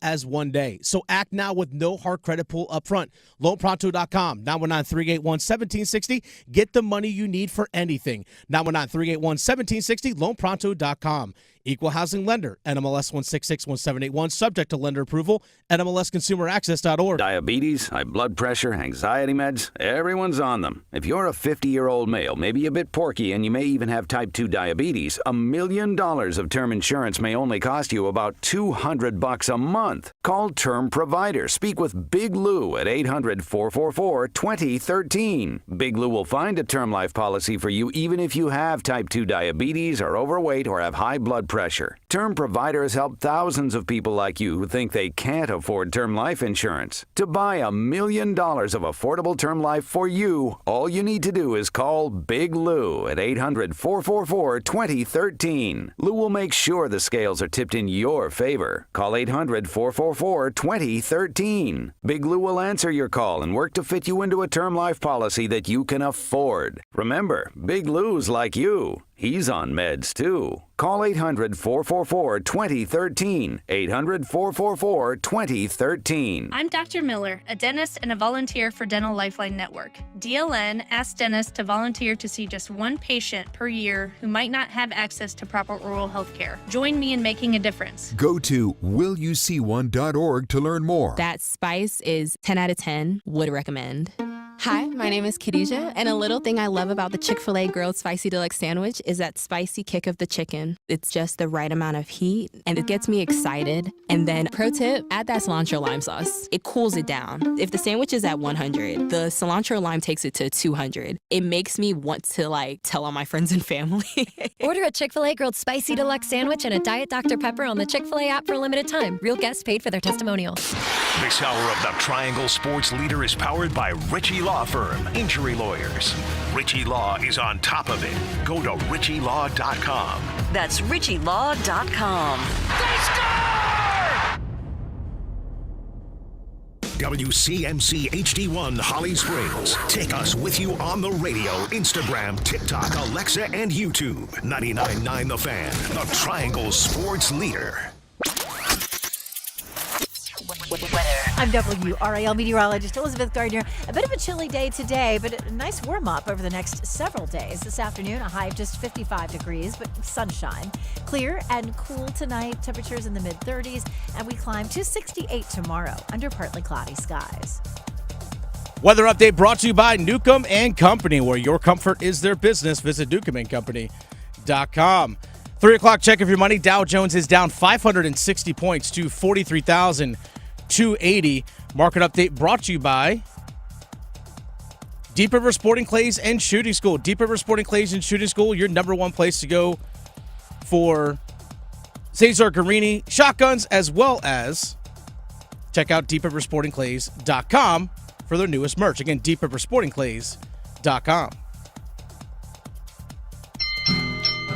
as one day. So act now with no hard credit pull up front. LoanPronto.com, 919-381-1760. Get the money you need for anything. 919-381-1760, LoanPronto.com. Equal housing lender, NMLS 1661781, subject to lender approval, NMLSconsumeraccess.org. Diabetes, high blood pressure, anxiety meds, everyone's on them. If you're a 50-year-old male, maybe a bit porky, and you may even have type 2 diabetes, $1 million of term insurance may only cost you about $200 a month. Call Term Provider. Speak with Big Lou at 800-444-2013. Big Lou will find a term life policy for you even if you have type 2 diabetes, are overweight, or have high blood pressure. Term Providers help thousands of people like you who think they can't afford term life insurance. To buy $1 million of affordable term life for you, all you need to do is call Big Lou at 800-444-2013. Lou will make sure the scales are tipped in your favor. Call 800-444-2013. Big Lou will answer your call and work to fit you into a term life policy that you can afford. Remember, Big Lou's like you. He's on meds, too. Call 800-444-2013. 800-444-2013. I'm Dr. Miller, a dentist and a volunteer for Dental Lifeline Network. DLN asks dentists to volunteer to see just one patient per year who might not have access to proper oral health care. Join me in making a difference. Go to willyouseeone.org to learn more. That spice is 10 out of 10. Would recommend. Hi, my name is Khadijah, and a little thing I love about the Chick-fil-A Grilled Spicy Deluxe Sandwich is that spicy kick of the chicken. It's just the right amount of heat, and it gets me excited. And then, pro tip, add that cilantro lime sauce. It cools it down. If the sandwich is at 100, the cilantro lime takes it to 200. It makes me want to, tell all my friends and family. Order a Chick-fil-A Grilled Spicy Deluxe Sandwich and a Diet Dr. Pepper on the Chick-fil-A app for a limited time. Real guests paid for their testimonial. This hour of the Triangle Sports Leader is powered by Ritchie Law Firm, injury lawyers. Ritchie Law is on top of it. Go to ritchielaw.com. That's ritchielaw.com. They score! WCMC HD1 Holly Springs. Take us with you on the radio, Instagram, TikTok, Alexa, and YouTube. 99.9 The Fan, the Triangle Sports Leader. I'm WRAL meteorologist Elizabeth Gardner. A bit of a chilly day today, but a nice warm-up over the next several days. This afternoon, a high of just 55 degrees, but sunshine. Clear and cool tonight, temperatures in the mid-30s, and we climb to 68 tomorrow under partly cloudy skies. Weather update brought to you by Newcomb & Company, where your comfort is their business. Visit newcombandcompany.com. 3 o'clock check of your money. Dow Jones is down 560 points to 43,280. Market update brought to you by Deep River Sporting Clays and Shooting School. Deep River Sporting Clays and Shooting School, your number one place to go for Cesar Guarini shotguns, as well as check out deepriversportingclays.com for their newest merch. Again, deepriversportingclays.com.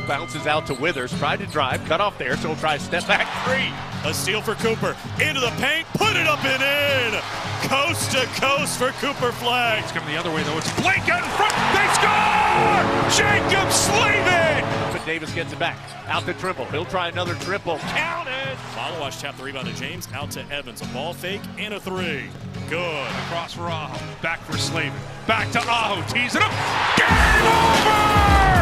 Bounces out to Withers, tried to drive, cut off there, so he'll try a step back three. A steal for Cooper, into the paint, put it up and in! Coast to coast for Cooper Flag. It's coming the other way though, it's Blake out in front, they score! Jacob Slavin! But Davis gets it back, out to Trimble, he'll try another triple, counted! Malawash tapped the rebound to James, out to Evans, a ball fake and a three. Good, across for Aho, back for Slavin, back to Aho, tees it up, game over!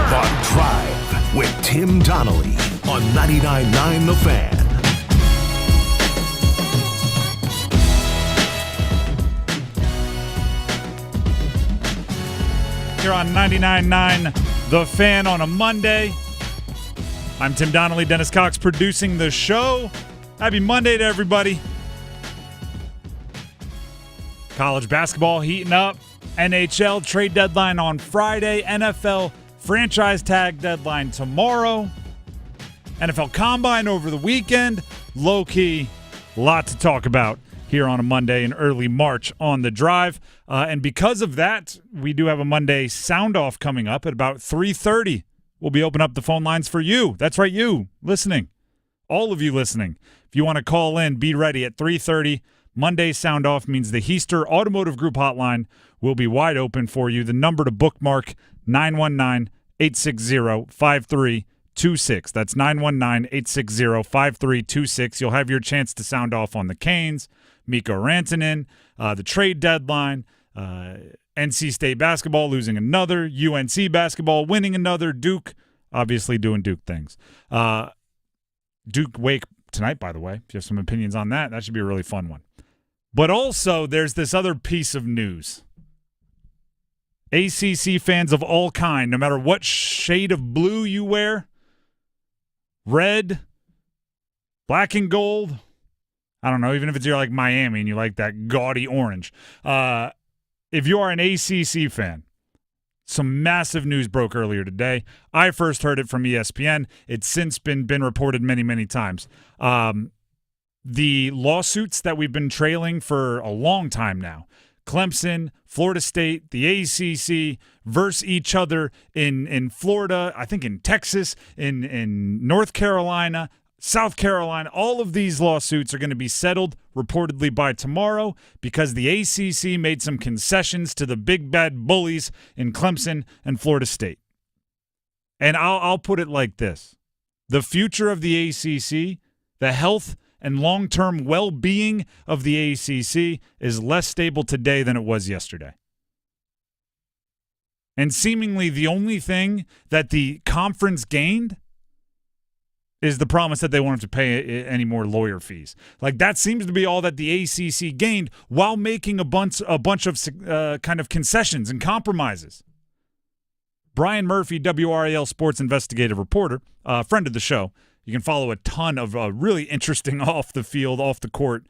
The Drive with Tim Donnelly on 99.9 The Fan. Here on 99.9 The Fan on a Monday. I'm Tim Donnelly, Dennis Cox producing the show. Happy Monday to everybody. College basketball heating up. NHL trade deadline on Friday. NFL franchise tag deadline tomorrow. NFL Combine over the weekend. Low-key, lot to talk about here on a Monday in early March on The Drive. And because of that, we do have a Monday SoundOff coming up at about 3:30. We'll be opening up the phone lines for you. That's right, you listening. All of you listening. If you want to call in, be ready at 3:30. Monday SoundOff means the Heister Automotive Group hotline will be wide open for you. The number to bookmark, 919-860-5320. 5326. That's 919-860-5326. You'll have your chance to sound off on the Canes, Mikko Rantanen, the trade deadline, NC State basketball losing another, UNC basketball winning another, Duke obviously doing Duke things. Duke Wake tonight, by the way. If you have some opinions on that, that should be a really fun one. But also, there's this other piece of news. ACC fans of all kind, no matter what shade of blue you wear, red, black and gold, I don't know, even if it's you're like Miami and you like that gaudy orange. If you are an ACC fan, some massive news broke earlier today. I first heard it from ESPN. It's since been reported many, many times. The lawsuits that we've been trailing for a long time now, Clemson, Florida State, the ACC versus each other in Florida, I think in Texas, in North Carolina, South Carolina, all of these lawsuits are going to be settled reportedly by tomorrow because the ACC made some concessions to the big bad bullies in Clemson and Florida State. And I'll put it like this. The future of the ACC, the health and long-term well-being of the ACC is less stable today than it was yesterday. And seemingly the only thing that the conference gained is the promise that they won't have to pay any more lawyer fees. Like, that seems to be all that the ACC gained while making a bunch of kind of concessions and compromises. Brian Murphy, WRAL sports investigative reporter, friend of the show. You can follow a ton of really interesting off-the-field, off-the-court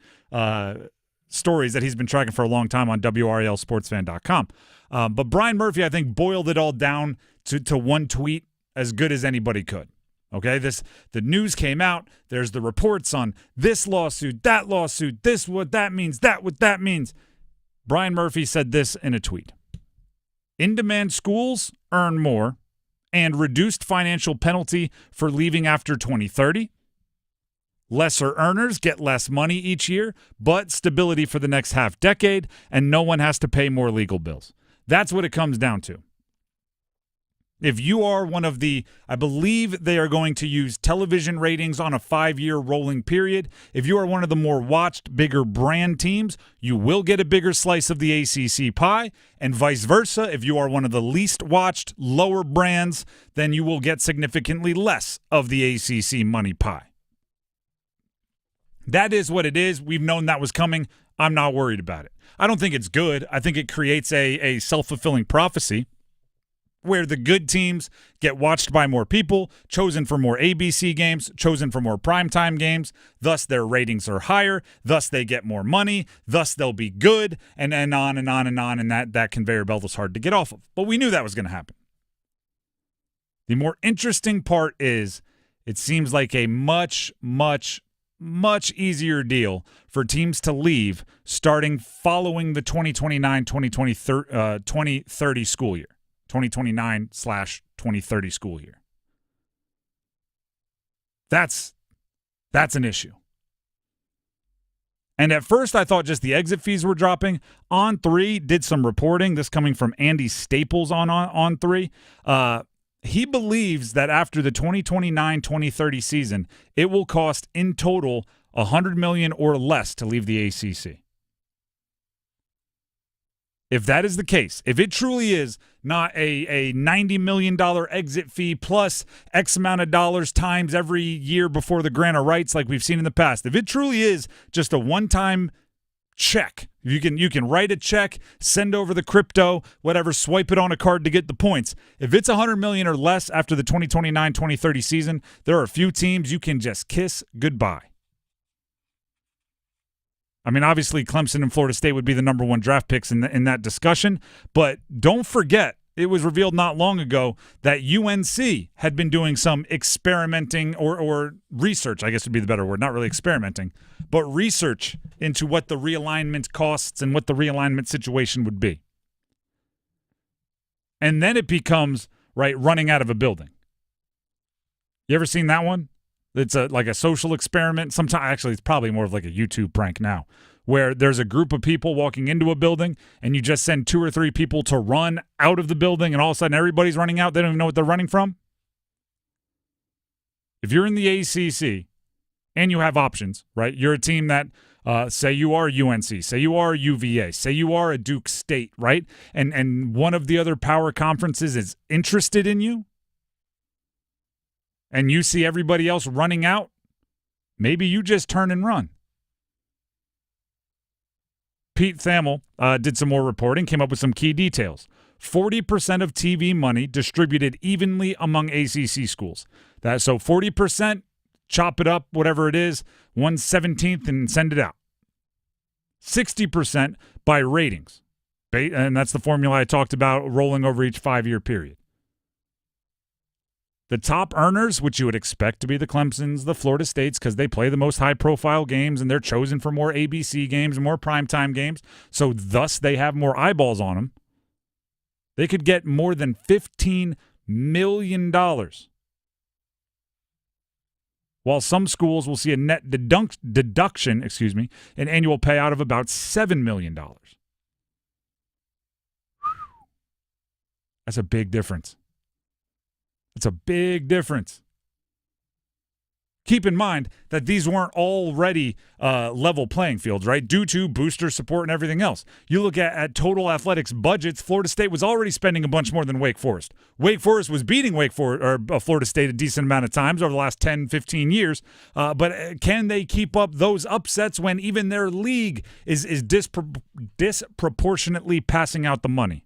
stories that he's been tracking for a long time on WRALSportsFan.com. But Brian Murphy, I think, boiled it all down to one tweet as good as anybody could. Okay, the news came out. There's the reports on this lawsuit, this what that means, that what that means. Brian Murphy said this in a tweet. In-demand schools earn more and reduced financial penalty for leaving after 2030. Lesser earners get less money each year, but stability for the next half decade, and no one has to pay more legal bills. That's what it comes down to. If you are one of the, I believe they are going to use television ratings on a 5-year rolling period. If you are one of the more watched, bigger brand teams, you will get a bigger slice of the ACC pie, and vice versa. If you are one of the least watched, lower brands, then you will get significantly less of the ACC money pie. That is what it is. We've known that was coming. I'm not worried about it. I don't think it's good. I think it creates a self-fulfilling prophecy, where the good teams get watched by more people, chosen for more ABC games, chosen for more primetime games, thus their ratings are higher, thus they get more money, thus they'll be good, and on and on and on, and that conveyor belt is hard to get off of. But we knew that was going to happen. The more interesting part is it seems like a much, much, much easier deal for teams to leave starting following the 2029-2030 school year. 2029/2030 school year. That's an issue. And at first I thought just the exit fees were dropping. On3 did some reporting, this coming from Andy Staples on On3. He believes that after the 2029-2030 season, it will cost in total $100 million or less to leave the ACC. If that is the case, if it truly is not a $90 million exit fee plus X amount of dollars times every year before the grant of rights like we've seen in the past, if it truly is just a one-time check, you can write a check, send over the crypto, whatever, swipe it on a card to get the points. If it's $100 million or less after the 2029-2030 season, there are a few teams you can just kiss goodbye. I mean, obviously, Clemson and Florida State would be the number one draft picks in that discussion. But don't forget, it was revealed not long ago that UNC had been doing some experimenting or research, I guess would be the better word, not really experimenting, but research into what the realignment costs and what the realignment situation would be. And then it becomes, right, running out of a building. You ever seen that one? It's like a social experiment. Sometimes, actually, it's probably more of like a YouTube prank now, where there's a group of people walking into a building, and you just send 2 or 3 people to run out of the building, and all of a sudden everybody's running out. They don't even know what they're running from. If you're in the ACC and you have options, right? You're a team that, say you are UNC, say you are UVA, say you are a Duke State, right? And one of the other power conferences is interested in you, and you see everybody else running out, maybe you just turn and run. Pete Thamel did some more reporting, came up with some key details. 40% of TV money distributed evenly among ACC schools. So 40%, chop it up, whatever it is, 1/17th and send it out. 60% by ratings. And that's the formula I talked about rolling over each 5-year period. The top earners, which you would expect to be the Clemsons, the Florida States, because they play the most high-profile games and they're chosen for more ABC games and more primetime games, so thus they have more eyeballs on them. They could get more than $15 million. While some schools will see a net deduction, an annual payout of about $7 million. That's a big difference. It's a big difference. Keep in mind that these weren't already level playing fields, right? Due to booster support and everything else. You look at total athletics budgets, Florida State was already spending a bunch more than Wake Forest. Wake Forest was beating Florida State a decent amount of times over the last 10, 15 years. But can they keep up those upsets when even their league is disproportionately passing out the money?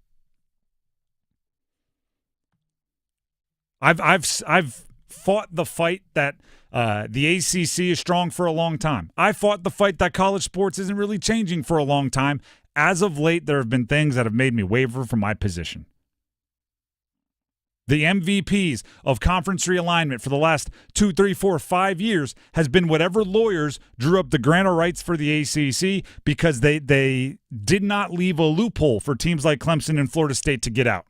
I've fought the fight that the ACC is strong for a long time. I fought the fight that college sports isn't really changing for a long time. As of late, there have been things that have made me waver from my position. The MVPs of conference realignment for the last 2, 3, 4, 5 years has been whatever lawyers drew up the grant of rights for the ACC because they did not leave a loophole for teams like Clemson and Florida State to get out.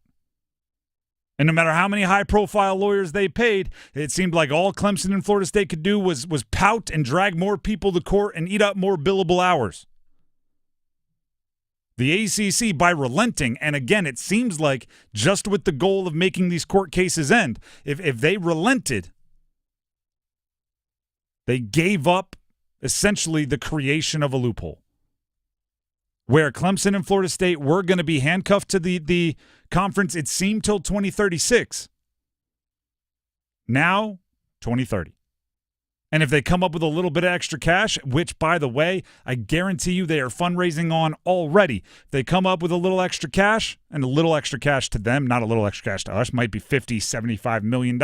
And no matter how many high-profile lawyers they paid, it seemed like all Clemson and Florida State could do was pout and drag more people to court and eat up more billable hours. The ACC, by relenting, and again, it seems like just with the goal of making these court cases end, if they relented, they gave up essentially the creation of a loophole. Where Clemson and Florida State were going to be handcuffed to the conference, it seemed, till 2036. Now, 2030. And if they come up with a little bit of extra cash, which, by the way, I guarantee you they are fundraising on already. If they come up with a little extra cash, and a little extra cash to them, not a little extra cash to us, might be $50, $75 million,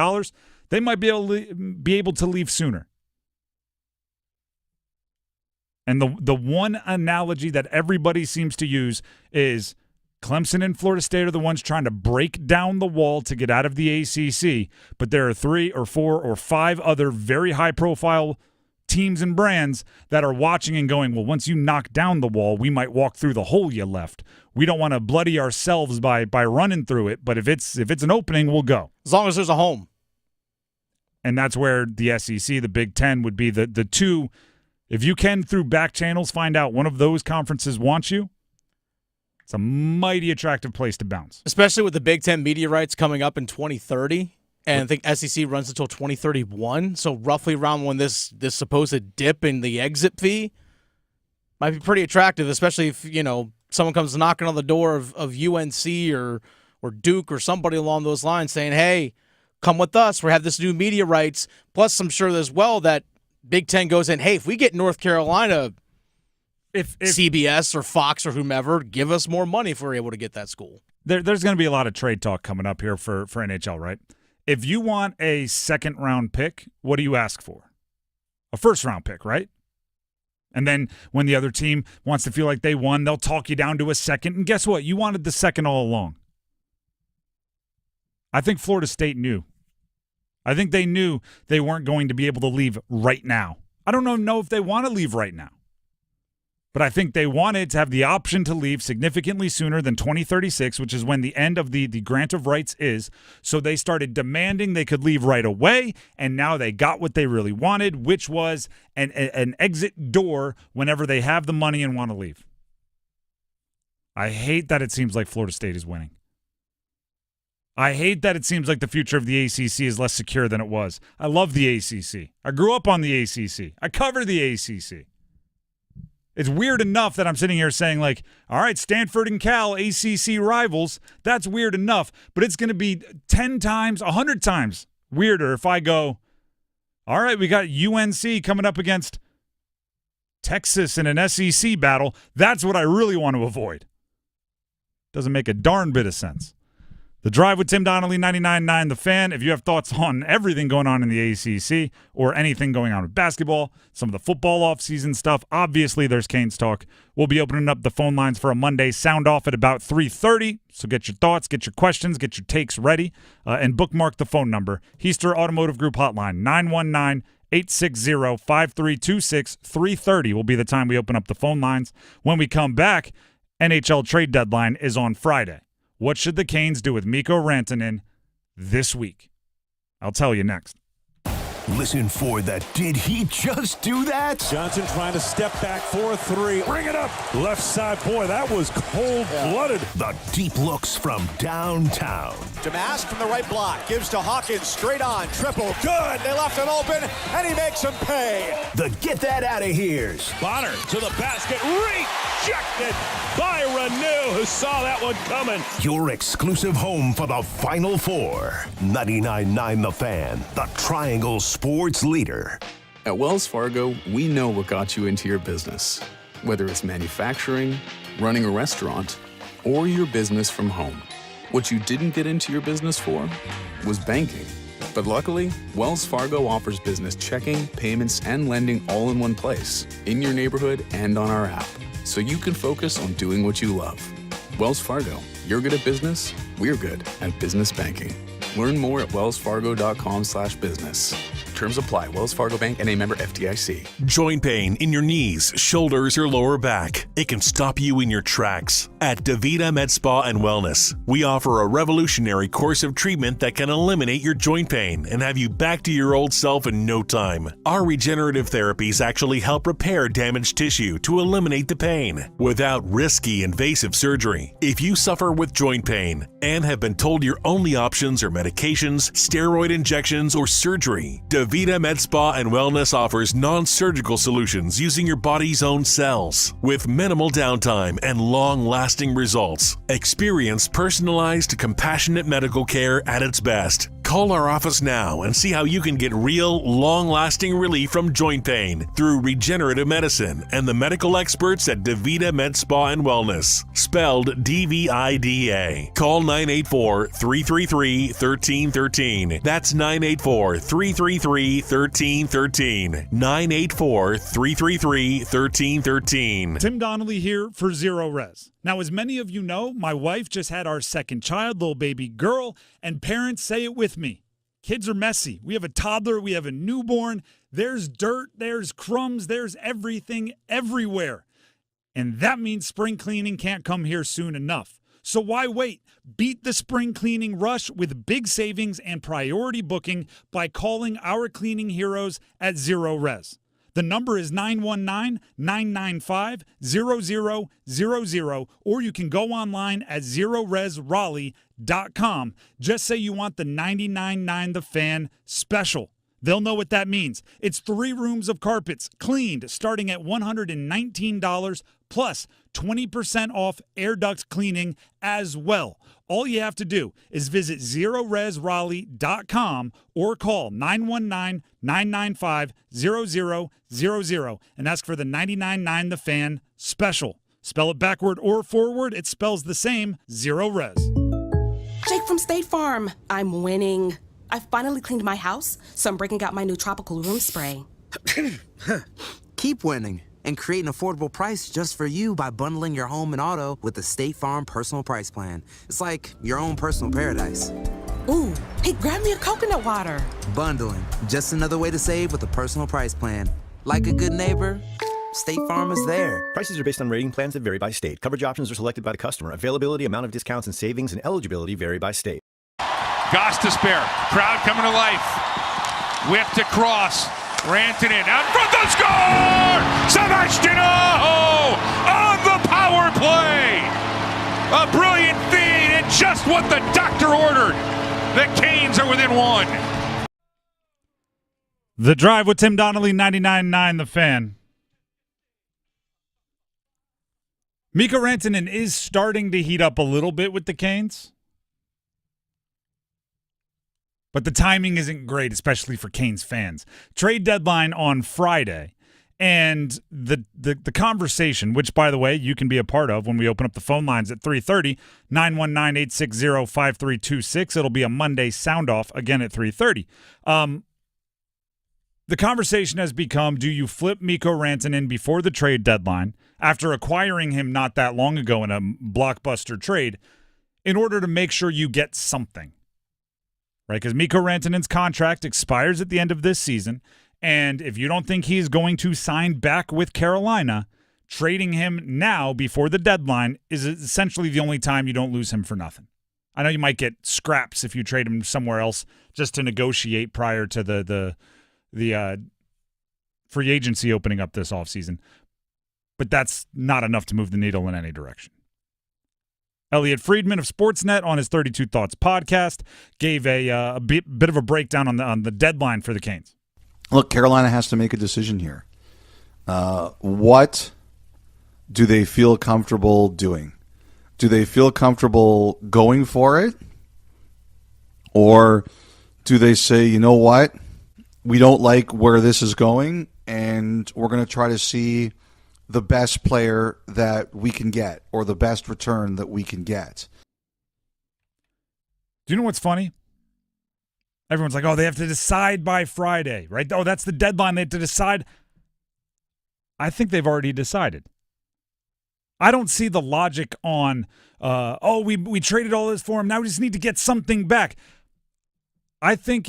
they might be able to leave sooner. And the one analogy that everybody seems to use is Clemson and Florida State are the ones trying to break down the wall to get out of the ACC, but there are 3 or 4 or 5 other very high-profile teams and brands that are watching and going, well, once you knock down the wall, we might walk through the hole you left. We don't want to bloody ourselves by running through it, but if it's an opening, we'll go. As long as there's a home. And that's where the SEC, the Big Ten, would be the two. If you can, through back channels, find out one of those conferences wants you, it's a mighty attractive place to bounce. Especially with the Big Ten media rights coming up in 2030, and I think SEC runs until 2031, so roughly around when this supposed dip in the exit fee might be pretty attractive, especially if, someone comes knocking on the door of UNC or Duke or somebody along those lines saying, hey, come with us, we have this new media rights. Plus, I'm sure as well that Big Ten goes in, hey, if we get North Carolina, if CBS or Fox or whomever, give us more money if we're able to get that school. There's going to be a lot of trade talk coming up here for NHL, right? If you want a second-round pick, what do you ask for? A first-round pick, right? And then when the other team wants to feel like they won, they'll talk you down to a second. And guess what? You wanted the second all along. I think Florida State knew. I think they knew they weren't going to be able to leave right now. I don't know if they want to leave right now. But I think they wanted to have the option to leave significantly sooner than 2036, which is when the end of the grant of rights is. So they started demanding they could leave right away, and now they got what they really wanted, which was an exit door whenever they have the money and want to leave. I hate that it seems like Florida State is winning. I hate that it seems like the future of the ACC is less secure than it was. I love the ACC. I grew up on the ACC. I cover the ACC. It's weird enough that I'm sitting here saying, like, all right, Stanford and Cal, ACC rivals. That's weird enough. But it's going to be 10 times, 100 times weirder if I go, all right, we got UNC coming up against Texas in an SEC battle. That's what I really want to avoid. Doesn't make a darn bit of sense. The Drive with Tim Donnelly, 99.9 The Fan. If you have thoughts on everything going on in the ACC or anything going on with basketball, some of the football offseason stuff, obviously there's Canes talk. We'll be opening up the phone lines for a Monday sound off at about 3:30. So get your thoughts, get your questions, get your takes ready, and bookmark the phone number. Heister Automotive Group Hotline, 919-860-5326. 3:30 will be the time we open up the phone lines. When we come back, NHL trade deadline is on Friday. What should the Canes do with Mikko Rantanen this week? I'll tell you next. Listen for the Did He Just Do That? Johnson trying to step back for a three. Bring it up. Left side. Boy, that was cold-blooded. The deep looks from downtown. Damask from the right block. Gives to Hawkins. Straight on. Triple. Good. They left him open, and he makes him pay. The Get That Out of Here's. Bonner to the basket. Rejected by Renew, who saw that one coming. Your exclusive home for the Final Four. 99.9 The Fan. The Triangle Sports Leader. At Wells Fargo, we know what got you into your business. Whether it's manufacturing, running a restaurant, or your business from home. What you didn't get into your business for was banking. But luckily, Wells Fargo offers business checking, payments, and lending all in one place, in your neighborhood and on our app, so you can focus on doing what you love. Wells Fargo, you're good at business, we're good at business banking. Learn more at wellsfargo.com/business. Terms apply. Wells Fargo Bank and a member FDIC. Joint pain in your knees, shoulders, or lower back. It can stop you in your tracks. At DaVita Med Spa and Wellness, we offer a revolutionary course of treatment that can eliminate your joint pain and have you back to your old self in no time. Our regenerative therapies actually help repair damaged tissue to eliminate the pain without risky, invasive surgery. If you suffer with joint pain and have been told your only options are medications, steroid injections, or surgery, DaVita Med Spa and Wellness offers non-surgical solutions using your body's own cells with minimal downtime and long-lasting results. Experience personalized, compassionate medical care at its best. Call our office now and see how you can get real, long-lasting relief from joint pain through regenerative medicine and the medical experts at DaVita Med Spa and Wellness, spelled DVIDA. Call 984-333-1313. That's 984-333-1313. 984-333-1313. Tim Donnelly here for Zero Res. Now, as many of you know, my wife just had our second child, little baby girl, and parents, say it with me. Kids are messy. We have a toddler, we have a newborn. There's dirt, there's crumbs, there's everything everywhere. And that means spring cleaning can't come here soon enough. So why wait? Beat the spring cleaning rush with big savings and priority booking by calling our cleaning heroes at Zero Res. The number is 919-995-0000, or you can go online at zeroresraleigh.com. Just say you want the 99.9 The Fan special. They'll know what that means. It's 3 rooms of carpets cleaned starting at $119 plus 20% off air duct cleaning as well. All you have to do is visit zeroresraleigh.com or call 919-995-0000 and ask for the 99.9 The Fan special. Spell it backward or forward, it spells the same, Zero Res. Jake from State Farm. I'm winning. I finally cleaned my house, so I'm breaking out my new tropical room spray. Keep winning and create an affordable price just for you by bundling your home and auto with the State Farm Personal Price Plan. It's like your own personal paradise. Ooh, hey, grab me a coconut water. Bundling, just another way to save with a personal price plan. Like a good neighbor, State Farm is there. Prices are based on rating plans that vary by state. Coverage options are selected by the customer. Availability, amount of discounts and savings, and eligibility vary by state. Goss to spare. Crowd coming to life. Whipped across. Rantanen out front to score! Sebastiano on the power play! A brilliant feed and just what the doctor ordered. The Canes are within 1. The Drive with Tim Donnelly, 99.9 The Fan. Mikko Rantanen is starting to heat up a little bit with the Canes. But the timing isn't great, especially for Canes fans. Trade deadline on Friday. And the conversation, which, by the way, you can be a part of when we open up the phone lines at 3:30, 919-860-5326. It'll be a Monday sound-off, again at 3:30. The conversation has become, do you flip Mikko Rantanen before the trade deadline, after acquiring him not that long ago in a blockbuster trade, in order to make sure you get something? Right, because Mikko Rantanen's contract expires at the end of this season, and if you don't think he's going to sign back with Carolina, trading him now before the deadline is essentially the only time you don't lose him for nothing. I know you might get scraps if you trade him somewhere else just to negotiate prior to the free agency opening up this offseason, but that's not enough to move the needle in any direction. Elliot Friedman of Sportsnet on his 32 Thoughts podcast gave a bit of a breakdown on the deadline for the Canes. Look, Carolina has to make a decision here. What do they feel comfortable doing? Do they feel comfortable going for it? Or do they say, you know what? We don't like where this is going, and we're going to try to see the best player that we can get or the best return that we can get. Do you know what's funny? Everyone's like, oh, they have to decide by Friday, right? Oh, that's the deadline. They have to decide. I think they've already decided. I don't see the logic on, we traded all this for him. Now we just need to get something back. I think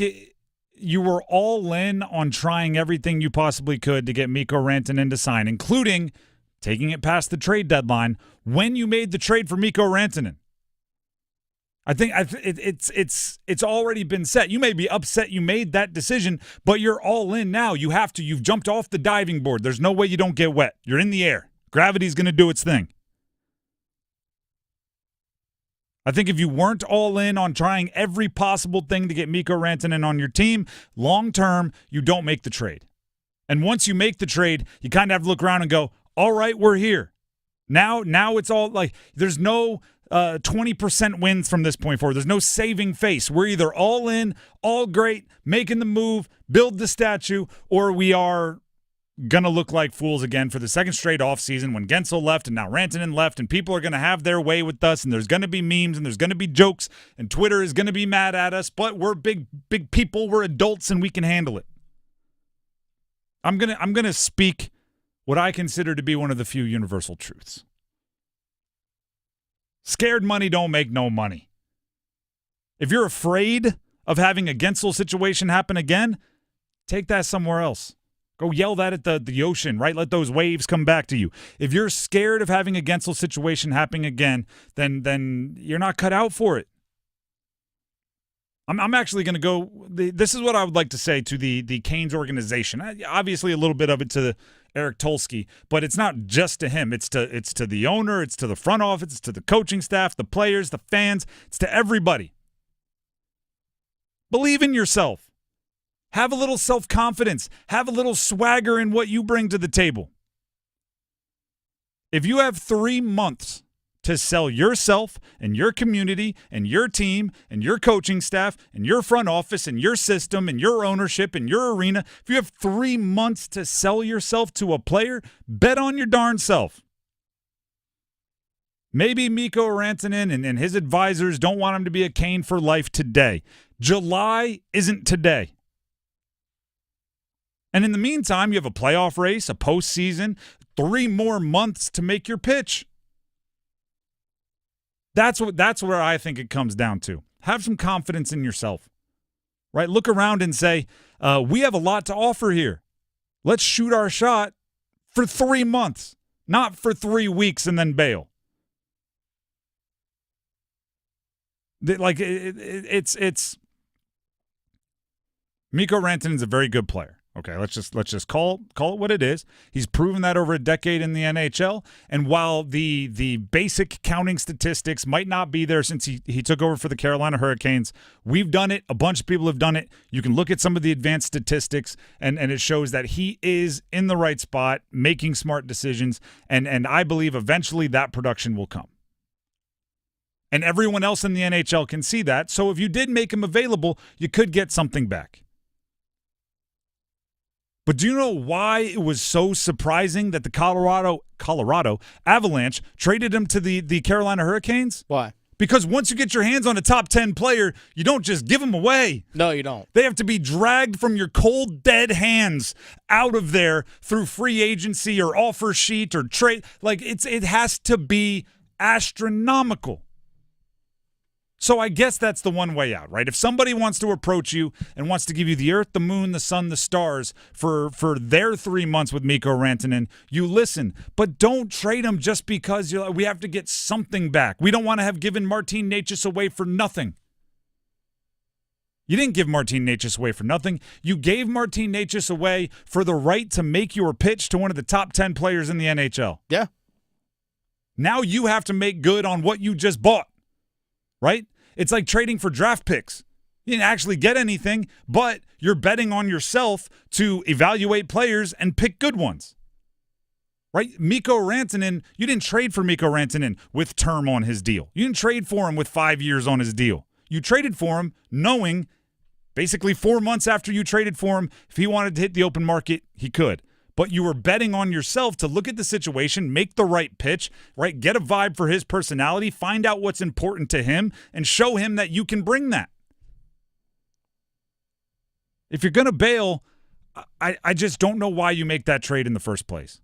you were all in on trying everything you possibly could to get Mikko Rantanen to sign, including taking it past the trade deadline when you made the trade for Mikko Rantanen. I think it's already been set. You may be upset you made that decision, but you're all in now. You have to. You've jumped off the diving board. There's no way you don't get wet. You're in the air. Gravity's going to do its thing. I think if you weren't all in on trying every possible thing to get Mikko Rantanen on your team, long-term, you don't make the trade. And once you make the trade, you kind of have to look around and go, all right, we're here. Now it's all like there's no 20% wins from this point forward. There's no saving face. We're either all in, all great, making the move, build the statue, or we are going to look like fools again for the second straight offseason when Gensel left and now Rantanen left, and people are going to have their way with us, and there's going to be memes and there's going to be jokes, and Twitter is going to be mad at us, but we're big people, we're adults, and we can handle it. I'm going to speak what I consider to be one of the few universal truths. Scared money don't make no money. If you're afraid of having a Gensel situation happen again, take that somewhere else. Go yell that at the ocean, right? Let those waves come back to you. If you're scared of having a Gensel situation happening again, then you're not cut out for it. I'm actually going to go. This is what I would like to say to the Canes organization. Obviously, a little bit of it to Eric Tulsky, but it's not just to him. It's to the owner. It's to the front office. It's to the coaching staff, the players, the fans. It's to everybody. Believe in yourself. Have a little self-confidence. Have a little swagger in what you bring to the table. If you have 3 months to sell yourself and your community and your team and your coaching staff and your front office and your system and your ownership and your arena, if you have 3 months to sell yourself to a player, bet on your darn self. Maybe Mikko Rantanen and his advisors don't want him to be a Cane for life today. July isn't today. And in the meantime, you have a playoff race, a postseason, 3 more months to make your pitch. That's where I think it comes down to. Have some confidence in yourself, right? Look around and say, we have a lot to offer here. Let's shoot our shot for 3 months, not for 3 weeks and then bail. It's Mikko Rantanen is a very good player. Okay, let's just call it what it is. He's proven that over a decade in the NHL. And while the basic counting statistics might not be there since he took over for the Carolina Hurricanes, we've done it. A bunch of people have done it. You can look at some of the advanced statistics, and it shows that he is in the right spot, making smart decisions, and I believe eventually that production will come. And everyone else in the NHL can see that. So if you did make him available, you could get something back. But do you know why it was so surprising that the Colorado Avalanche traded him to the Carolina Hurricanes? Why? Because once you get your hands on a top 10 player, you don't just give him away. No, you don't. They have to be dragged from your cold, dead hands out of there through free agency or offer sheet or trade. Like, it has to be astronomical. So I guess that's the one way out, right? If somebody wants to approach you and wants to give you the earth, the moon, the sun, the stars for their 3 months with Mikko Rantanen, you listen. But don't trade him just because we have to get something back. We don't want to have given Martin Necas away for nothing. You didn't give Martin Necas away for nothing. You gave Martin Necas away for the right to make your pitch to one of the top 10 players in the NHL. Yeah. Now you have to make good on what you just bought. Right? It's like trading for draft picks. You didn't actually get anything, but you're betting on yourself to evaluate players and pick good ones. Right? Mikko Rantanen, you didn't trade for Mikko Rantanen with term on his deal. You didn't trade for him with 5 years on his deal. You traded for him knowing basically 4 months after you traded for him, if he wanted to hit the open market, he could. But you were betting on yourself to look at the situation, make the right pitch, right? Get a vibe for his personality, find out what's important to him, and show him that you can bring that. If you're going to bail, I just don't know why you make that trade in the first place.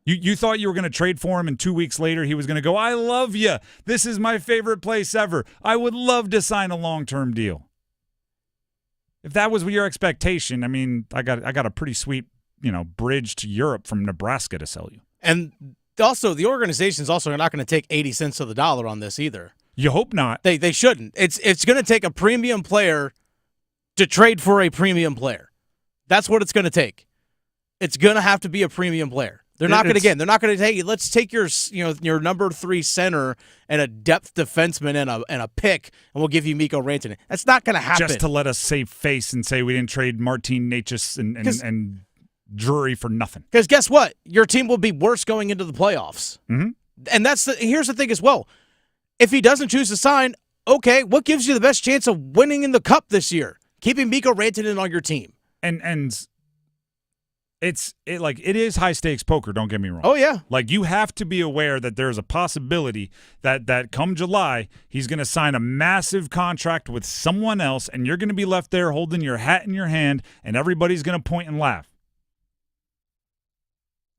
You thought you were going to trade for him, and 2 weeks later he was going to go, I love you. This is my favorite place ever. I would love to sign a long-term deal. If that was your expectation, I mean, I got a pretty sweet bridge to Europe from Nebraska to sell you. And also, the organization's also not going to take 80 cents to the dollar on this either. You hope not. They shouldn't. It's going to take a premium player to trade for a premium player. That's what it's going to take. It's going to have to be a premium player. They're not going to take, hey, let's take your number 3 center and a depth defenseman and a pick, and we'll give you Mikko Rantanen. That's not going to happen. Just to let us save face and say we didn't trade Martin Necas and Drury for nothing. Because guess what? Your team will be worse going into the playoffs. Mm-hmm. And here's the thing as well. If he doesn't choose to sign, okay, what gives you the best chance of winning in the cup this year? Keeping Mikko Rantanen on your team. And it is high stakes poker, don't get me wrong. Oh yeah. Like, you have to be aware that there's a possibility that come July he's going to sign a massive contract with someone else, and you're going to be left there holding your hat in your hand, and everybody's going to point and laugh.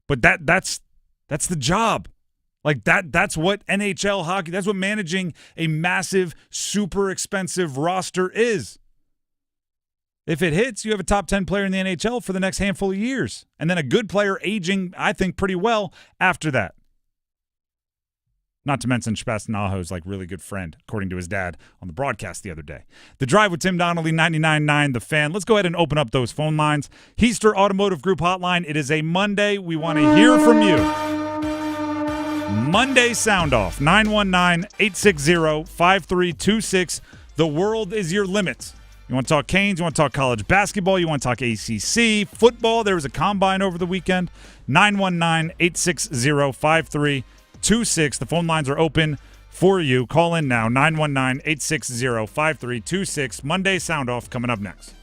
But that's the job. Like, that's what NHL hockey, that's what managing a massive, super expensive roster is. If it hits, you have a top 10 player in the NHL for the next handful of years. And then a good player aging, I think, pretty well after that. Not to mention Spastanaho's really good friend, according to his dad on the broadcast the other day. The Drive with Tim Donnelly, 99.9 The Fan. Let's go ahead and open up those phone lines. Heister Automotive Group hotline. It is a Monday. We want to hear from you. Monday SoundOff, 919-860-5326. The world is your limit. You want to talk Canes? You want to talk college basketball? You want to talk ACC? Football? There was a combine over the weekend. 919-860-5326. The phone lines are open for you. Call in now, 919-860-5326. Monday SoundOff coming up next.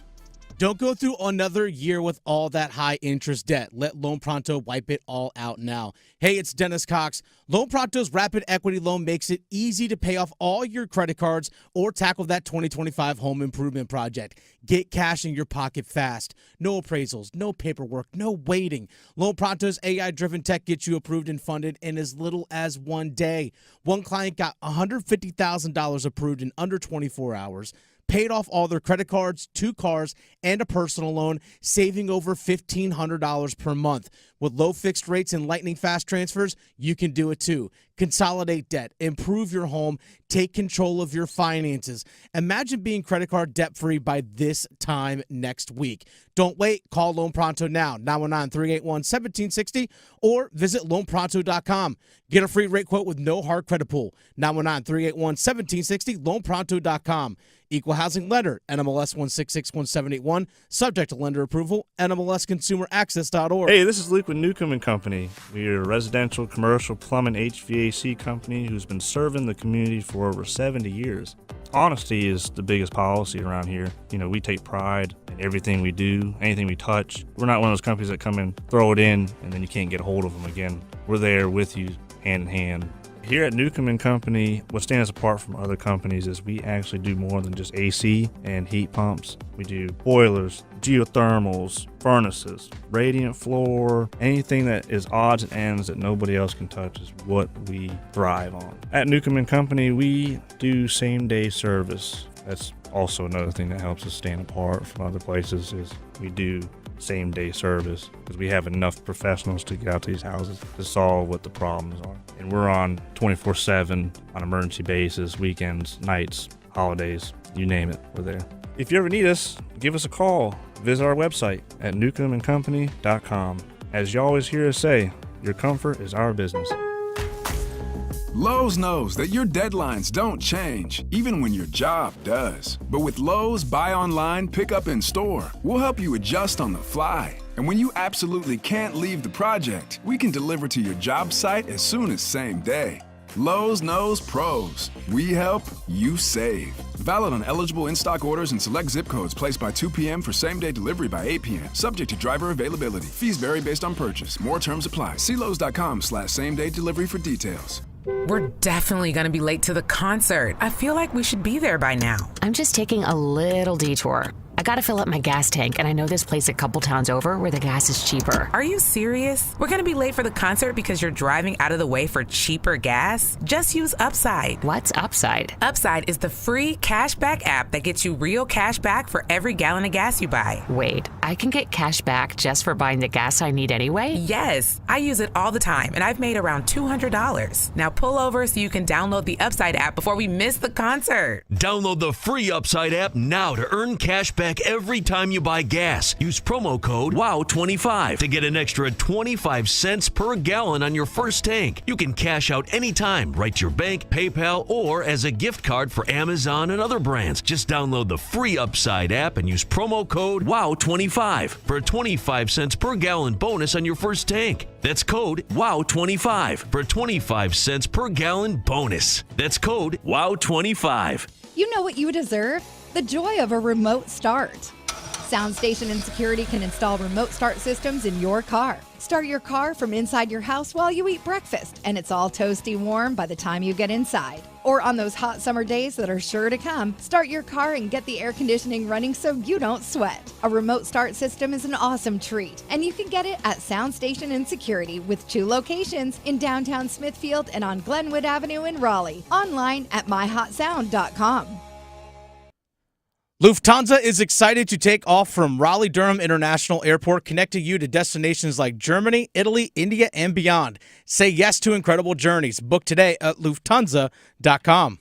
Don't go through another year with all that high interest debt. Let Loan Pronto wipe it all out now. Hey, it's Dennis Cox. Loan Pronto's Rapid Equity Loan makes it easy to pay off all your credit cards or tackle that 2025 home improvement project. Get cash in your pocket fast. No appraisals, no paperwork, no waiting. Loan Pronto's AI-driven tech gets you approved and funded in as little as 1 day. One client got $150,000 approved in under 24 hours. paid off all their credit cards, 2 cars, and a personal loan, saving over $1,500 per month. With low fixed rates and lightning fast transfers, you can do it too. Consolidate debt, improve your home, take control of your finances. Imagine being credit card debt-free by this time next week. Don't wait. Call Loan Pronto now, 919-381-1760, or visit loanpronto.com. Get a free rate quote with no hard credit pull, 919-381-1760, loanpronto.com. Equal housing lender, NMLS 1661781, subject to lender approval, NMLSconsumeraccess.org. Hey, this is Luke with Newcomb & Company. We are a residential, commercial, plumbing, HVAC company who's been serving the community for over 70 years. Honesty is the biggest policy around here. You know, we take pride in everything we do, anything we touch. We're not one of those companies that come in, throw it in, and then you can't get a hold of them again. We're there with you, hand in hand. Here at Newcomb & Company, what stands apart from other companies is we actually do more than just AC and heat pumps. We do boilers, geothermals, furnaces, radiant floor, anything that is odds and ends that nobody else can touch is what we thrive on. At Newcomb & Company, we do same-day service. That's also another thing that helps us stand apart from other places is we do same-day service because we have enough professionals to get out to these houses to solve what the problems are. And we're on 24/7 on emergency basis, weekends, nights, holidays, you name it, we're there. If you ever need us, give us a call. Visit our website at newcombandcompany.com. As you always hear us say, your comfort is our business. Lowe's knows that your deadlines don't change, even when your job does. But with Lowe's Buy Online, Pick Up in Store, we'll help you adjust on the fly. And when you absolutely can't leave the project, we can deliver to your job site as soon as same day. Lowe's knows pros. We help, you save. Valid on eligible in-stock orders and select zip codes placed by 2 p.m. for same-day delivery by 8 p.m. Subject to driver availability. Fees vary based on purchase. More terms apply. See Lowe's.com/same-day delivery for details. We're definitely going to be late to the concert. I feel like we should be there by now. I'm just taking a little detour. I gotta fill up my gas tank, and I know this place a couple towns over where the gas is cheaper. Are you serious? We're gonna be late for the concert because you're driving out of the way for cheaper gas? Just use Upside. What's Upside? Upside is the free cashback app that gets you real cash back for every gallon of gas you buy. Wait, I can get cash back just for buying the gas I need anyway? Yes, I use it all the time, and I've made around $200. Now pull over so you can download the Upside app before we miss the concert. Download the free Upside app now to earn cash back every time you buy gas. Use promo code WOW25 to get an extra 25 cents per gallon on your first tank. You can cash out anytime, right to your bank, PayPal, or as a gift card for Amazon and other brands. Just download the free Upside app and use promo code WOW25 for a 25 cents per gallon bonus on your first tank. That's code WOW25 for a 25 cents per gallon bonus. That's code WOW25. You know what you deserve? The joy of a remote start. SoundStation and Security can install remote start systems in your car. Start your car from inside your house while you eat breakfast, and it's all toasty warm by the time you get inside. Or on those hot summer days that are sure to come, start your car and get the air conditioning running so you don't sweat. A remote start system is an awesome treat, and you can get it at SoundStation and Security with 2 locations in downtown Smithfield and on Glenwood Avenue in Raleigh. Online at myhotsound.com. Lufthansa is excited to take off from Raleigh-Durham International Airport, connecting you to destinations like Germany, Italy, India, and beyond. Say yes to incredible journeys. Book today at Lufthansa.com.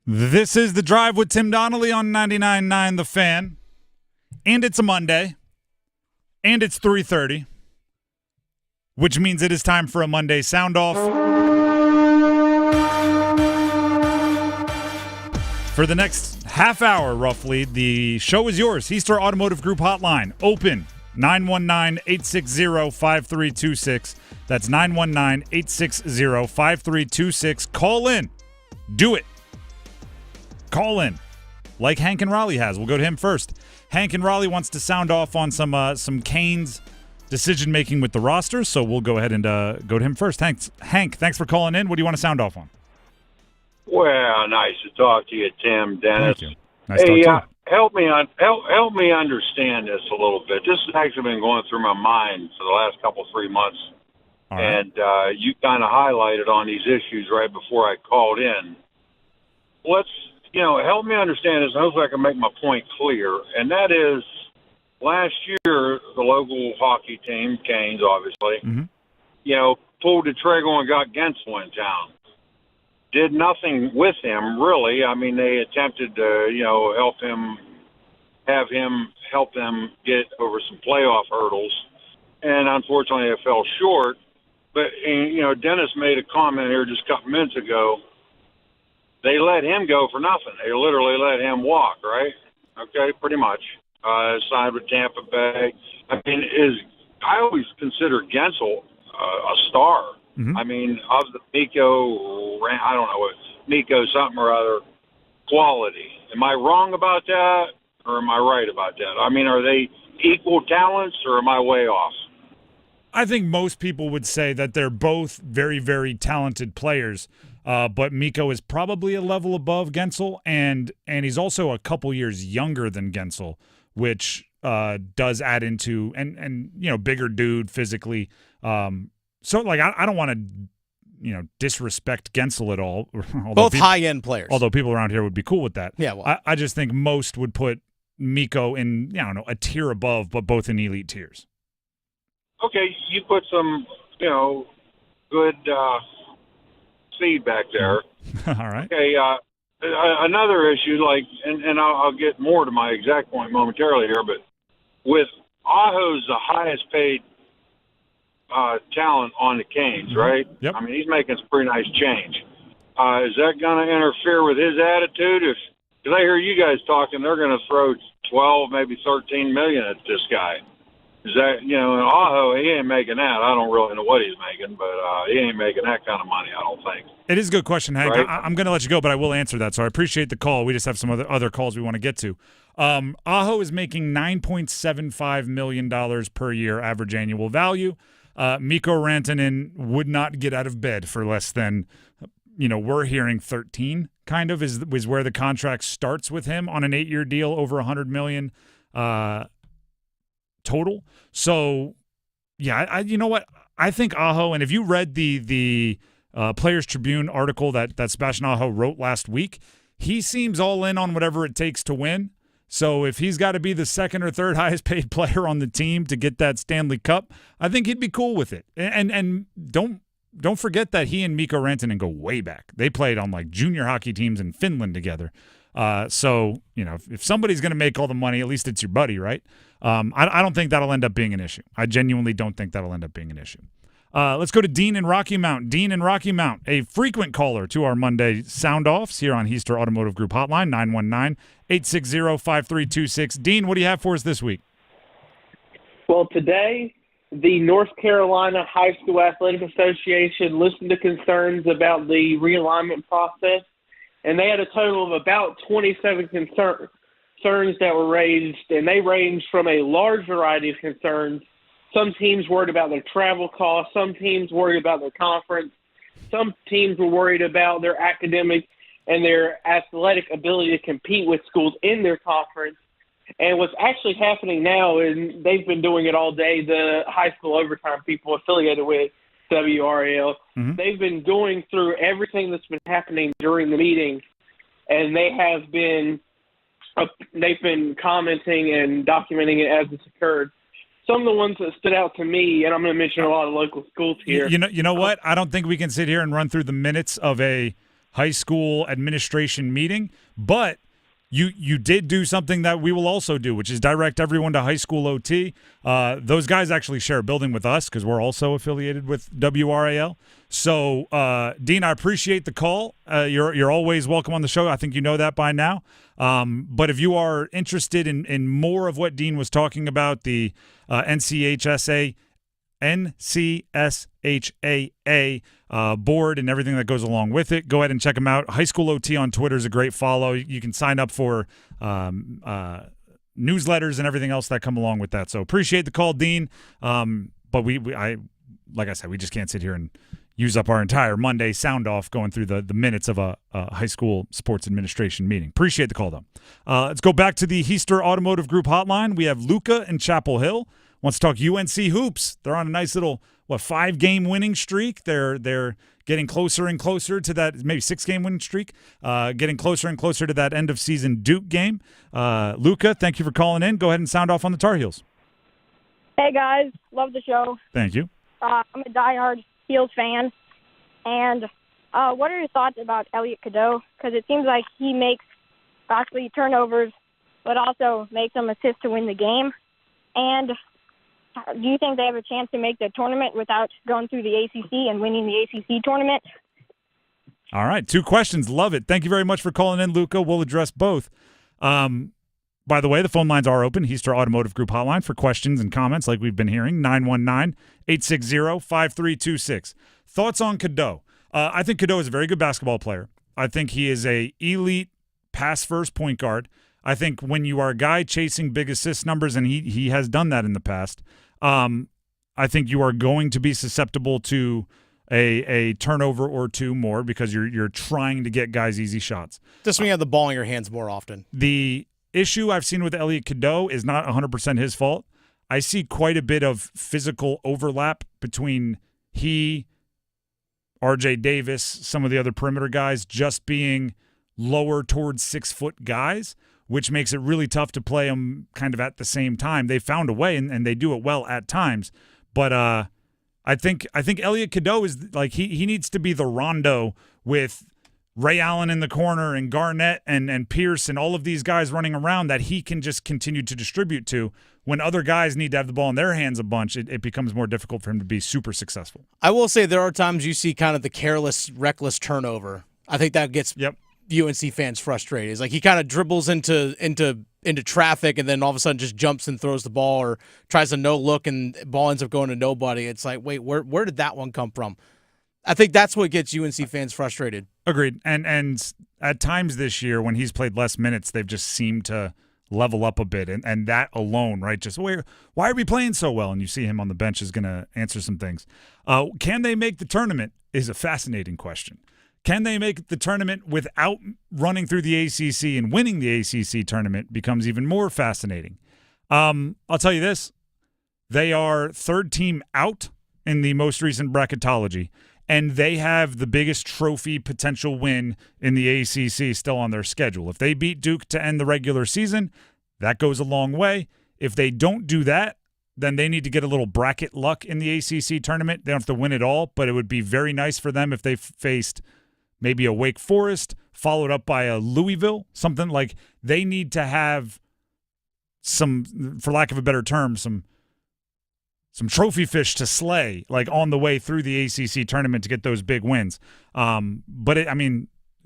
This is The Drive with Tim Donnelly on 99.9 The Fan. And it's a Monday. And it's 3:30. Which means it is time for a Monday SoundOff. For the next half hour, roughly, the show is yours. Easter Automotive Group hotline, open, 919-860-5326. That's 919-860-5326. Call in. Do it. Call in. Like Hank and Raleigh has. We'll go to him first. Hank and Raleigh wants to sound off on some Canes decision-making with the roster, so we'll go ahead and go to him first. Hank, thanks for calling in. What do you want to sound off on? Well, nice to talk to you, Tim, Dennis. Thank you. Nice to talk to you. help me understand this a little bit. This has actually been going through my mind for the last 3 months. All right. And you kind of highlighted on these issues right before I called in. Let's, help me understand this, and hopefully I can make my point clear. And that is, last year, the local hockey team, Canes, obviously, pulled the trigger and got Gensel in town. Did nothing with him, really. I mean, they attempted to, help them get over some playoff hurdles. And unfortunately, it fell short. But, Dennis made a comment here just a couple minutes ago. They let him go for nothing. They literally let him walk, right? Okay, pretty much. Signed with Tampa Bay. I mean, I always consider Gensel a star. Mm-hmm. I mean, of the Mikko something or other quality. Am I wrong about that, or am I right about that? I mean, are they equal talents, or am I way off? I think most people would say that they're both very, very talented players, but Mikko is probably a level above Gensel, and he's also a couple years younger than Gensel, which does add into and bigger dude physically. So like I don't want to disrespect Gensel at all. Both high-end players. Although people around here would be cool with that. Yeah, well. I just think most would put Mikko in a tier above, but both in elite tiers. Okay, you put some, good feedback there. All right. Okay, another issue, and I'll get more to my exact point momentarily here, but with Aho's the highest paid talent on the Canes, right? Yep. I mean, he's making some pretty nice change. Is that going to interfere with his attitude? Because I hear you guys talking, they're going to throw 12, maybe 13 million at this guy. Is that, Aho, he ain't making that. I don't really know what he's making, but he ain't making that kind of money, I don't think. It is a good question, Hank. Right? I'm going to let you go, but I will answer that. So I appreciate the call. We just have some other calls we want to get to. Aho is making $9.75 million per year average annual value. Mikko Rantanen would not get out of bed for less than, we're hearing 13 kind of is where the contract starts with him on an 8-year deal over $100 million total. So, yeah, you know what? I think Aho, and if you read the Players Tribune article that Sebastian Aho wrote last week, he seems all in on whatever it takes to win. So if he's got to be the second or third highest paid player on the team to get that Stanley Cup, I think he'd be cool with it. And don't forget that he and Mikko Rantanen go way back. They played on like junior hockey teams in Finland together. So, if somebody's going to make all the money, at least it's your buddy, right? I don't think that'll end up being an issue. I genuinely don't think that'll end up being an issue. Let's go to Dean in Rocky Mount. Dean in Rocky Mount, a frequent caller to our Monday sound-offs here on Heister Automotive Group Hotline, 919-860-5326. Dean, what do you have for us this week? Well, today, the North Carolina High School Athletic Association listened to concerns about the realignment process, and they had a total of about 27 concerns that were raised, and they ranged from a large variety of concerns. Some teams worried about their travel costs. Some teams worried about their conference. Some teams were worried about their academic and their athletic ability to compete with schools in their conference. And what's actually happening now, and they've been doing it all day, the high school overtime people affiliated with WRAL, they've been going through everything that's been happening during the meeting, and they've been commenting and documenting it as it's occurred. Some of the ones that stood out to me, and I'm going to mention a lot of local schools here. You know what? I don't think we can sit here and run through the minutes of a high school administration meeting, but you did do something that we will also do, which is direct everyone to high school OT. Those guys actually share a building with us because we're also affiliated with WRAL. So, Dean, I appreciate the call. You're always welcome on the show. I think you know that by now. But if you are interested in more of what Dean was talking about, the NCSHA board and everything that goes along with it, go ahead and check them out. High School OT on Twitter is a great follow. You can sign up for newsletters and everything else that come along with that. So appreciate the call, Dean. But I like I said, we just can't sit here and use up our entire Monday sound off going through the minutes of a high school sports administration meeting. Appreciate the call, though. Let's go back to the Heister Automotive Group hotline. We have Luca in Chapel Hill. Wants to talk UNC hoops. They're on a nice little, 5-game winning streak. They're getting closer and closer to that, maybe 6-game winning streak, getting closer and closer to that end-of-season Duke game. Luca, thank you for calling in. Go ahead and sound off on the Tar Heels. Hey, guys. Love the show. Thank you. I'm a diehard Heels fan. And what are your thoughts about Elliot Cadeau? Because it seems like he makes basically turnovers, but also makes them assists to win the game. And do you think they have a chance to make the tournament without going through the ACC and winning the ACC tournament? All right, 2 questions. Love it. Thank you very much for calling in, Luca. We'll address both. By the way, the phone lines are open. Heister Automotive Group hotline for questions and comments like we've been hearing, 919-860-5326. Thoughts on Cadeau? I think Cadeau is a very good basketball player. I think he is a elite pass-first point guard. I think when you are a guy chasing big assist numbers, and he has done that in the past, I think you are going to be susceptible to a turnover or two more because you're trying to get guys easy shots. Just when you have the ball in your hands more often. The issue I've seen with Elliot Cadeau is not 100% his fault. I see quite a bit of physical overlap between he, RJ Davis, some of the other perimeter guys just being lower towards 6-foot guys, which makes it really tough to play them kind of at the same time. They found a way, and they do it well at times. But I think Elliot Cadeau is like he needs to be the Rondo with Ray Allen in the corner and Garnett and Pierce and all of these guys running around that he can just continue to distribute to. When other guys need to have the ball in their hands a bunch, it becomes more difficult for him to be super successful. I will say there are times you see kind of the careless, reckless turnover. I think that gets UNC fans frustrated. It's like he kind of dribbles into traffic and then all of a sudden just jumps and throws the ball or tries a no look and ball ends up going to nobody. It's like, wait, where did that one come from? I think that's what gets UNC fans frustrated. Agreed. And at times this year when he's played less minutes, they've just seemed to level up a bit. And that alone, right, just why are we playing so well? And you see him on the bench is going to answer some things. Can they make the tournament is a fascinating question. Can they make the tournament without running through the ACC and winning the ACC tournament becomes even more fascinating. I'll tell you this. They are 3rd team out in the most recent bracketology, and they have the biggest trophy potential win in the ACC still on their schedule. If they beat Duke to end the regular season, that goes a long way. If they don't do that, then they need to get a little bracket luck in the ACC tournament. They don't have to win it all, but it would be very nice for them if they faced maybe a Wake Forest, followed up by a Louisville, something like they need to have some, for lack of a better term, some trophy fish to slay, like on the way through the ACC tournament to get those big wins. But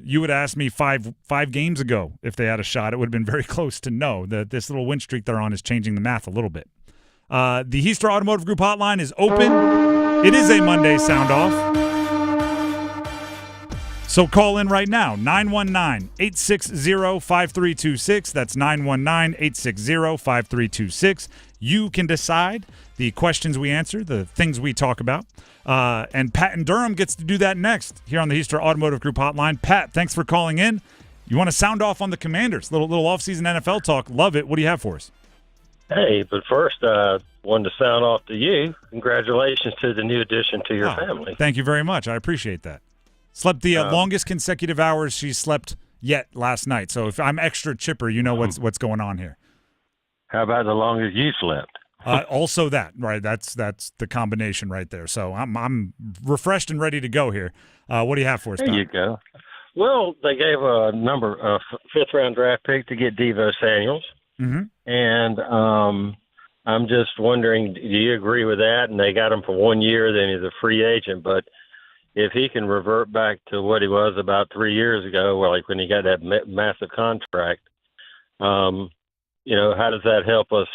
you would ask me five games ago if they had a shot. It would have been very close to no. This little win streak they're on is changing the math a little bit. The Heister Automotive Group hotline is open. It is a Monday sound off. So call in right now, 919-860-5326. That's 919-860-5326. You can decide the questions we answer, the things we talk about. And Pat in Durham gets to do that next here on the Heister Automotive Group hotline. Pat, thanks for calling in. You want to sound off on the Commanders, little offseason NFL talk. Love it. What do you have for us? Hey, but first, wanted to sound off to you. Congratulations to the new addition to your family. Thank you very much. I appreciate that. Slept the longest consecutive hours she's slept yet last night. So if I'm extra chipper, you know what's going on here. How about the longest you slept? Also that, right? That's the combination right there. So I'm refreshed and ready to go here. What do you have for us, There Don? you go. Well, they gave a fifth round draft pick to get Devo Samuels. Mm-hmm. And I'm just wondering, do you agree with that? And they got him for 1 year, then he's a free agent. But if he can revert back to what he was about 3 years ago, like when he got that massive contract, how does that help us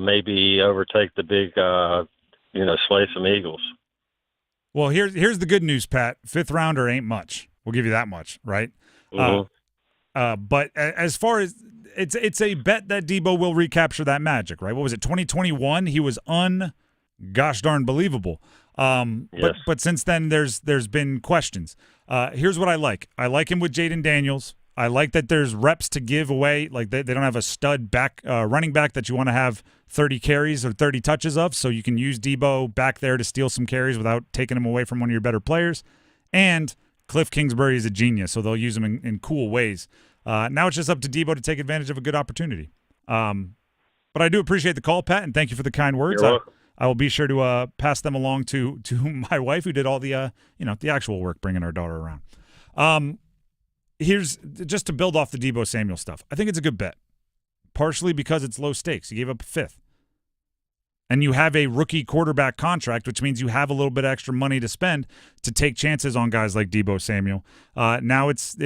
maybe overtake the big, slay some Eagles? Well, here's the good news, Pat. 5th rounder ain't much. We'll give you that much, right? Mm-hmm. But as far as it's a bet that Debo will recapture that magic, right? What was it, 2021? He was gosh darn believable. Yes. But since then, there's been questions. Here's what I like. I like him with Jaden Daniels. I like that there's reps to give away. Like they don't have a stud running back that you want to have 30 carries or 30 touches of, so you can use Debo back there to steal some carries without taking him away from one of your better players. And Cliff Kingsbury is a genius, so they'll use him in cool ways. Now it's just up to Debo to take advantage of a good opportunity. But I do appreciate the call, Pat, and thank you for the kind words. You're welcome. I will be sure to pass them along to my wife, who did all the the actual work bringing our daughter around. Here's just to build off the Debo Samuel stuff. I think it's a good bet, partially because it's low stakes. You gave up a fifth, and you have a rookie quarterback contract, which means you have a little bit extra money to spend to take chances on guys like Debo Samuel. Now it's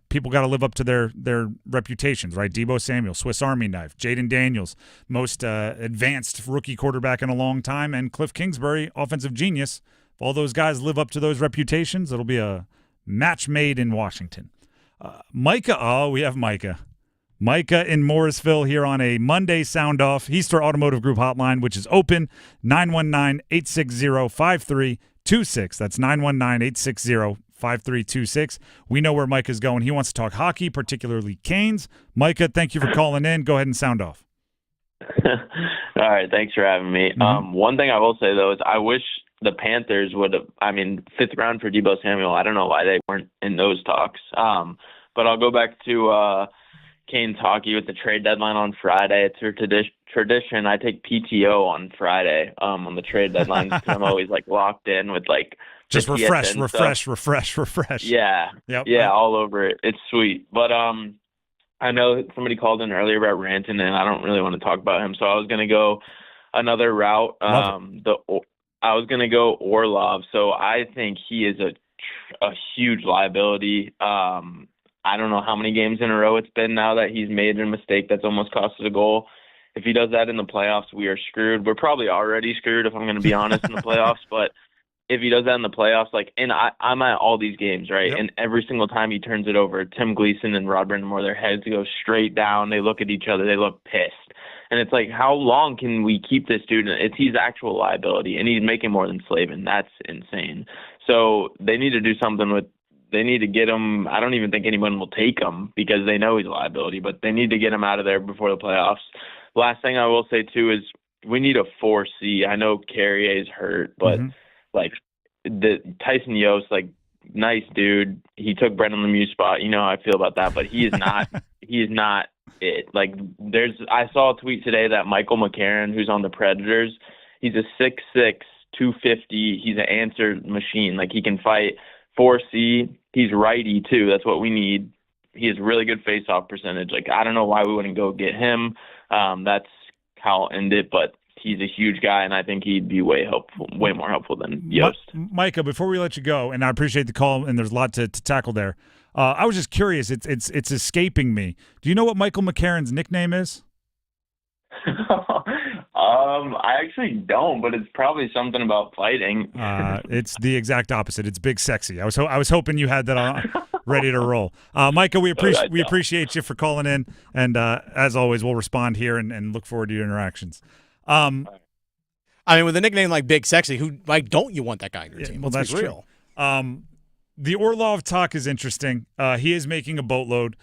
people got to live up to their reputations, right? Debo Samuel, Swiss Army knife, Jaden Daniels, most advanced rookie quarterback in a long time, and Cliff Kingsbury, offensive genius. If all those guys live up to those reputations, it'll be a match made in Washington. Micah, we have Micah. Micah in Morrisville here on a Monday SoundOff Heister Automotive Group hotline, which is open, 919-860-5326. That's 919-860-5326. We know where Micah's going. He wants to talk hockey, particularly Canes. Micah, thank you for calling in. Go ahead and sound off. All right, thanks for having me. Mm-hmm. One thing I will say, though, is I wish the Panthers would have, fifth round for Debo Samuel, I don't know why they weren't in those talks. But I'll go back to Canes hockey with the trade deadline on Friday. It's your tradition. I take PTO on Friday on the trade deadline because I'm always locked in with just refresh. Yeah, yep. Yeah, all over it. It's sweet. But I know somebody called in earlier about Rantanen, and I don't really want to talk about him, so I was going to go another route. I was going to go Orlov. So I think he is a huge liability. I don't know how many games in a row it's been now that he's made a mistake that's almost cost us a goal. If he does that in the playoffs, we are screwed. We're probably already screwed, if I'm going to be honest, in the playoffs. But if he does that in the playoffs, and I'm at all these games, right? Yep. And every single time he turns it over, Tim Gleason and Rod Brindamore, their heads go straight down. They look at each other. They look pissed. And it's how long can we keep this dude? He's actual liability, and he's making more than Slavin. That's insane. So they need to do something they need to get him. I don't even think anyone will take him because they know he's a liability, but they need to get him out of there before the playoffs. Last thing I will say, too, is we need a 4C. I know Carrier's hurt, but the Tyson Yost, nice dude. He took Brendan Lemieux's spot. You know how I feel about that, but he is not he is not it. I saw a tweet today that Michael McCarron, who's on the Predators, he's a 6'6", 250. He's an answer machine. He can fight. 4C, he's righty too. That's what we need. He has really good face-off percentage. I don't know why we wouldn't go get him. That's how I'll end it, but he's a huge guy, and I think he'd be way more helpful than Yost. Micah, before we let you go, and I appreciate the call, and there's a lot to tackle there. I was just curious. It's escaping me. Do you know what Michael McCarron's nickname is? I actually don't, but it's probably something about fighting. It's the exact opposite. It's Big Sexy. I was hoping you had that on, ready to roll. Micah, we appreciate you for calling in, and as always, we'll respond here and look forward to your interactions. With a nickname like Big Sexy, who don't you want that guy on your team? Well, that's real. The Orlov talk is interesting. He is making a boatload.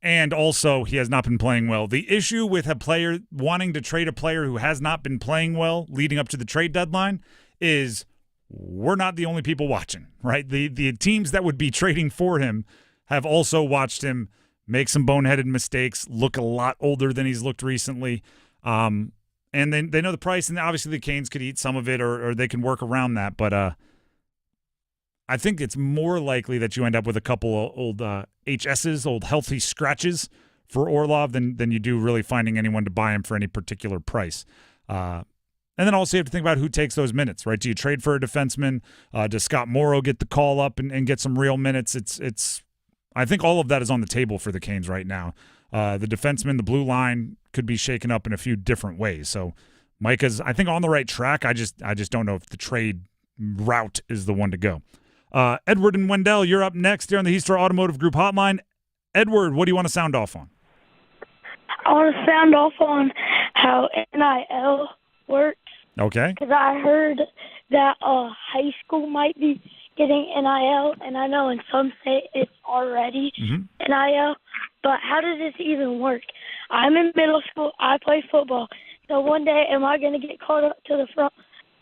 And also, he has not been playing well. The issue with a player wanting to trade a player who has not been playing well leading up to the trade deadline is we're not the only people watching, right? The teams that would be trading for him have also watched him make some boneheaded mistakes, look a lot older than he's looked recently. And they know the price, and obviously the Canes could eat some of it or they can work around that. But I think it's more likely that you end up with a couple of old HSs, old healthy scratches for Orlov than you do really finding anyone to buy him for any particular price. And then also you have to think about who takes those minutes, right? Do you trade for a defenseman? Does Scott Morrow get the call up and get some real minutes? It's I think all of that is on the table for the Canes right now. The defenseman, the blue line could be shaken up in a few different ways. So Micah's, I think, on the right track. I just don't know if the trade route is the one to go. Edward and Wendell, you're up next here on the Heister Automotive Group hotline. Edward, what do you want to sound off on? I want to sound off on how NIL works. Okay. Because I heard that high school might be getting NIL, and I know in some states it's already NIL, but how does this even work? I'm in middle school. I play football. So one day, am I going to get called up to the front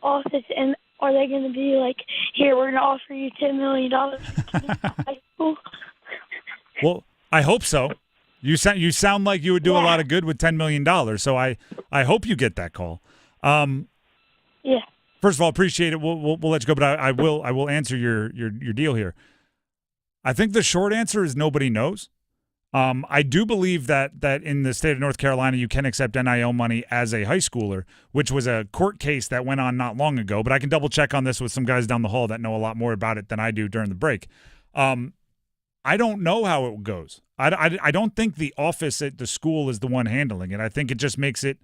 office, and are they going to be like, here, we're going to offer you $10 million to high school? Well, I hope so. You sound like you would do a lot of good with $10 million, so I hope you get that call. Yeah. First of all, appreciate it. We'll let you go, but I will answer your deal here. I think the short answer is nobody knows. I do believe that in the state of North Carolina, you can accept NIL money as a high schooler, which was a court case that went on not long ago. But I can double check on this with some guys down the hall that know a lot more about it than I do during the break. I don't know how it goes. I don't think the office at the school is the one handling it. I think it just makes it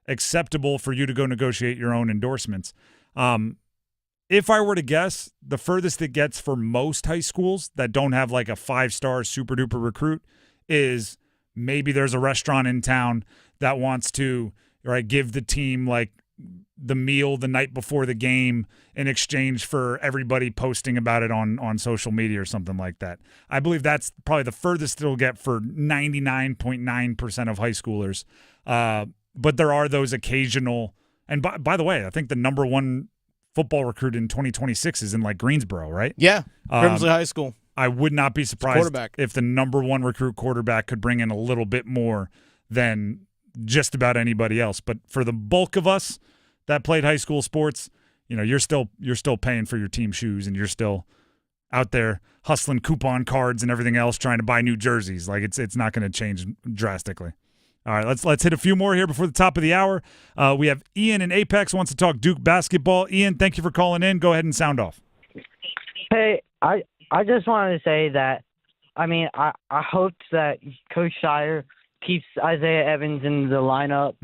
acceptable for you to go negotiate your own endorsements. If I were to guess, the furthest it gets for most high schools that don't have like a 5-star super duper recruit is maybe there's a restaurant in town that wants to give the team like the meal the night before the game in exchange for everybody posting about it on social media or something like that. I believe that's probably the furthest it'll get for 99.9% of high schoolers. But there are those occasional, and by the way, I think the number one football recruit in 2026 is in like Greensboro, right? Yeah, Grimsley High School. I would not be surprised if the number one recruit quarterback could bring in a little bit more than just about anybody else. But for the bulk of us that played high school sports, you're still paying for your team shoes, and you're still out there hustling coupon cards and everything else, trying to buy new jerseys. Like it's not going to change drastically. All right, let's hit a few more here before the top of the hour. We have Ian in Apex wants to talk Duke basketball. Ian, thank you for calling in. Go ahead and sound off. Hey, I just wanted to say that, I hoped that Coach Shire keeps Isaiah Evans in the lineup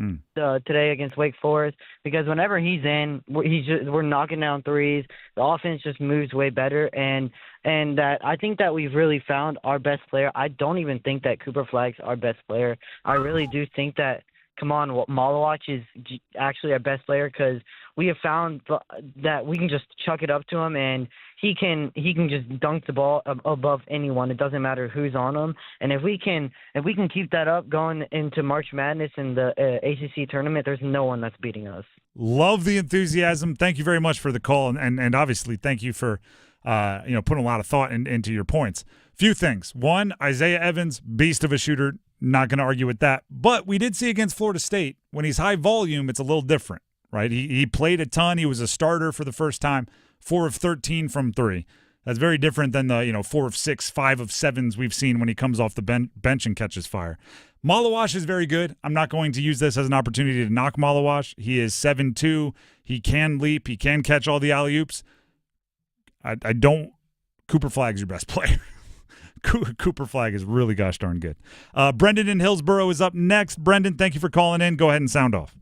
today against Wake Forest, because whenever he's in, we're knocking down threes. The offense just moves way better, and that I think that we've really found our best player. I don't even think that Cooper Flagg's our best player. I really do think that Malawach is actually our best player, because we have found that we can just chuck it up to him, and he can just dunk the ball above anyone. It doesn't matter who's on him. And if we can keep that up going into March Madness and the ACC tournament, there's no one that's beating us. Love the enthusiasm. Thank you very much for the call, and obviously thank you for putting a lot of thought into your points. Few things. One, Isaiah Evans, beast of a shooter. Not going to argue with that. But we did see against Florida State, when he's high volume, it's a little different, right? He played a ton. He was a starter for the first time, 4 of 13 from 3. That's very different than the 4 of 6, 5 of 7s we've seen when he comes off the bench and catches fire. Malawach is very good. I'm not going to use this as an opportunity to knock Malawach. He is 7'2". He can leap. He can catch all the alley-oops. I don't – Cooper Flagg's your best player. Cooper Flagg is really gosh darn good. Brendan in Hillsboro is up next. Brendan, thank you for calling in. Go ahead and sound off.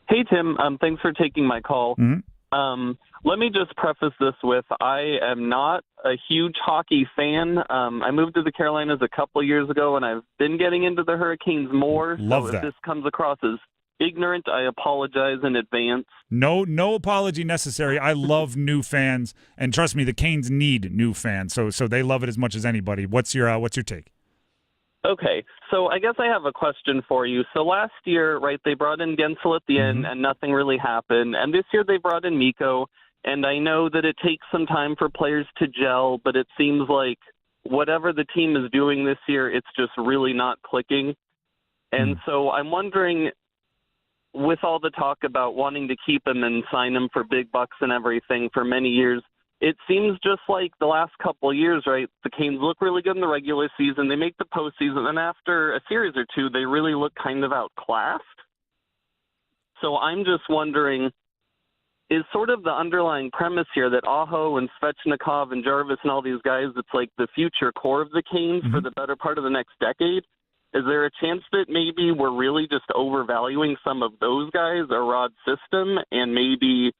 Hey, Tim. Thanks for taking my call. Mm-hmm. Let me just preface this with I am not a huge hockey fan. I moved to the Carolinas a couple of years ago, and I've been getting into the Hurricanes more. Love so that. If this comes across as ignorant, I apologize in advance. No apology necessary. I love new fans, and trust me, the Canes need new fans. So they love it as much as anybody. What's your take? Okay, so I guess I have a question for you. So last year, right, they brought in Gensel at the end, and nothing really happened. And this year they brought in Mikko, and I know that it takes some time for players to gel, but it seems like whatever the team is doing this year, it's just really not clicking. And so I'm wondering, with all the talk about wanting to keep him and sign him for big bucks and everything for many years, it seems just like the last couple of years, right, the Canes look really good in the regular season. They make the postseason, and after a series or two, they really look kind of outclassed. So I'm just wondering, is sort of the underlying premise here that Aho and Svechnikov and Jarvis and all these guys, it's like the future core of the Canes for the better part of the next decade? Is there a chance that maybe we're really just overvaluing some of those guys, a Rod system, and maybe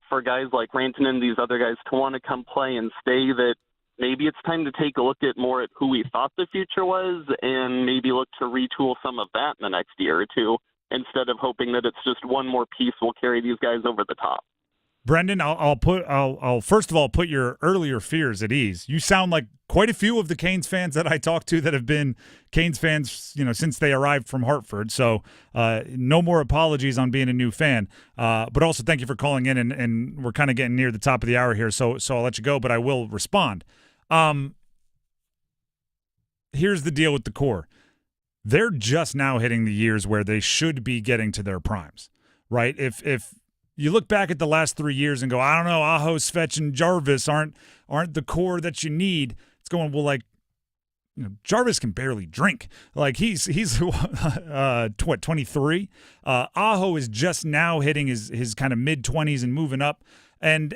for guys like Rantanen and these other guys to want to come play and stay, that maybe it's time to take a look at more at who we thought the future was and maybe look to retool some of that in the next year or two? instead of hoping that it's just one more piece will carry these guys over the top. Brendan, I'll first of all put your earlier fears at ease. You sound like quite a few of the Canes fans that I talked to that have been Canes fans, since they arrived from Hartford. So no more apologies on being a new fan. But also thank you for calling in, and we're kind of getting near the top of the hour here, so I'll let you go, but I will respond. Here's the deal with the core. They're just now hitting the years where they should be getting to their primes, right? If you look back at the last 3 years and go, I don't know, Aho, Svetch, and Jarvis aren't the core that you need. It's going, well, Jarvis can barely drink. He's 23? Aho is just now hitting his kind of mid-20s and moving up. And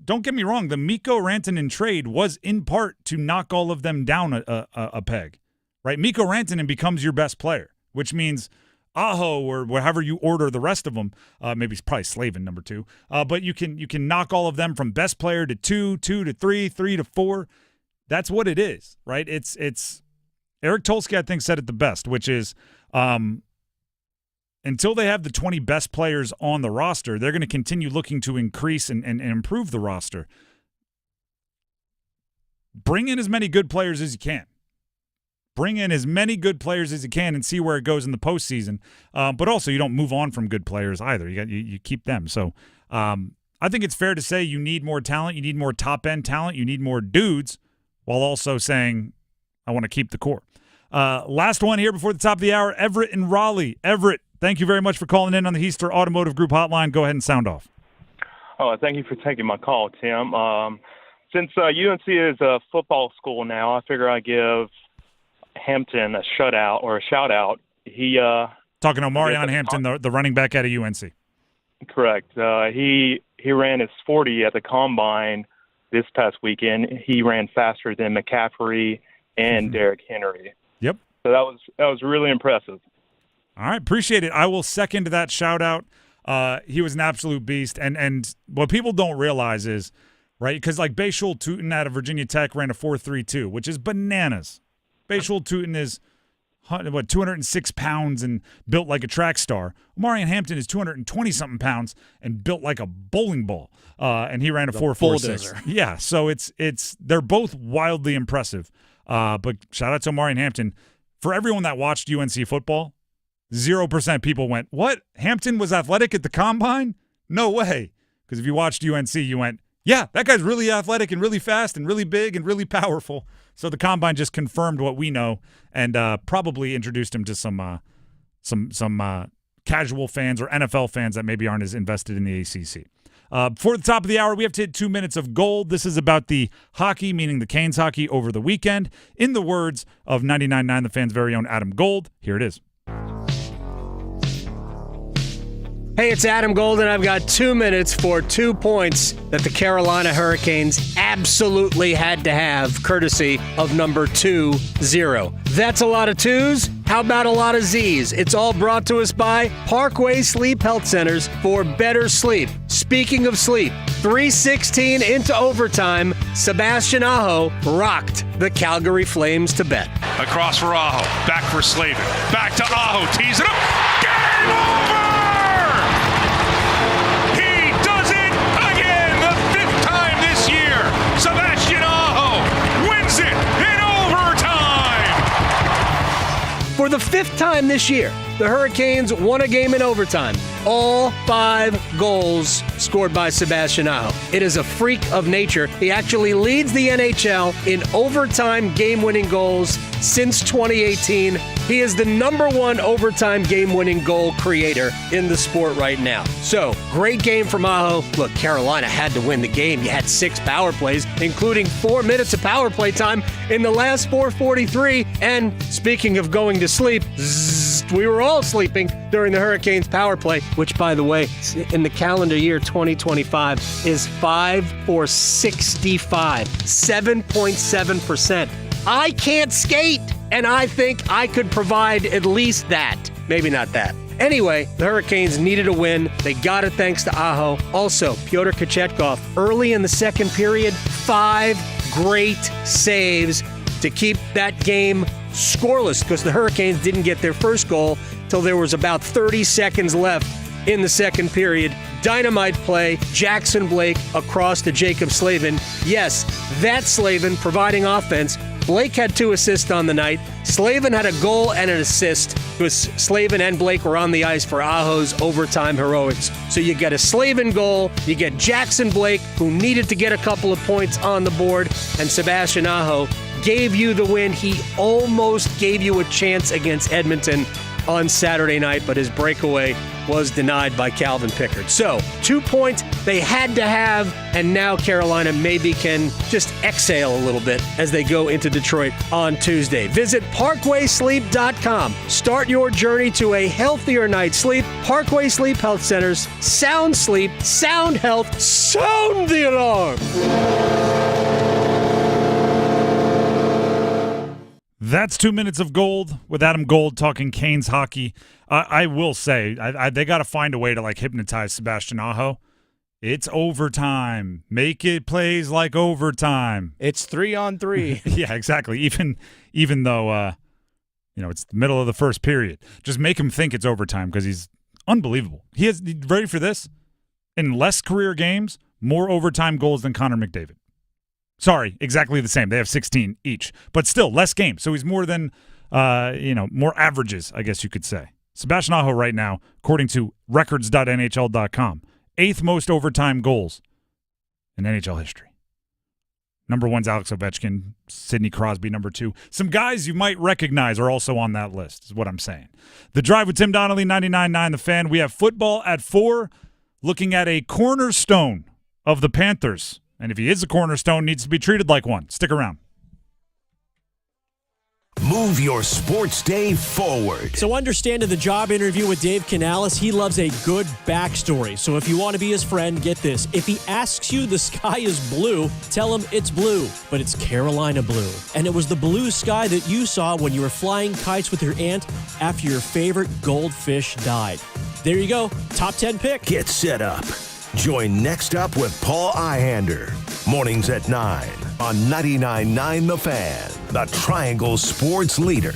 don't get me wrong, the Mikko Rantanen trade was in part to knock all of them down a peg, right? Mikko Rantanen becomes your best player, which means Aho, or however you order the rest of them, maybe it's probably Slavin number 2, but you can knock all of them from best player to 2 to 3 to 4. That's what it is, right? It's Eric Tolsky, I think, said it the best, which is until they have the 20 best players on the roster, they're going to continue looking to increase and improve the roster. Bring in as many good players as you can. Bring in as many good players as you can and see where it goes in the postseason. But also, you don't move on from good players either. You keep them. So I think it's fair to say you need more talent. You need more top-end talent. You need more dudes, while also saying, I want to keep the core. Last one here before the top of the hour, Everett in Raleigh. Everett, thank you very much for calling in on the Heister Automotive Group hotline. Go ahead and sound off. Oh, thank you for taking my call, Tim. Since UNC is a football school now, I figure I give Hampton a shout-out. He talking to Omarion Hampton, the running back out of UNC. Correct. He ran his 40 at the Combine this past weekend. He ran faster than McCaffrey and Derrick Henry. Yep. So that was really impressive. All right, appreciate it. I will second that shout-out. He was an absolute beast. And what people don't realize is, right, because Bayshul Tootin out of Virginia Tech ran a 4.32, which is bananas. Bayshul Tootin is, 206 pounds and built like a track star. Omarion Hampton is 220-something pounds and built like a bowling ball, and he ran a 4.46. Yeah, so they're both wildly impressive. But shout out to Omarion Hampton. For everyone that watched UNC football, 0% people went, what? Hampton was athletic at the Combine? No way. Because if you watched UNC, you went, yeah, that guy's really athletic and really fast and really big and really powerful. So the Combine just confirmed what we know and probably introduced him to some casual fans or NFL fans that maybe aren't as invested in the ACC. Before the top of the hour, we have to hit 2 minutes of gold. This is about the hockey, meaning the Canes hockey, over the weekend. In the words of 99.9, the Fan's very own Adam Gold, here it is. Hey, it's Adam Gold, and I've got 2 minutes for 2 points that the Carolina Hurricanes absolutely had to have, courtesy of number 2-0. That's a lot of twos. How about a lot of Z's? It's all brought to us by Parkway Sleep Health Centers for better sleep. Speaking of sleep, 3:16 into overtime, Sebastian Aho rocked the Calgary Flames to bed. Across for Aho, back for Slavin, back to Aho, tees it up, game over! Sebastian Aho wins it in overtime! For the 5th time this year, the Hurricanes won a game in overtime. All 5 goals scored by Sebastian Aho. It is a freak of nature. He actually leads the NHL in overtime game-winning goals since 2018. He is the #1 overtime game-winning goal creator in the sport right now. So, great game from Aho. Look, Carolina had to win the game. You had 6 power plays, including 4 minutes of power play time in the last 4:43. And speaking of going to sleep, we were all sleeping during the Hurricanes power play, which, by the way, in the calendar year 2025 is 5 for 65, 7.7%. I can't skate, and I think I could provide at least that. Maybe not that. Anyway, the Hurricanes needed a win. They got it thanks to Aho. Also, Pyotr Kochetkov, early in the second period, 5 great saves to keep that game scoreless because the Hurricanes didn't get their first goal till there was about 30 seconds left in the second period. Dynamite play, Jackson Blake across to Jacob Slavin. Yes, that's Slavin providing offense. Blake had 2 assists on the night. Slavin had a goal and an assist because Slavin and Blake were on the ice for Aho's overtime heroics. So you get a Slavin goal, you get Jackson Blake, who needed to get a couple of points on the board, and Sebastian Aho gave you the win. He almost gave you a chance against Edmonton on Saturday night, but his breakaway was denied by Calvin Pickard. So, 2 points they had to have, and now Carolina maybe can just exhale a little bit as they go into Detroit on Tuesday. Visit ParkwaySleep.com. Start your journey to a healthier night's sleep. Parkway Sleep Health Centers. Sound sleep, sound health, sound the alarm! That's 2 minutes of gold with Adam Gold talking Canes hockey. I will say, they got to find a way to hypnotize Sebastian Aho. It's overtime. Make it plays like overtime. It's 3-on-3. Yeah, exactly. Even though it's the middle of the first period, just make him think it's overtime because he's unbelievable. He has, ready for this? In less career games, more overtime goals than Connor McDavid. Sorry, exactly the same. They have 16 each, but still less games. So he's more than, more averages, I guess you could say. Sebastian Aho right now, according to records.nhl.com, 8th most overtime goals in NHL history. Number 1's Alex Ovechkin, Sidney Crosby, number 2. Some guys you might recognize are also on that list, is what I'm saying. The Drive with Tim Donnelly, 99.9 The Fan. We have football at 4, looking at a cornerstone of the Panthers. And if he is a cornerstone, needs to be treated like one. Stick around. Move your sports day forward. So understand in the job interview with Dave Canales, he loves a good backstory. So if you want to be his friend, get this. If he asks you the sky is blue, tell him it's blue, but it's Carolina blue. And it was the blue sky that you saw when you were flying kites with your aunt after your favorite goldfish died. There you go. Top 10 pick. Get set up. Join Next Up with Paul Ihander. Mornings at 9 on 99.9 The Fan, the Triangle Sports Leader.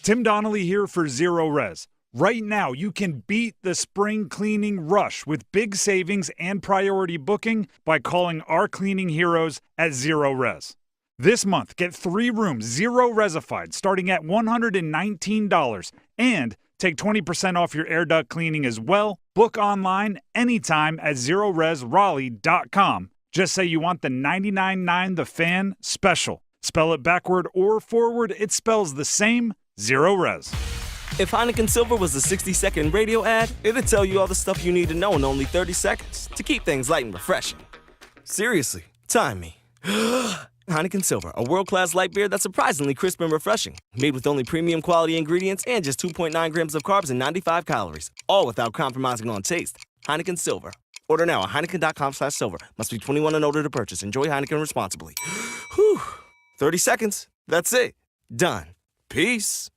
Tim Donnelly here for Zero Res. Right now, you can beat the spring cleaning rush with big savings and priority booking by calling our cleaning heroes at Zero Res. This month, get 3 rooms, Zero Resified, starting at $119, and take 20% off your air duct cleaning as well. Book online anytime at ZeroResRaleigh.com. Just say you want the 99.9 The Fan special. Spell it backward or forward, it spells the same. Zero Res. If Heineken Silver was a 60-second radio ad, it'd tell you all the stuff you need to know in only 30 seconds to keep things light and refreshing. Seriously, time me. Heineken Silver, a world-class light beer that's surprisingly crisp and refreshing. Made with only premium quality ingredients and just 2.9 grams of carbs and 95 calories. All without compromising on taste. Heineken Silver. Order now at Heineken.com/silver. Must be 21 and older to purchase. Enjoy Heineken responsibly. Whew. 30 seconds. That's it. Done. Peace.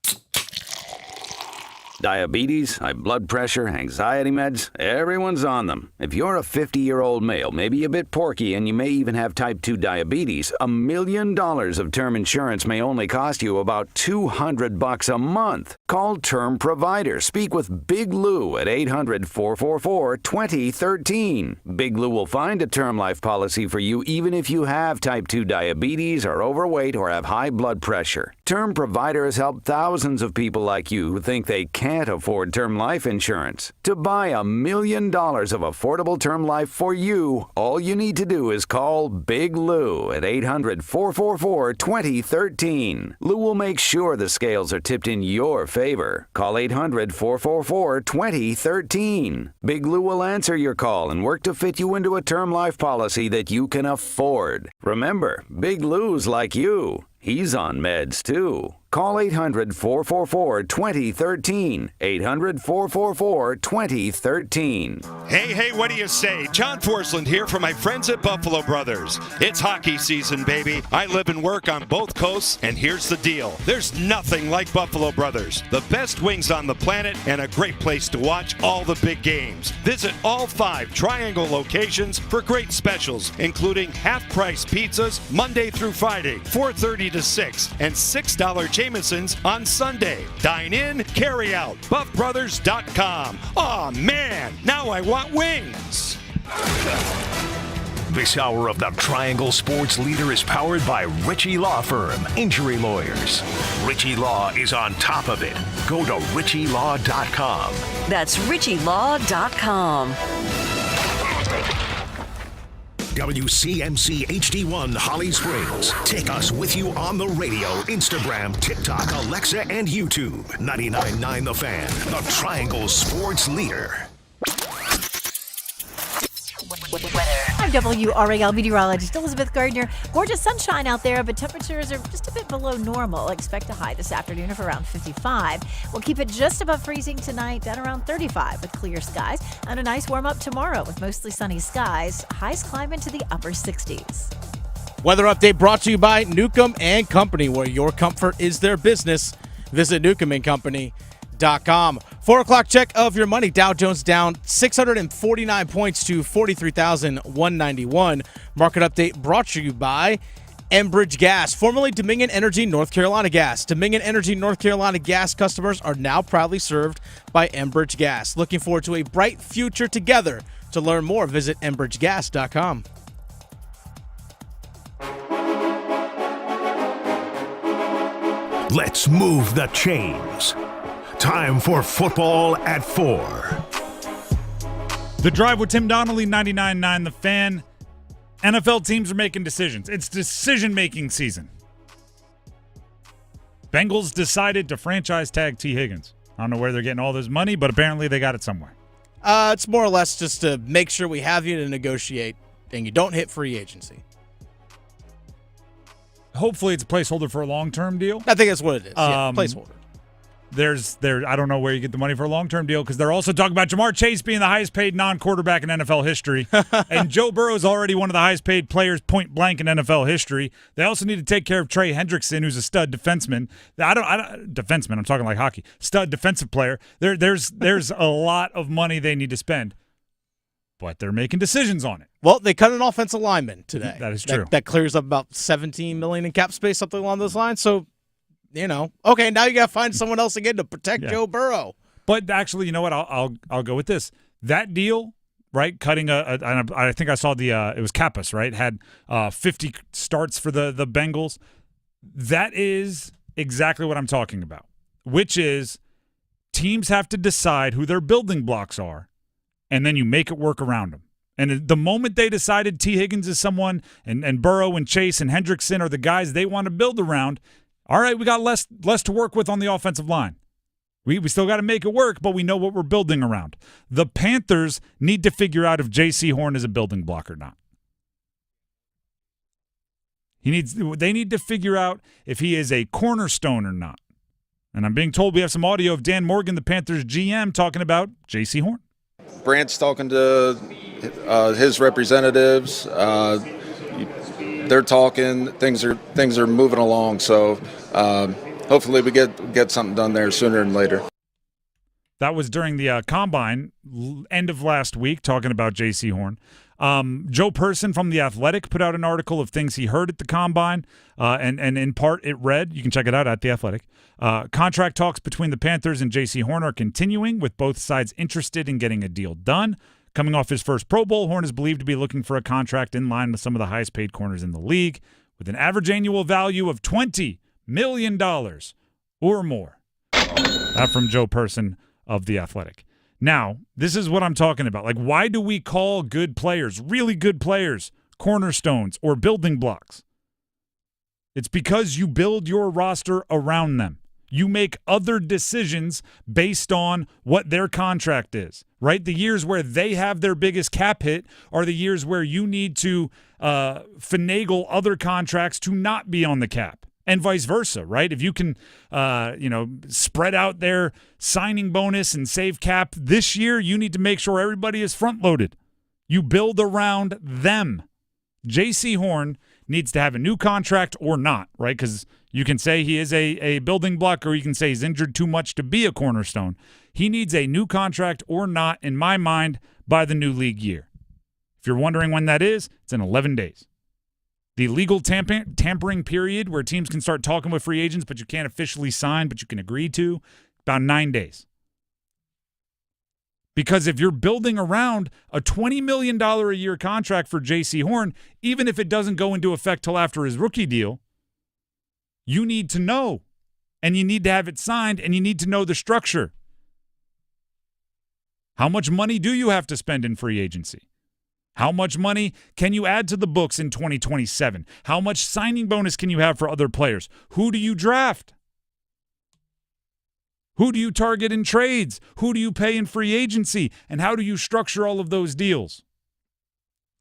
Diabetes, high blood pressure, anxiety meds, everyone's on them. If you're a 50-year-old male, maybe a bit porky, and you may even have type 2 diabetes, $1 million of term insurance may only cost you about $200 a month. Call Term Provider. Speak with Big Lou at 800-444-2013. Big Lou will find a term life policy for you even if you have type 2 diabetes, are overweight, or have high blood pressure. Term Provider has helped thousands of people like you who think they can't afford term life insurance. To buy $1 million of affordable term life for you, all you need to do is call Big Lou at 800-444-2013. Lou will make sure the scales are tipped in your favor. Call 800-444-2013. Big Lou will answer your call and work to fit you into a term life policy that you can afford. Remember, Big Lou's like you. He's on meds, too. Call 800-444-2013. 800-444-2013. Hey, what do you say? John Forsland here for my friends at Buffalo Brothers. It's hockey season, baby. I live and work on both coasts, and here's the deal. There's nothing like Buffalo Brothers. The best wings on the planet and a great place to watch all the big games. Visit all 5 Triangle locations for great specials, including half-price pizzas Monday through Friday, 4:30 to 6, and $6 Jameson's on Sunday. Dine in, carry out. BuffBrothers.com. Aw, man, now I want wings. This hour of the Triangle Sports Leader is powered by Ritchie Law Firm, injury lawyers. Ritchie Law is on top of it. Go to RitchieLaw.com. That's RitchieLaw.com. WCMC HD1 Holly Springs. Take us with you on the radio, Instagram, TikTok, Alexa, and YouTube. 99.9 The Fan, the Triangle Sports Leader. I'm WRAL meteorologist Elizabeth Gardner. Gorgeous sunshine out there, but temperatures are just a bit below normal. Expect a high this afternoon of around 55. We'll keep it just above freezing tonight, down around 35 with clear skies. And a nice warm up tomorrow with mostly sunny skies. Highs climb into the upper 60s. Weather update brought to you by Newcomb & Company, where your comfort is their business. Visit newcombandcompany.com. 4 o'clock check of your money. Dow Jones down 649 points to 43,191. Market update brought to you by Enbridge Gas, formerly Dominion Energy North Carolina Gas. Dominion Energy North Carolina Gas customers are now proudly served by Enbridge Gas. Looking forward to a bright future together. To learn more, visit enbridgegas.com. Let's move the chains. Time for football at 4. The Drive with Tim Donnelly, 99.9 The Fan. NFL teams are making decisions. It's decision-making season. Bengals decided to franchise tag T. Higgins. I don't know where they're getting all this money, but apparently they got it somewhere. It's more or less just to make sure we have you to negotiate and you don't hit free agency. Hopefully it's a placeholder for a long-term deal. I think that's what it is. Placeholder. I don't know where you get the money for a long-term deal because they're also talking about Jamar Chase being the highest-paid non-quarterback in NFL history, and Joe Burrow is already one of the highest-paid players point blank in NFL history. They also need to take care of Trey Hendrickson, who's a stud defenseman. Defenseman. I'm talking like hockey. Stud defensive player. There's a lot of money they need to spend, but they're making decisions on it. Well, they cut an offensive lineman today. That is true. That clears up about $17 million in cap space, something along those lines. So. Okay, now you got to find someone else again to protect Joe Burrow. But actually, you know what? I'll go with this. That deal, right? Cutting I think I saw it was Kappas, right? Had 50 starts for the Bengals. That is exactly what I'm talking about, which is teams have to decide who their building blocks are, and then you make it work around them. And the moment they decided T. Higgins is someone, and Burrow and Chase and Hendrickson are the guys they want to build around, all right, we got less to work with on the offensive line. We still got to make it work, but we know what we're building around. The Panthers need to figure out if JC Horn is a building block or not. They need to figure out if he is a cornerstone or not. And I'm being told we have some audio of Dan Morgan, the Panthers GM, talking about JC Horn. Brant's talking to his representatives. They're talking. Things are moving along. So hopefully we get something done there sooner than later. That was during the Combine, end of last week, talking about JC Horn. Joe Person from The Athletic put out an article of things he heard at the Combine, and in part it read, you can check it out at The Athletic, contract talks between the Panthers and JC Horn are continuing, with both sides interested in getting a deal done. Coming off his first Pro Bowl, Horn is believed to be looking for a contract in line with some of the highest-paid corners in the league, with an average annual value of $20 million or more. That from Joe Person of The Athletic. Now, this is what I'm talking about. Like, why do we call good players, really good players, cornerstones or building blocks? It's because you build your roster around them. You make other decisions based on what their contract is, right? The years where they have their biggest cap hit are the years where you need to finagle other contracts to not be on the cap, and vice versa, right? If you can, spread out their signing bonus and save cap this year, you need to make sure everybody is front-loaded. You build around them. JC Horn needs to have a new contract or not, right? Because you can say he is a building block, or you can say he's injured too much to be a cornerstone. He needs a new contract or not, in my mind, by the new league year. If you're wondering when that is, it's in 11 days. The legal tampering period where teams can start talking with free agents, but you can't officially sign, but you can agree to, about 9 days. Because if you're building around a $20 million a year contract for JC Horn, even if it doesn't go into effect till after his rookie deal, you need to know, and you need to have it signed, and you need to know the structure. How much money do you have to spend in free agency? How much money can you add to the books in 2027? How much signing bonus can you have for other players? Who do you draft? Who do you target in trades? Who do you pay in free agency? And how do you structure all of those deals?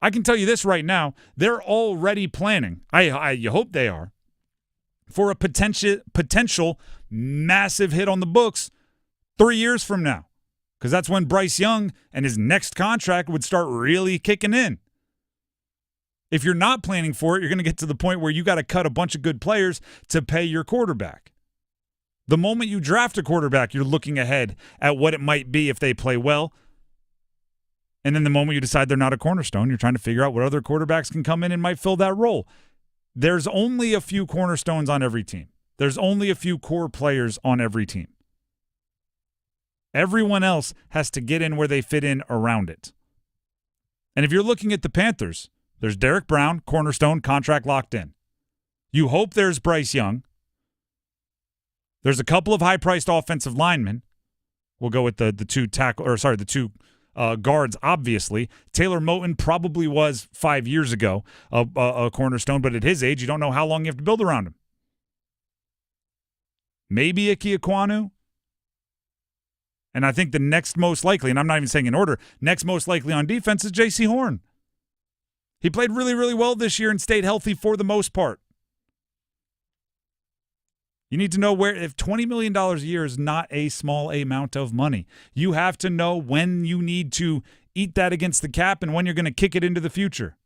I can tell you this right now. They're already planning. I hope they are. For a potential massive hit on the books 3 years from now. Because that's when Bryce Young and his next contract would start really kicking in. If you're not planning for it, you're going to get to the point where you got to cut a bunch of good players to pay your quarterback. The moment you draft a quarterback, you're looking ahead at what it might be if they play well. And then the moment you decide they're not a cornerstone, you're trying to figure out what other quarterbacks can come in and might fill that role. There's only a few cornerstones on every team. There's only a few core players on every team. Everyone else has to get in where they fit in around it. And if you're looking at the Panthers, there's Derek Brown, cornerstone, contract locked in. You hope there's Bryce Young. There's a couple of high-priced offensive linemen. We'll go with the two guards, obviously. Taylor Moton probably was 5 years ago a cornerstone, but at his age, you don't know how long you have to build around him. Maybe Ike Ekwonu. And I think the next most likely, and I'm not even saying in order, next most likely on defense is JC Horn. He played really, really well this year and stayed healthy for the most part. You need to know where, if $20 million a year is not a small amount of money, you have to know when you need to eat that against the cap and when you're going to kick it into the future.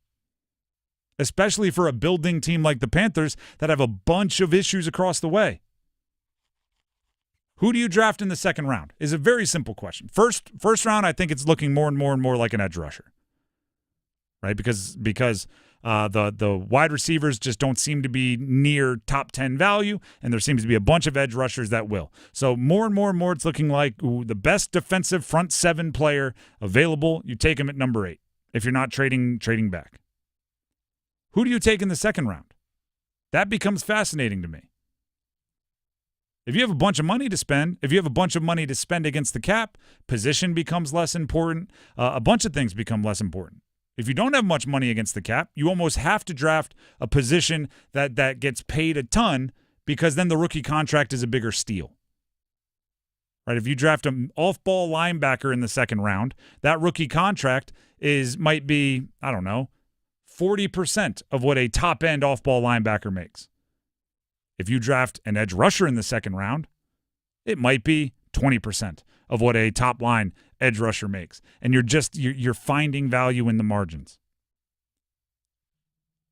Especially for a building team like the Panthers that have a bunch of issues across the way. Who do you draft in the second round? Is a very simple question. First round, I think it's looking more and more like an edge rusher, right? Because the wide receivers just don't seem to be near top 10 value, and there seems to be a bunch of edge rushers that will. So more and more, it's looking like the best defensive front seven player available. You take him at number 8 if you're not trading back. Who do you take in the second round? That becomes fascinating to me. If you have a bunch of money to spend, against the cap, position becomes less important. A bunch of things become less important. If you don't have much money against the cap, you almost have to draft a position that gets paid a ton because then the rookie contract is a bigger steal. Right? If you draft an off-ball linebacker in the second round, that rookie contract might be, 40% of what a top-end off-ball linebacker makes. If you draft an edge rusher in the second round, it might be 20% of what a top line edge rusher makes. And you're finding value in the margins.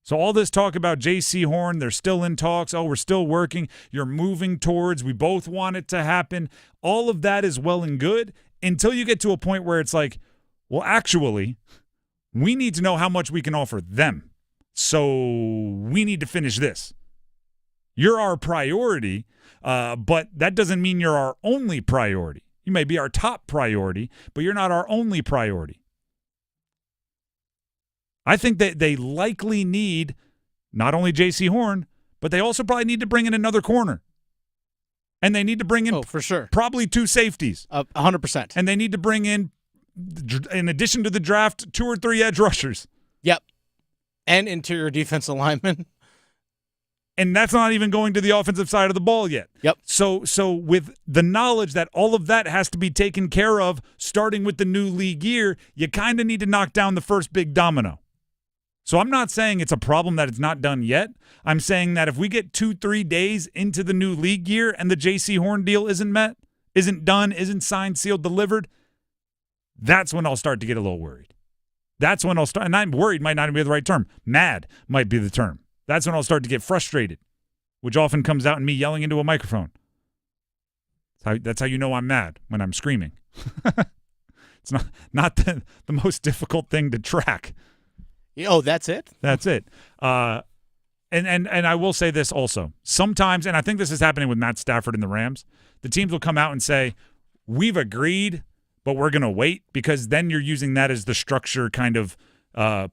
So all this talk about JC Horn, they're still in talks. Oh, we're still working. You're moving towards. We both want it to happen. All of that is well and good until you get to a point where it's like, well, actually, we need to know how much we can offer them. So we need to finish this. You're our priority, but that doesn't mean you're our only priority. You may be our top priority, but you're not our only priority. I think that they likely need not only JC Horn, but they also probably need to bring in another corner. And they need to bring in for sure, probably 2 safeties. 100%. And they need to bring in addition to the draft, 2 or 3 edge rushers. Yep. And interior defensive linemen. And that's not even going to the offensive side of the ball yet. Yep. So with the knowledge that all of that has to be taken care of, starting with the new league year, you kind of need to knock down the first big domino. So I'm not saying it's a problem that it's not done yet. I'm saying that if we get 2-3 days into the new league year and the JC Horn deal isn't met, isn't done, isn't signed, sealed, delivered, that's when I'll start to get a little worried. That's when I'll start, and I'm worried might not even be the right term. Mad might be the term. That's when I'll start to get frustrated, which often comes out in me yelling into a microphone. That's how you know I'm mad, when I'm screaming. It's not the most difficult thing to track. Oh, that's it? That's it. And I will say this also. Sometimes, and I think this is happening with Matt Stafford and the Rams, the teams will come out and say, we've agreed, but we're going to wait, because then you're using that as the structure kind of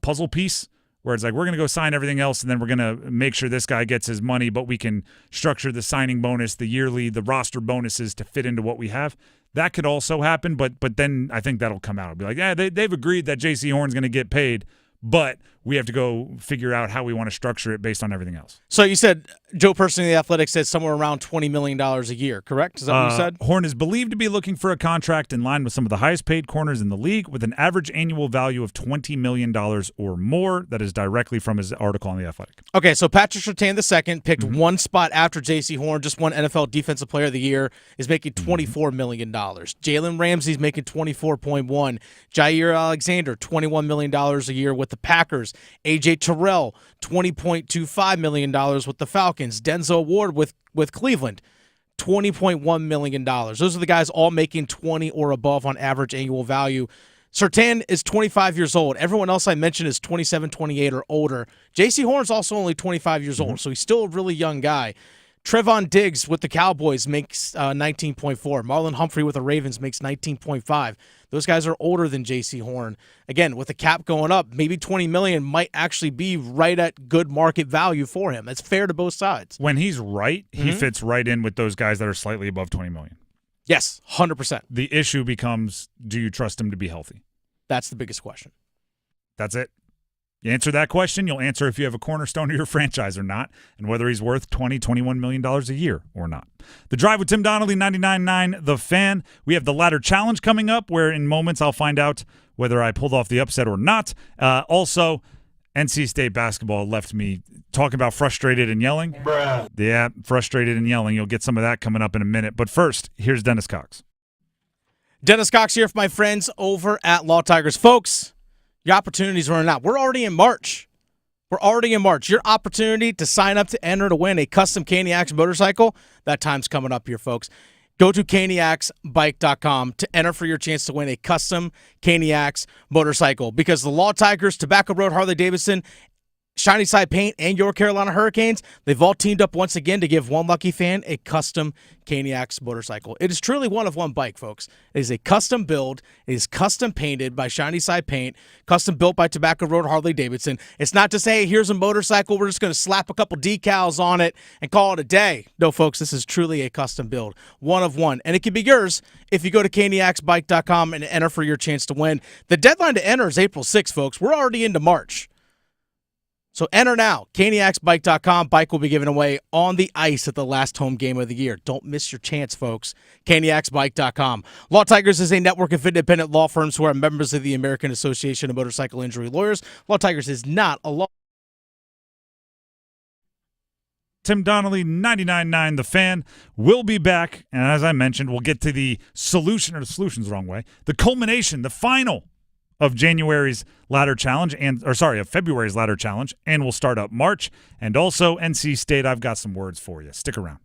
puzzle piece, where it's like, we're going to go sign everything else, and then we're going to make sure this guy gets his money, but we can structure the signing bonus, the yearly, the roster bonuses to fit into what we have. That could also happen, but then I think that'll come out. It'll be like, yeah, they've agreed that JC Horn's going to get paid, but we have to go figure out how we want to structure it based on everything else. So you said Joe Person of the Athletic said somewhere around $20 million a year, correct? Is that what you said? Horn is believed to be looking for a contract in line with some of the highest paid corners in the league, with an average annual value of $20 million or more. That is directly from his article on The Athletic. Okay, so Patrick Surtain II picked one spot after JC Horn, just won NFL Defensive Player of the Year, is making $24 million. Jalen Ramsey's making $24.1. Jair Alexander, $21 million a year with the Packers. A.J. Terrell, $20.25 million with the Falcons. Denzel Ward with Cleveland, $20.1 million. Those are the guys all making 20 or above on average annual value. Surtain is 25 years old. Everyone else I mentioned is 27, 28 or older. J.C. Horn's also only 25 years old, so he's still a really young guy. Trevon Diggs with the Cowboys makes 19.4. Marlon Humphrey with the Ravens makes 19.5. Those guys are older than JC Horn. Again, with the cap going up, maybe $20 million might actually be right at good market value for him. That's fair to both sides. When he's right, he fits right in with those guys that are slightly above $20 million. Yes, 100%. The issue becomes, do you trust him to be healthy? That's the biggest question. That's it. You answer that question, you'll answer if you have a cornerstone of your franchise or not, and whether he's worth $20, $21 million a year or not. The Drive with Tim Donnelly, 99.9 The Fan. We have the Ladder Challenge coming up, where in moments I'll find out whether I pulled off the upset or not. Also, NC State basketball left me talking about frustrated and yelling. Bruh. Yeah, frustrated and yelling. You'll get some of that coming up in a minute. But first, here's Dennis Cox. Dennis Cox here for my friends over at Law Tigers. Folks, your opportunities are running out. We're already in March. Your opportunity to sign up to enter to win a custom Caniacs motorcycle, that time's coming up here, folks. Go to caniacsbike.com to enter for your chance to win a custom Caniacs motorcycle, because the Law Tigers, Tobacco Road, Harley-Davidson, Shiny Side Paint, and your Carolina Hurricanes, they've all teamed up once again to give one lucky fan a custom Caniacs motorcycle. It is truly one of one bike, folks. It is a custom build. It is custom painted by Shiny Side Paint, custom built by Tobacco Road Harley-Davidson. It's not to say, hey, here's a motorcycle, we're just going to slap a couple decals on it and call it a day. No, folks, this is truly a custom build. One of one. And it can be yours if you go to caniacsbike.com and enter for your chance to win. The deadline to enter is April 6th, folks. We're already into March. So enter now, caniacsbike.com. Bike will be given away on the ice at the last home game of the year. Don't miss your chance, folks. caniacsbike.com. Law Tigers is a network of independent law firms who are members of the American Association of Motorcycle Injury Lawyers. Law Tigers is not a law. Tim Donnelly, 99.9 The Fan, will be back. And as I mentioned, we'll get to the solution's the wrong way. The culmination, the final of February's Ladder Challenge, and we'll start up March. And also NC State, I've got some words for you. Stick around.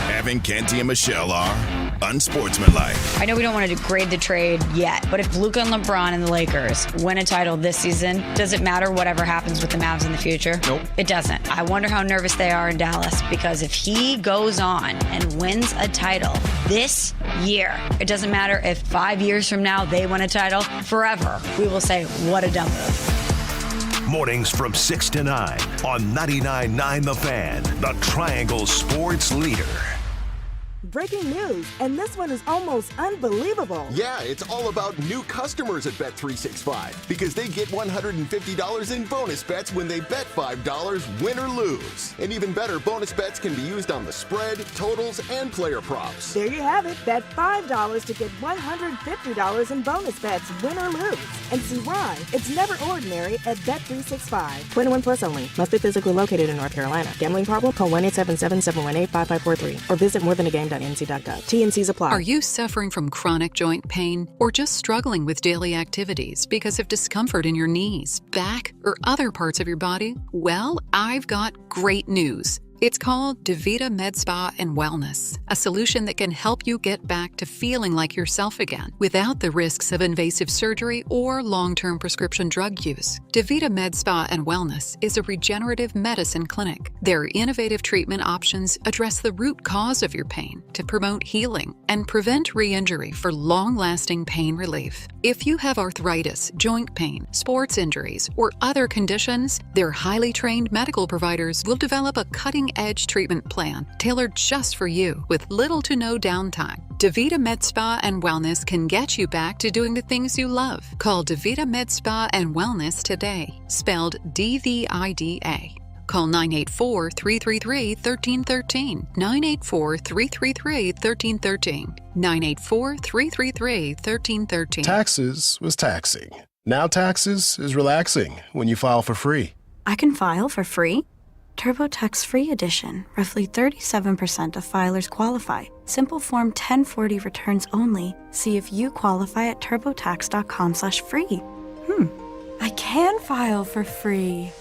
Evan, Canty, and Michelle are unsportsmanlike. I know we don't want to degrade the trade yet, but if Luka and LeBron and the Lakers win a title this season, does it matter whatever happens with the Mavs in the future? Nope. It doesn't. I wonder how nervous they are in Dallas, because if he goes on and wins a title this year, it doesn't matter if 5 years from now they win a title. Forever, we will say, what a dumb move. Mornings from 6 to 9 on 99.9 The Fan, the Triangle Sports Leader. Breaking news, and this one is almost unbelievable. Yeah, it's all about new customers at Bet365 because they get $150 in bonus bets when they bet $5, win or lose. And even better, bonus bets can be used on the spread, totals, and player props. There you have it. Bet $5 to get $150 in bonus bets, win or lose. And see why it's never ordinary at Bet365. 21 plus only. Must be physically located in North Carolina. Gambling problem? Call 1-877-718-5543 or visit morethanagame.nc.gov. T&Cs apply. Are you suffering from chronic joint pain or just struggling with daily activities because of discomfort in your knees, back, or other parts of your body? Well, I've got great news. It's called DaVita Med Spa and Wellness, a solution that can help you get back to feeling like yourself again without the risks of invasive surgery or long-term prescription drug use. DaVita Med Spa and Wellness is a regenerative medicine clinic. Their innovative treatment options address the root cause of your pain to promote healing and prevent re-injury for long-lasting pain relief. If you have arthritis, joint pain, sports injuries, or other conditions, their highly trained medical providers will develop a cutting-edge treatment plan tailored just for you with little to no downtime. DaVita Med Spa and Wellness can get you back to doing the things you love. Call DaVita Med Spa and Wellness today, spelled DVIDA. Call 984-333-1313, 984-333-1313, 984-333-1313. Taxes was taxing. Now taxes is relaxing when you file for free. I can file for free? TurboTax Free Edition. Roughly 37% of filers qualify. Simple Form 1040 returns only. See if you qualify at turbotax.com/free. I can file for free.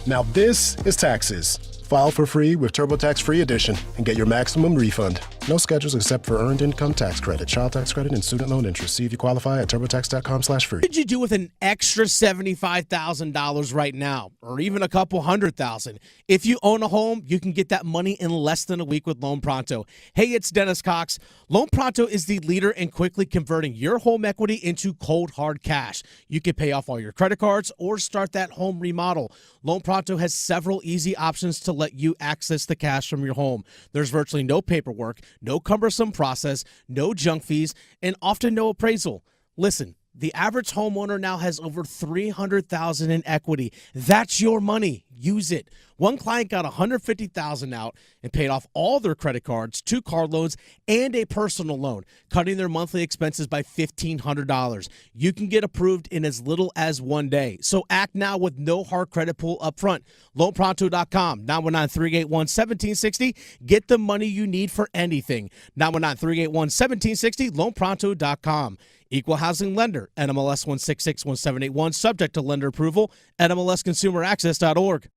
Now this is taxes. File for free with TurboTax Free Edition and get your maximum refund. No schedules except for earned income tax credit, child tax credit, and student loan interest. See if you qualify at turbotax.com/free. What could you do with an extra $75,000 right now, or even a couple $100,000? If you own a home, you can get that money in less than a week with Loan Pronto. Hey, it's Dennis Cox. Loan Pronto is the leader in quickly converting your home equity into cold, hard cash. You can pay off all your credit cards or start that home remodel. Loan Pronto has several easy options to let you access the cash from your home. There's virtually no paperwork, no cumbersome process, no junk fees, and often no appraisal. Listen, the average homeowner now has over $300,000 in equity. That's your money. Use it. One client got $150,000 out and paid off all their credit cards, 2 car loans, and a personal loan, cutting their monthly expenses by $1,500. You can get approved in as little as 1 day. So act now with no hard credit pull up front. LoanPronto.com, 919-381-1760. Get the money you need for anything. 919-381-1760, LoanPronto.com. Equal housing lender, NMLS 1661781, subject to lender approval, NMLSconsumeraccess.org.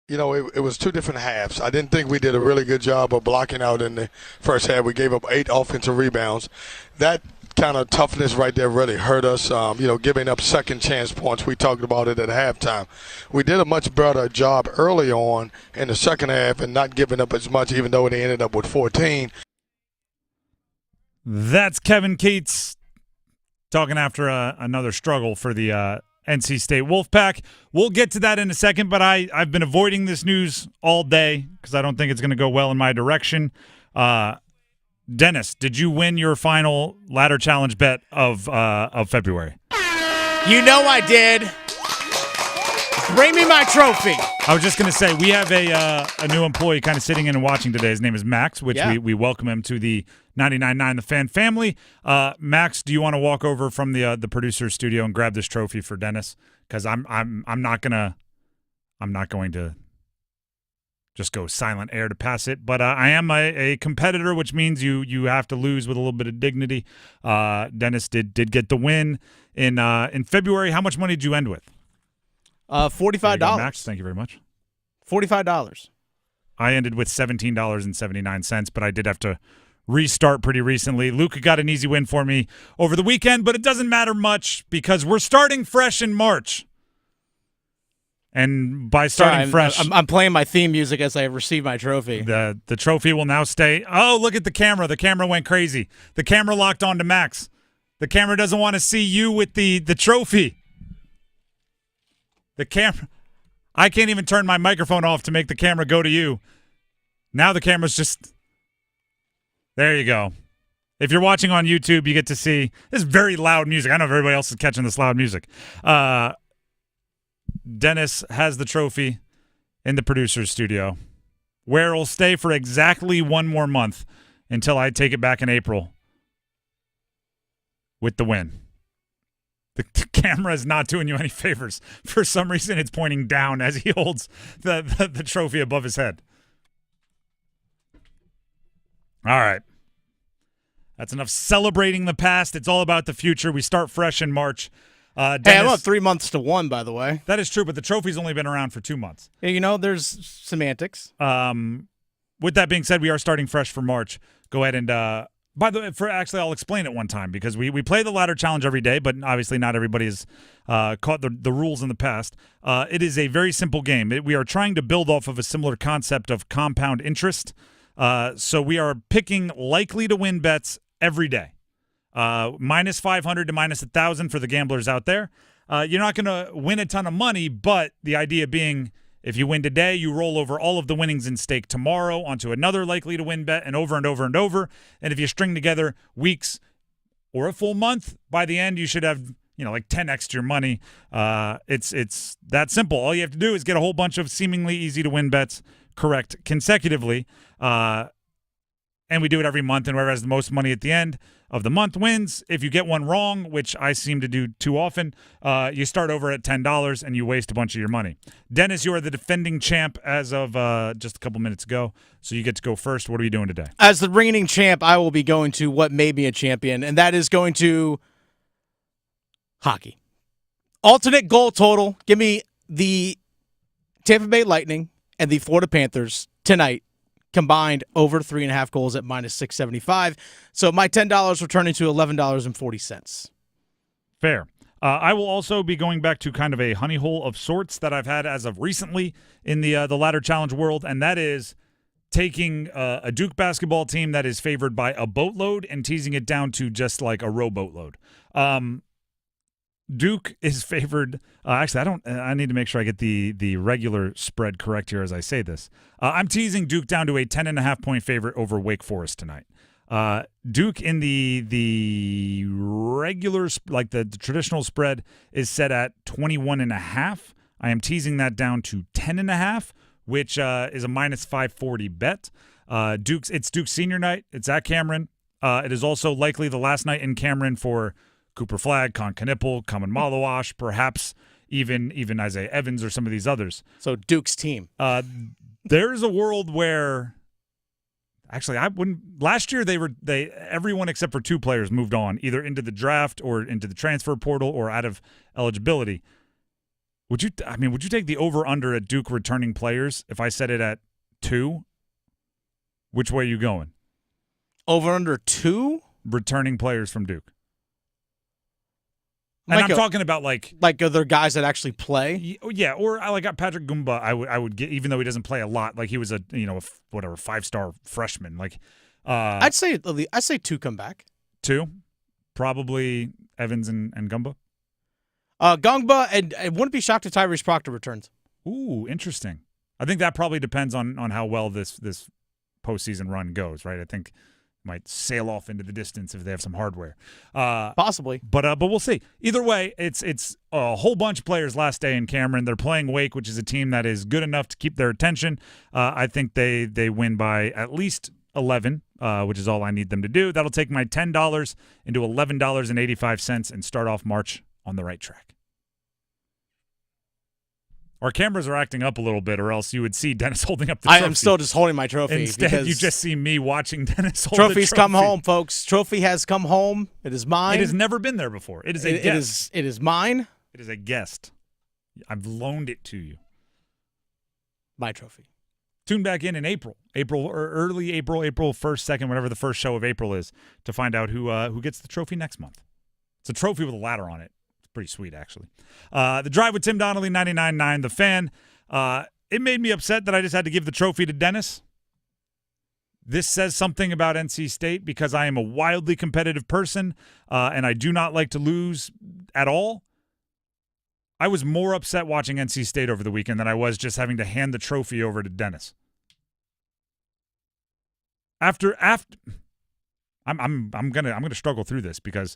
You know, it was 2 different halves. I didn't think we did a really good job of blocking out in the first half. We gave up 8 offensive rebounds. That kind of toughness right there really hurt us, giving up second chance points. We talked about it at halftime. We did a much better job early on in the second half and not giving up as much, even though they ended up with 14. That's Kevin Keats talking after another struggle for the NC State Wolfpack. We'll get to that in a second, but I've been avoiding this news all day because I don't think it's going to go well in my direction. Dennis, did you win your final ladder challenge bet of February? You know I did. Bring me my trophy. I was just going to say, we have a new employee kind of sitting in and watching today. His name is Max, which we welcome him to the 99.9 The Fan family. Max, do you want to walk over from the producer's studio and grab this trophy for Dennis? Because I'm not going to just go silent air to pass it. But I am a competitor, which means you have to lose with a little bit of dignity. Dennis did get the win in February. How much money did you end with? $45. Max, thank you very much. $45. I ended with $17.79, but I did have to restart pretty recently. Luca got an easy win for me over the weekend, but it doesn't matter much because we're starting fresh in March. And by starting fresh, I'm playing my theme music as I receive my trophy. The trophy will now stay. Oh, look at the camera. The camera went crazy. The camera locked onto Max. The camera doesn't want to see you with the trophy. The camera, I can't even turn my microphone off to make the camera go to you. Now the camera's just, there you go. If you're watching on YouTube, you get to see this very loud music. I know if everybody else is catching this loud music. Dennis has the trophy in the producer's studio, where it'll stay for exactly 1 more month until I take it back in April with the win. The camera is not doing you any favors. For some reason, it's pointing down as he holds the trophy above his head. All right. That's enough celebrating the past. It's all about the future. We start fresh in March. Dennis, hey, I'm up 3 months to 1, by the way. That is true, but the trophy's only been around for 2 months. Yeah, there's semantics. with that being said, we are starting fresh for March. Go ahead and by the way, I'll explain it one time because we play the ladder challenge every day, but obviously not everybody has caught the rules in the past. It is a very simple game. We are trying to build off of a similar concept of compound interest. So we are picking likely to win bets every day. Minus 500 to minus 1,000 for the gamblers out there. You're not going to win a ton of money, but the idea being if you win today, you roll over all of the winnings in stake tomorrow onto another likely to win bet and over and over and over. And if you string together weeks or a full month, by the end you should have, like 10x your money. It's that simple. All you have to do is get a whole bunch of seemingly easy to win bets correct consecutively. And we do it every month, and whoever has the most money at the end of the month wins. If you get one wrong, which I seem to do too often, you start over at $10 and you waste a bunch of your money. Dennis, you are the defending champ as of just a couple minutes ago, so you get to go first. What are you doing today? As the reigning champ, I will be going to what made me a champion, and that is going to hockey. Alternate goal total. Give me the Tampa Bay Lightning and the Florida Panthers tonight. Combined over 3.5 goals at minus 675. So my $10 returning to $11.40. Fair. I will also be going back to kind of a honey hole of sorts that I've had as of recently in the ladder challenge world, and that is taking a Duke basketball team that is favored by a boatload and teasing it down to just like a rowboat load. Duke is favored. Actually, I need to make sure I get the regular spread correct here as I say this. I'm teasing Duke down to a 10.5 point favorite over Wake Forest tonight. Duke in the regular, like the traditional spread, is set at 21.5. I am teasing that down to 10.5, which is a minus 540 bet. It's Duke's senior night. It's at Cameron. It is also likely the last night in Cameron for Cooper Flagg, Con Knipple, Kaman Malawash, perhaps even Isaiah Evans or some of these others. So Duke's team. There's a world where actually I wouldn't. Last year everyone except for 2 players moved on either into the draft or into the transfer portal or out of eligibility. Would you take the over under at Duke returning players if I set it at 2? Which way are you going? Over under 2 returning players from Duke. And I'm talking about like other guys that actually play. Yeah, or I like Patrick Goomba. I would get, even though he doesn't play a lot. Like he was a 5-star freshman. Like I'd say 2 come back. 2, probably Evans and Goomba. Gongba and I wouldn't be shocked if Tyrese Proctor returns. Ooh, interesting. I think that probably depends on how well this postseason run goes. Right. I think might sail off into the distance if they have some hardware. Possibly. But we'll see. Either way, it's a whole bunch of players last day in Cameron. They're playing Wake, which is a team that is good enough to keep their attention. I think they win by at least 11, which is all I need them to do. That'll take my $10 into $11.85 and start off March on the right track. Our cameras are acting up a little bit, or else you would see Dennis holding up the trophy. I am still just holding my trophy. Instead, you just see me watching Dennis hold Trophy's the trophy. come home, folks. Trophy has come home. It is mine. It has never been there before. It is a guest. It is mine. It is a guest. I've loaned it to you. My trophy. Tune back in April or early April 1st, 2nd, whatever the first show of April is, to find out who gets the trophy next month. It's a trophy with a ladder on it. Pretty sweet, actually. The Drive with Tim Donnelly, 99.9 The Fan. It made me upset that I just had to give the trophy to Dennis. This says something about NC State because I am a wildly competitive person, and I do not like to lose at all. I was more upset watching NC State over the weekend than I was just having to hand the trophy over to Dennis. After I'm gonna struggle through this because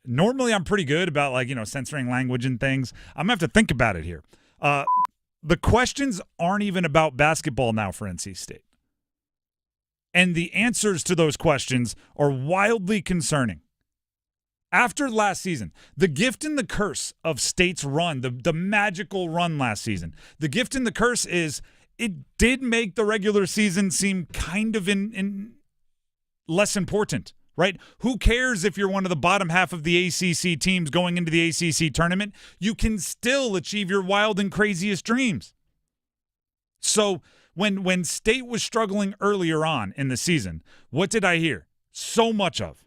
normally I'm pretty good about censoring language and things. I'm gonna have to think about it here. The questions aren't even about basketball now for NC State, and the answers to those questions are wildly concerning. After last season, the gift and the curse of State's run, the magical run last season, the gift and the curse is it did make the regular season seem kind of in less important, right? Who cares if you're one of the bottom half of the ACC teams going into the ACC tournament? You can still achieve your wild and craziest dreams. So When State was struggling earlier on in the season, what did I hear? So much of.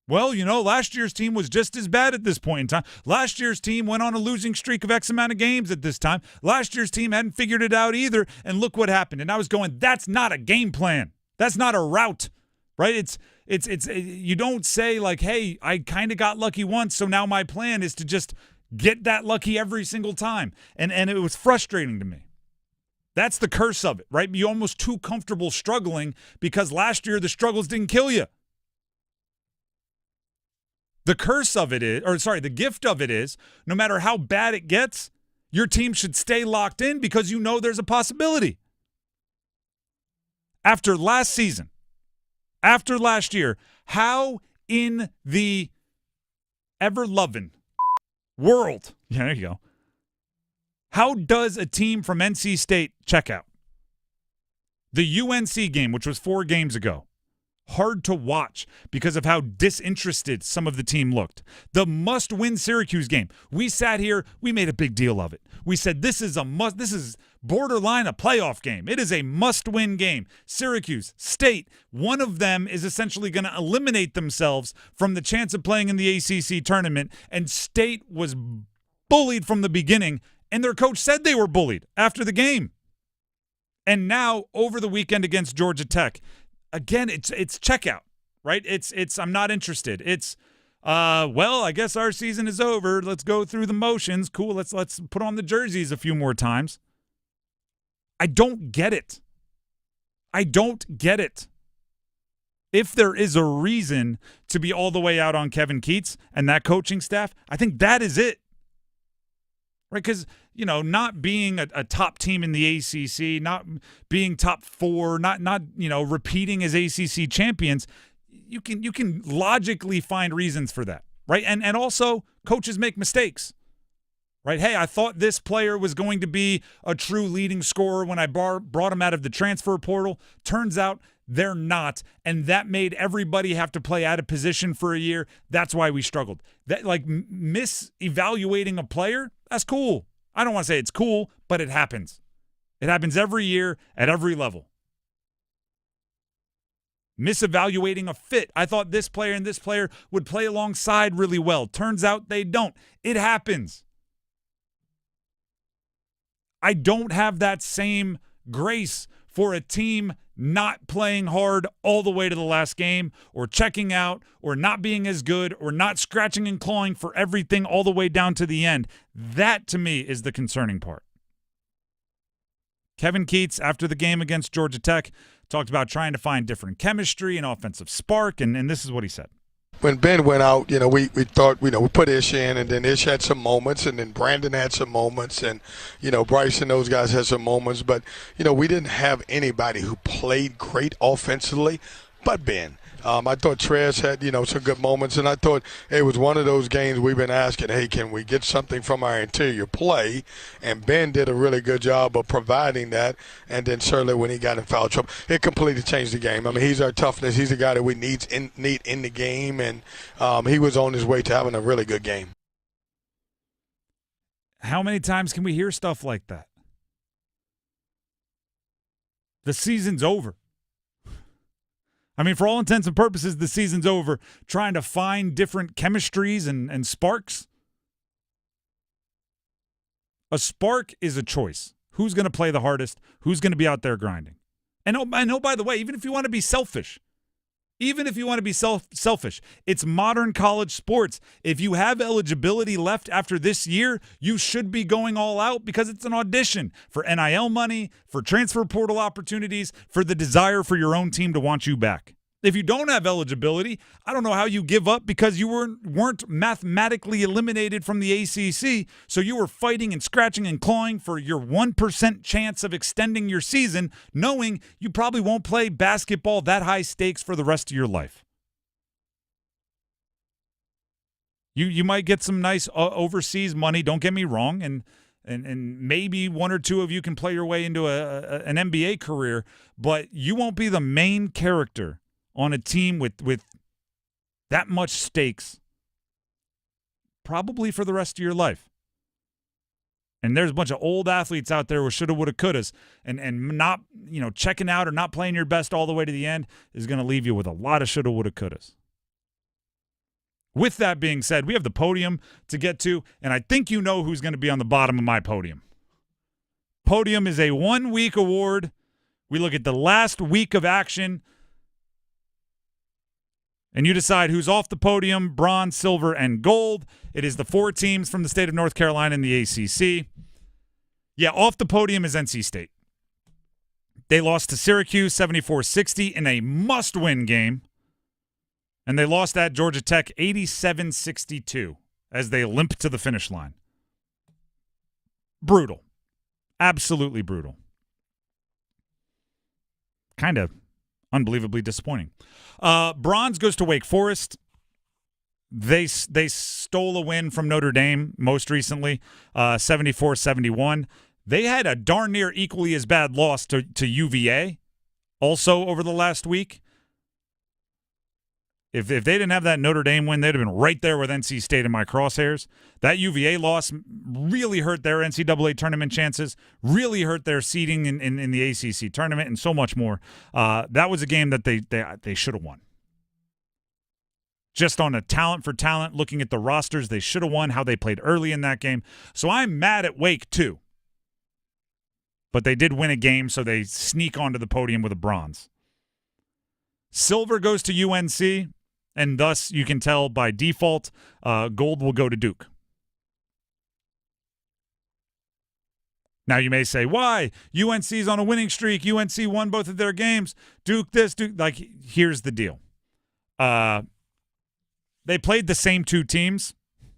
Well, last year's team was just as bad at this point in time. Last year's team went on a losing streak of X amount of games at this time. Last year's team hadn't figured it out either, and look what happened. And I was going, that's not a game plan. That's not a route, right? It's you don't say like, hey, I kind of got lucky once, so now my plan is to just get that lucky every single time. And it was frustrating to me. That's the curse of it, right? You're almost too comfortable struggling because last year the struggles didn't kill you. The curse of it is, the gift of it is, no matter how bad it gets, your team should stay locked in because there's a possibility. After last season, after last year, how in the ever-loving world, there you go, how does a team from NC State check out? The UNC game, which was 4 games ago, hard to watch because of how disinterested some of the team looked. The must-win Syracuse game. We sat here, we made a big deal of it. We said this is borderline a playoff game. It is a must-win game. Syracuse, State, one of them is essentially going to eliminate themselves from the chance of playing in the ACC tournament, and State was bullied from the beginning, and their coach said they were bullied after the game. And now, over the weekend against Georgia Tech, again, it's checkout, right? It's I'm not interested. It's well, I guess our season is over. Let's go through the motions. Cool. Let's put on the jerseys a few more times. I don't get it. I don't get it. If there is a reason to be all the way out on Kevin Keatts and that coaching staff, I think that is it. Right? Because, not being a top team in the ACC, not being top 4, not repeating as ACC champions, you can logically find reasons for that, right? And also, coaches make mistakes, right? Hey, I thought this player was going to be a true leading scorer when I brought him out of the transfer portal. Turns out they're not, and that made everybody have to play out of position for a year. That's why we struggled. That misevaluating a player, that's cool. I don't want to say it's cool, but it happens. It happens every year at every level. Misevaluating a fit. I thought this player and this player would play alongside really well. Turns out they don't. It happens. I don't have that same grace for a team not playing hard all the way to the last game, or checking out, or not being as good, or not scratching and clawing for everything all the way down to the end. That, to me, is the concerning part. Kevin Keatts, after the game against Georgia Tech, talked about trying to find different chemistry and offensive spark, and this is what he said. When Ben went out, we thought, we put Ish in, and then Ish had some moments, and then Brandon had some moments, and, Bryce and those guys had some moments. But, we didn't have anybody who played great offensively but Ben. I thought Trez had, some good moments, and I thought it was one of those games we've been asking, hey, can we get something from our interior play? And Ben did a really good job of providing that, and then certainly when he got in foul trouble, it completely changed the game. I mean, he's our toughness. He's the guy that we need in the game, and he was on his way to having a really good game. How many times can we hear stuff like that? The season's over. I mean, for all intents and purposes, the season's over. Trying to find different chemistries and sparks. A spark is a choice. Who's going to play the hardest? Who's going to be out there grinding? And I know, by the way, even if you want to be selfish, selfish, it's modern college sports. If you have eligibility left after this year, you should be going all out because it's an audition for NIL money, for transfer portal opportunities, for the desire for your own team to want you back. If you don't have eligibility, I don't know how you give up because you weren't mathematically eliminated from the ACC, so you were fighting and scratching and clawing for your 1% chance of extending your season, knowing you probably won't play basketball that high stakes for the rest of your life. You might get some nice overseas money, don't get me wrong, and maybe one or two of you can play your way into an NBA career, but you won't be the main character on a team with that much stakes probably for the rest of your life. And there's a bunch of old athletes out there with shoulda, woulda, couldas, and not, checking out or not playing your best all the way to the end is going to leave you with a lot of shoulda, woulda, couldas. With that being said, we have the podium to get to, and I think you know who's going to be on the bottom of my podium. Podium is a 1-week award. We look at the last week of action, and you decide who's off the podium, bronze, silver, and gold. It is the 4 teams from the state of North Carolina in the ACC. Yeah, off the podium is NC State. They lost to Syracuse 74-60 in a must-win game, and they lost at Georgia Tech 87-62 as they limp to the finish line. Brutal. Absolutely brutal. Kind of unbelievably disappointing. Bronze goes to Wake Forest. They stole a win from Notre Dame most recently, 74-71. They had a darn near equally as bad loss to UVA also over the last week. If they didn't have that Notre Dame win, they'd have been right there with NC State in my crosshairs. That UVA loss really hurt their NCAA tournament chances, really hurt their seeding in the ACC tournament, and so much more. That was a game that they should have won. Just on a talent for talent, looking at the rosters, they should have won how they played early in that game. So I'm mad at Wake, too. But they did win a game, so they sneak onto the podium with a bronze. Silver goes to UNC. And thus, you can tell by default, gold will go to Duke. Now, you may say, why? UNC's on a winning streak. UNC won both of their games. Duke this, Duke. Here's the deal. They played the same 2 teams.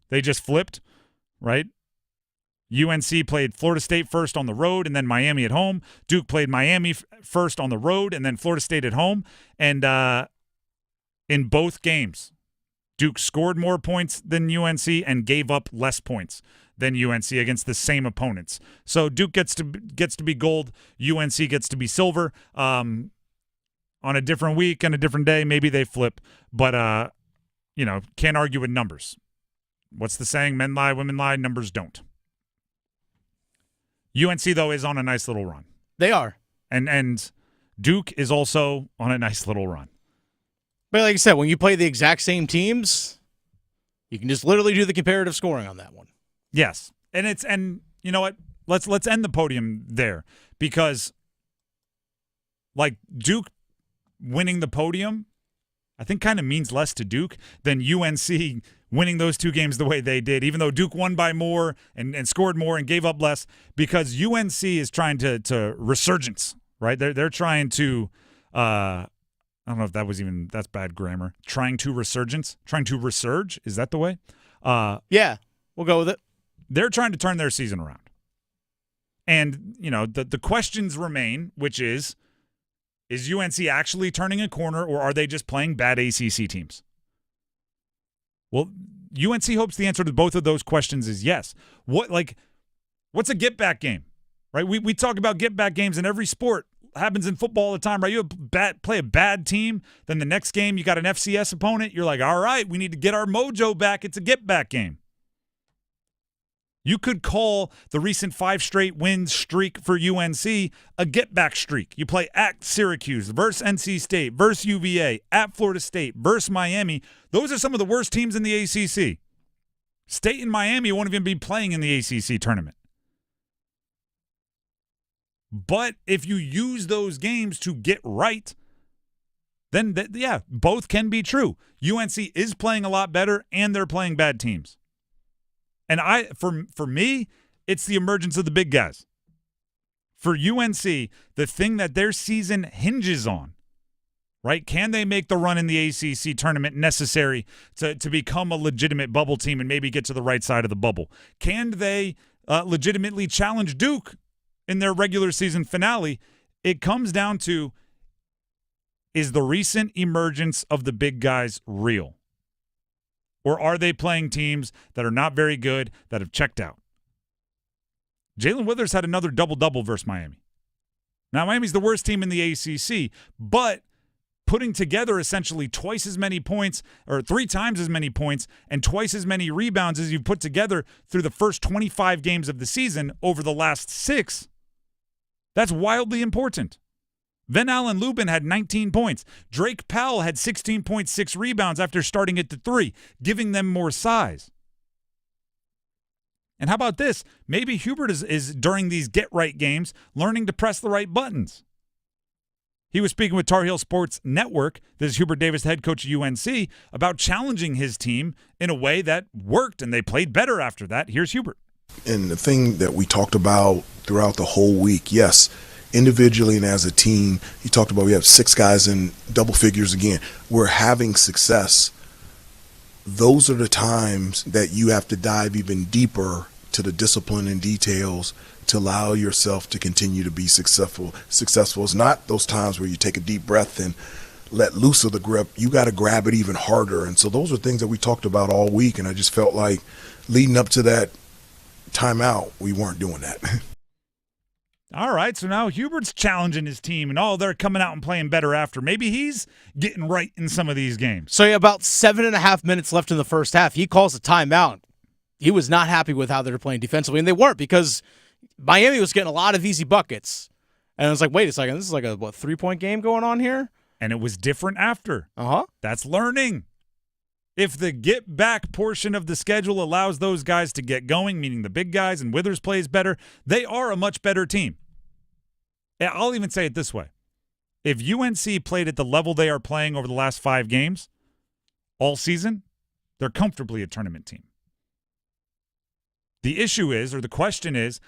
They just flipped, right? UNC played Florida State first on the road and then Miami at home. Duke played Miami first on the road and then Florida State at home. And in both games, Duke scored more points than UNC and gave up less points than UNC against the same opponents. So Duke gets to be gold, UNC gets to be silver. On a different week and a different day, maybe they flip, but can't argue with numbers. What's the saying? Men lie, women lie, numbers don't. UNC though is on a nice little run. They are, and Duke is also on a nice little run. But like I said, when you play the exact same teams, you can just literally do the comparative scoring on that one. Yes. And you know what? Let's end the podium there because like Duke winning the podium, I think kind of means less to Duke than UNC winning those 2 games the way they did, even though Duke won by more and scored more and gave up less, because UNC is trying to resurgence, right? They're trying to I don't know if that's bad grammar. Trying to resurgence? Trying to resurge? Is that the way? Yeah, we'll go with it. They're trying to turn their season around. And, the questions remain, which is UNC actually turning a corner or are they just playing bad ACC teams? Well, UNC hopes the answer to both of those questions is yes. What's a get-back game, right? We talk about get-back games in every sport. Happens in football all the time, right? You play a bad team, then the next game you got an FCS opponent. You're like, all right, we need to get our mojo back. It's a get-back game. You could call the recent 5 straight wins streak for UNC a get-back streak. You play at Syracuse versus NC State versus UVA, at Florida State versus Miami. Those are some of the worst teams in the ACC. State and Miami won't even be playing in the ACC tournament. But if you use those games to get right, then, both can be true. UNC is playing a lot better, and they're playing bad teams. And for me, it's the emergence of the big guys. For UNC, the thing that their season hinges on, right? Can they make the run in the ACC tournament necessary to become a legitimate bubble team and maybe get to the right side of the bubble? Can they legitimately challenge Duke in their regular season finale? It comes down to, is the recent emergence of the big guys real? Or are they playing teams that are not very good, that have checked out? Jalen Withers had another double-double versus Miami. Now, Miami's the worst team in the ACC, but putting together essentially twice as many points or 3 times as many points and twice as many rebounds as you've put together through the first 25 games of the season over the last 6. That's wildly important. Van Allen Lubin had 19 points. Drake Powell had 16.6 rebounds after starting at the 3, giving them more size. And how about this? Maybe Hubert is during these get-right games learning to press the right buttons. He was speaking with Tar Heel Sports Network, this is Hubert Davis, head coach of UNC, about challenging his team in a way that worked, and they played better after that. Here's Hubert. And the thing that we talked about throughout the whole week, yes, individually and as a team, you talked about we have 6 guys in double figures again. We're having success. Those are the times that you have to dive even deeper to the discipline and details to allow yourself to continue to be successful. It's not those times where you take a deep breath and let loose of the grip. You got to grab it even harder. And so those are things that we talked about all week, and I just felt like leading up to that timeout, we weren't doing that. All right, so now Hubert's challenging his team, and they're coming out and playing better after. Maybe he's getting right in some of these games. So about 7.5 minutes left in the first half, he calls a timeout. He was not happy with how they were playing defensively, and they weren't because Miami was getting a lot of easy buckets. And I was like, wait a second, this is like a 3-point game going on here? And it was different after. Uh-huh. That's learning. If the get-back portion of the schedule allows those guys to get going, meaning the big guys, and Withers plays better, they are a much better team. I'll even say it this way. If UNC played at the level they are playing over the last 5 games all season, they're comfortably a tournament team. The issue is, or the question is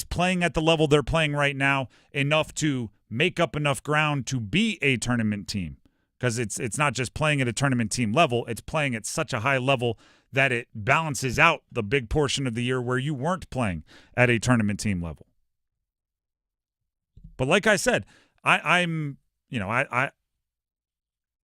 playing at the level they're playing right now enough to make up enough ground to be a tournament team? Because it's not just playing at a tournament team level, it's playing at such a high level that it balances out the big portion of the year where you weren't playing at a tournament team level. But like I said, I'm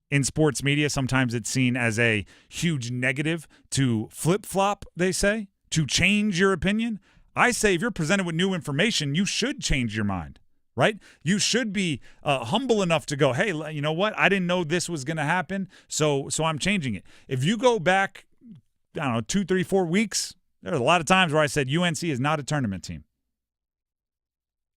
in sports media, sometimes it's seen as a huge negative to flip-flop, they say, to change your opinion. I say if you're presented with new information, you should change your mind, right? You should be humble enough to go, hey, you know what? I didn't know this was going to happen, so I'm changing it. If you go back, 2, 3, 4 weeks, there are a lot of times where I said UNC is not a tournament team.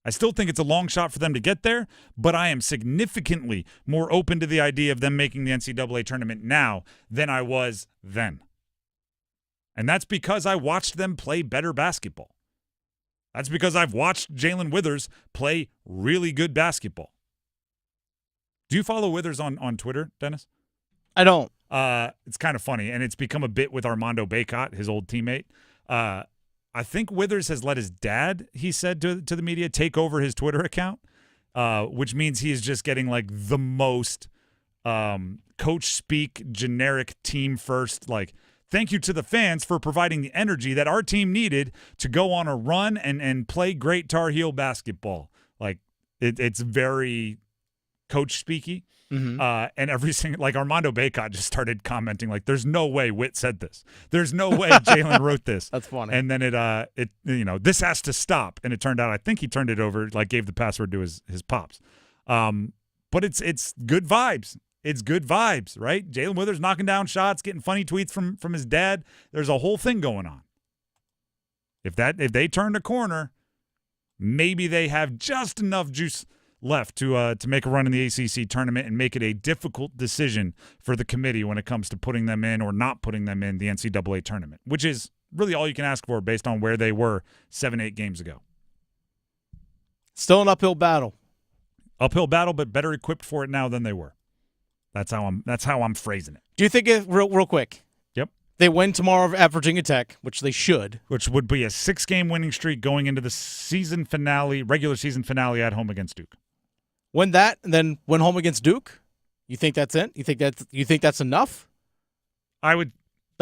I still think it's a long shot for them to get there, but I am significantly more open to the idea of them making the NCAA tournament now than I was then. And that's because I watched them play better basketball. That's because I've watched Jalen Withers play really good basketball. Do you follow Withers on Twitter, Dennis? I don't. It's kind of funny, and it's become a bit with Armando Bacot, his old teammate. I think Withers has let his dad, he said to the media, take over his Twitter account, which means he is just getting like the most coach speak, generic team first, like, thank you to the fans for providing the energy that our team needed to go on a run and play great Tar Heel basketball. Like, it's very coach speaky. Mm-hmm. And every single, like Armando Bacot just started commenting like, "There's no way Witt said this. There's no way Jalen wrote this." That's funny. And then it this has to stop. And it turned out, I think he turned it over, like gave the password to his pops. But it's good vibes. It's good vibes, right? Jalen Withers knocking down shots, getting funny tweets from his dad. There's a whole thing going on. If they turn a corner, maybe they have just enough juice left to make a run in the ACC tournament and make it a difficult decision for the committee when it comes to putting them in or not putting them in the NCAA tournament, which is really all you can ask for based on where they were 7-8 games ago. Still an uphill battle. Uphill battle, but better equipped for it now than they were. That's how I'm phrasing it. Do you think real quick? Yep. They win tomorrow at Virginia Tech, which they should. Which would be a 6-game winning streak going into the season finale, regular season finale at home against Duke. Win that and then win home against Duke? You think that's it? You think that's enough? That'd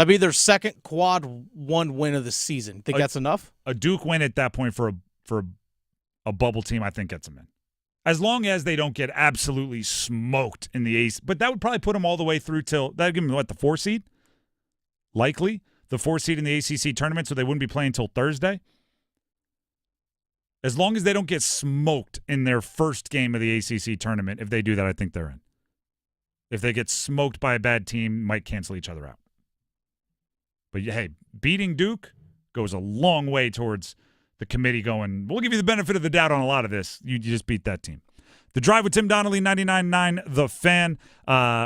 be their second quad one win of the season. Think that's enough? A Duke win at that point for a bubble team, I think gets them in. As long as they don't get absolutely smoked in the ACC. But that would probably put them all the way through that would give them, the 4 seed? Likely. The 4 seed in the ACC tournament, so they wouldn't be playing until Thursday. As long as they don't get smoked in their first game of the ACC tournament, if they do that, I think they're in. if they get smoked by a bad team, might cancel each other out. But, hey, beating Duke goes a long way towards the committee going, we'll give you the benefit of the doubt on a lot of this. You just beat that team. The Drive with Tim Donnelly, 99.9 The Fan.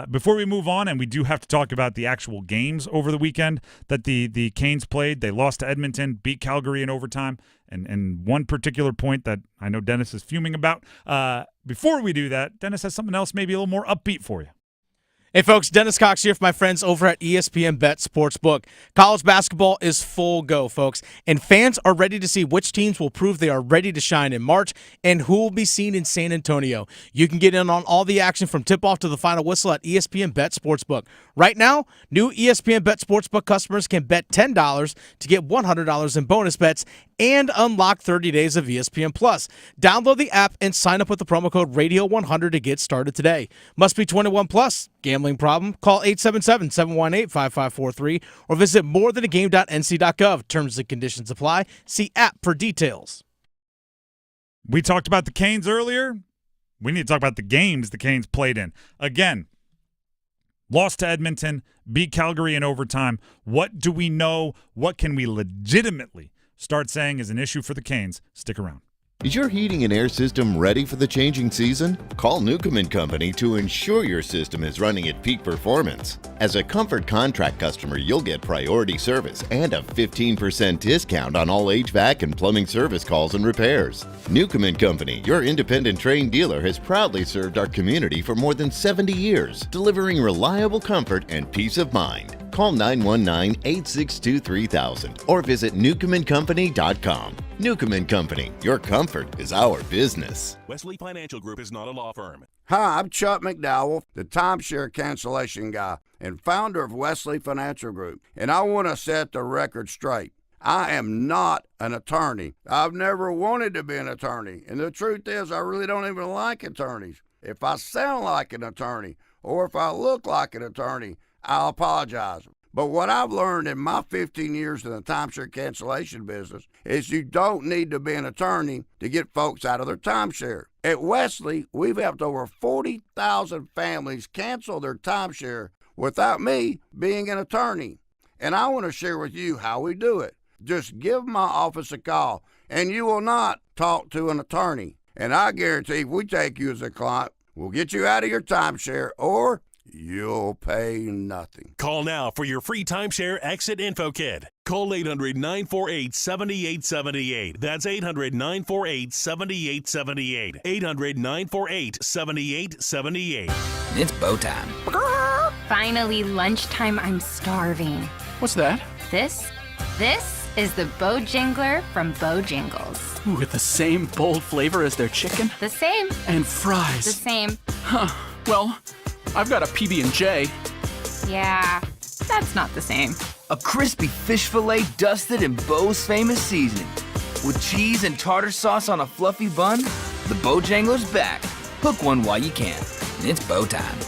Before we move on, and we do have to talk about the actual games over the weekend that the Canes played. They lost to Edmonton, beat Calgary in overtime, and one particular point that I know Dennis is fuming about. Before we do that, Dennis has something else maybe a little more upbeat for you. Hey, folks, Dennis Cox here for my friends over at ESPN Bet Sportsbook. College basketball is full go, folks, and fans are ready to see which teams will prove they are ready to shine in March and who will be seen in San Antonio. You can get in on all the action from tip-off to the final whistle at ESPN Bet Sportsbook. Right now, new ESPN Bet Sportsbook customers can bet $10 to get $100 in bonus bets and unlock 30 days of ESPN Plus. Download the app and sign up with the promo code Radio100 to get started today. Must be 21 plus. Gambling problem? Call 877-718-5543 or visit morethanagame.nc.gov. Terms and conditions apply. See app for details. We talked about the Canes earlier. We need to talk about the games the Canes played in. Again, lost to Edmonton, beat Calgary in overtime. What do we know? What can we legitimately start saying is an issue for the Canes? Stick around. Is your heating and air system ready for the changing season? Call Newcomb & Company to ensure your system is running at peak performance. As a Comfort Contract customer, you'll get priority service and a 15% discount on all HVAC and plumbing service calls and repairs. Newcomb & Company, your independent trained dealer, has proudly served our community for more than 70 years, delivering reliable comfort and peace of mind. Call 919-862-3000 or visit newcombandcompany.com. Newcomb & Company, your comfort is our business. Wesley Financial Group is not a law firm. Hi, I'm Chuck McDowell, the timeshare cancellation guy and founder of Wesley Financial Group, and I want to set the record straight. I am not an attorney. I've never wanted to be an attorney, and the truth is I really don't even like attorneys. If I sound like an attorney or if I look like an attorney, I'll apologize. But what I've learned in my 15 years in the timeshare cancellation business is you don't need to be an attorney to get folks out of their timeshare. At Wesley, we've helped over 40,000 families cancel their timeshare without me being an attorney. And I want to share with you how we do it. Just give my office a call, and you will not talk to an attorney. And I guarantee if we take you as a client, we'll get you out of your timeshare, or you'll pay nothing. Call now for your free timeshare exit info kit. Call 800-948-7878. That's 800-948-7878. 800-948-7878. It's bow time. Finally, lunchtime. I'm starving. What's that? This is the Bojangler from Bojangles. Ooh, with the same bold flavor as their chicken? The same. And fries. The same. Huh. Well, I've got a PB&J. Yeah, that's not the same. A crispy fish fillet dusted in Bo's famous seasoning. With cheese and tartar sauce on a fluffy bun, the Bojangler's back. Hook one while you can. It's bow time.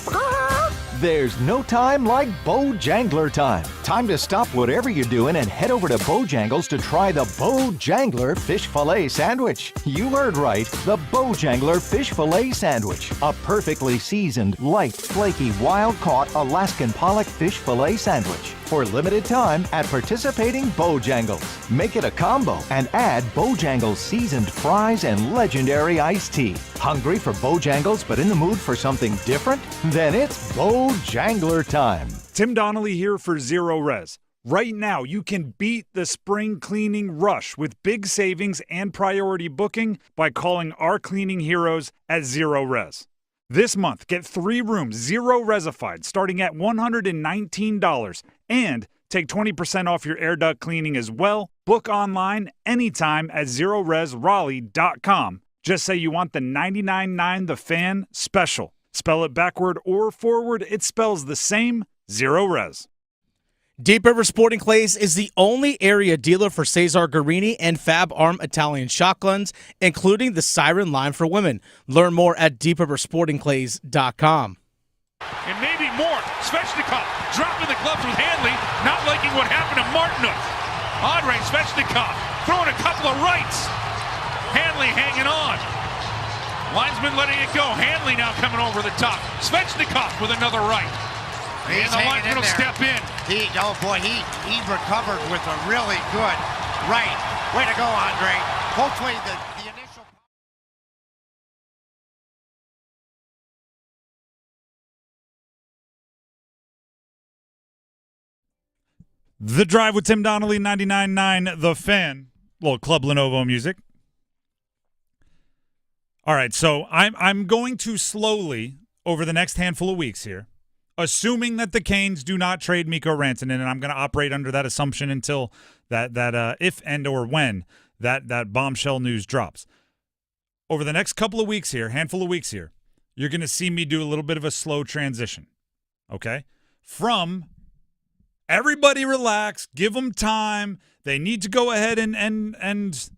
There's no time like Bojangler time. Time to stop whatever you're doing and head over to Bojangles to try the Bojangler Fish Fillet Sandwich. You heard right, the Bojangler Fish Fillet Sandwich. A perfectly seasoned, light, flaky, wild-caught Alaskan pollock fish fillet sandwich. For limited time at participating Bojangles. Make it a combo and add Bojangles seasoned fries and legendary iced tea. Hungry for Bojangles but in the mood for something different? Then it's Bojangler time. Tim Donnelly here for Zero Res. Right now, you can beat the spring cleaning rush with big savings and priority booking by calling our cleaning heroes at Zero Res. This month, get 3 rooms, Zero Resified, starting at $119, and take 20% off your air duct cleaning as well. Book online anytime at ZeroResRaleigh.com. Just say you want the 99.9 The Fan special. Spell it backward or forward, it spells the same, Zero Res. Deep River Sporting Clays is the only area dealer for Cesar Guarini and Fab Arm Italian shotguns, including the Siren line for women. Learn more at deepriversportingclays.com. And maybe more. Svechnikov dropping the gloves with Hanley, not liking what happened to Martinuk. Andre Svechnikov throwing a couple of rights. Hanley hanging on. Linesman letting it go. Hanley now coming over the top. Svechnikov with another right. And the linesman will step in. He recovered with a really good right. Way to go, Andre. Hopefully the initial... The Drive with Tim Donnelly, 99.9 The Fan. Little Club Lenovo music. All right, so I'm going to slowly, over the next handful of weeks here, assuming that the Canes do not trade Mikko Rantanen, and I'm going to operate under that assumption until that if and or when that bombshell news drops. Over the next couple of weeks here, handful of weeks here, you're going to see me do a little bit of a slow transition, okay? From everybody relax, give them time. They need to go ahead and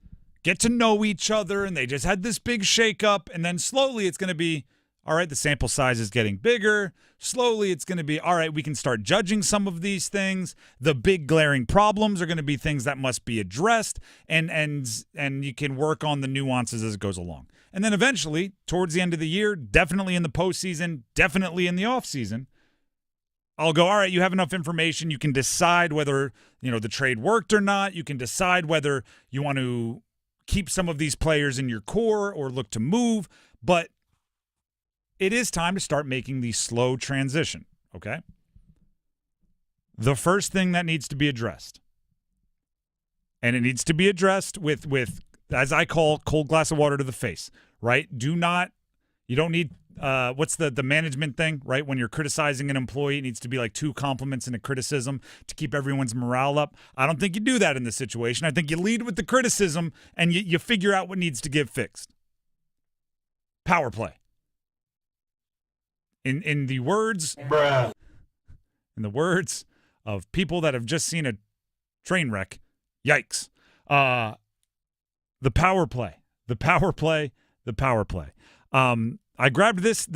get to know each other, and they just had this big shakeup, and then slowly it's going to be, all right, the sample size is getting bigger. Slowly it's going to be, all right, we can start judging some of these things. The big glaring problems are going to be things that must be addressed, and you can work on the nuances as it goes along. And then eventually, towards the end of the year, definitely in the postseason, definitely in the offseason, I'll go, all right, you have enough information. You can decide whether, the trade worked or not. You can decide whether you want to keep some of these players in your core or look to move. But it is time to start making the slow transition, okay? The first thing that needs to be addressed, and it needs to be addressed with as I call, cold glass of water to the face, right? You don't need, what's the management thing, right? When you're criticizing an employee, it needs to be like 2 compliments and a criticism to keep everyone's morale up. I don't think you do that in this situation. I think you lead with the criticism and you figure out what needs to get fixed. Power play. In the words of people that have just seen a train wreck, yikes. The power play. I grabbed this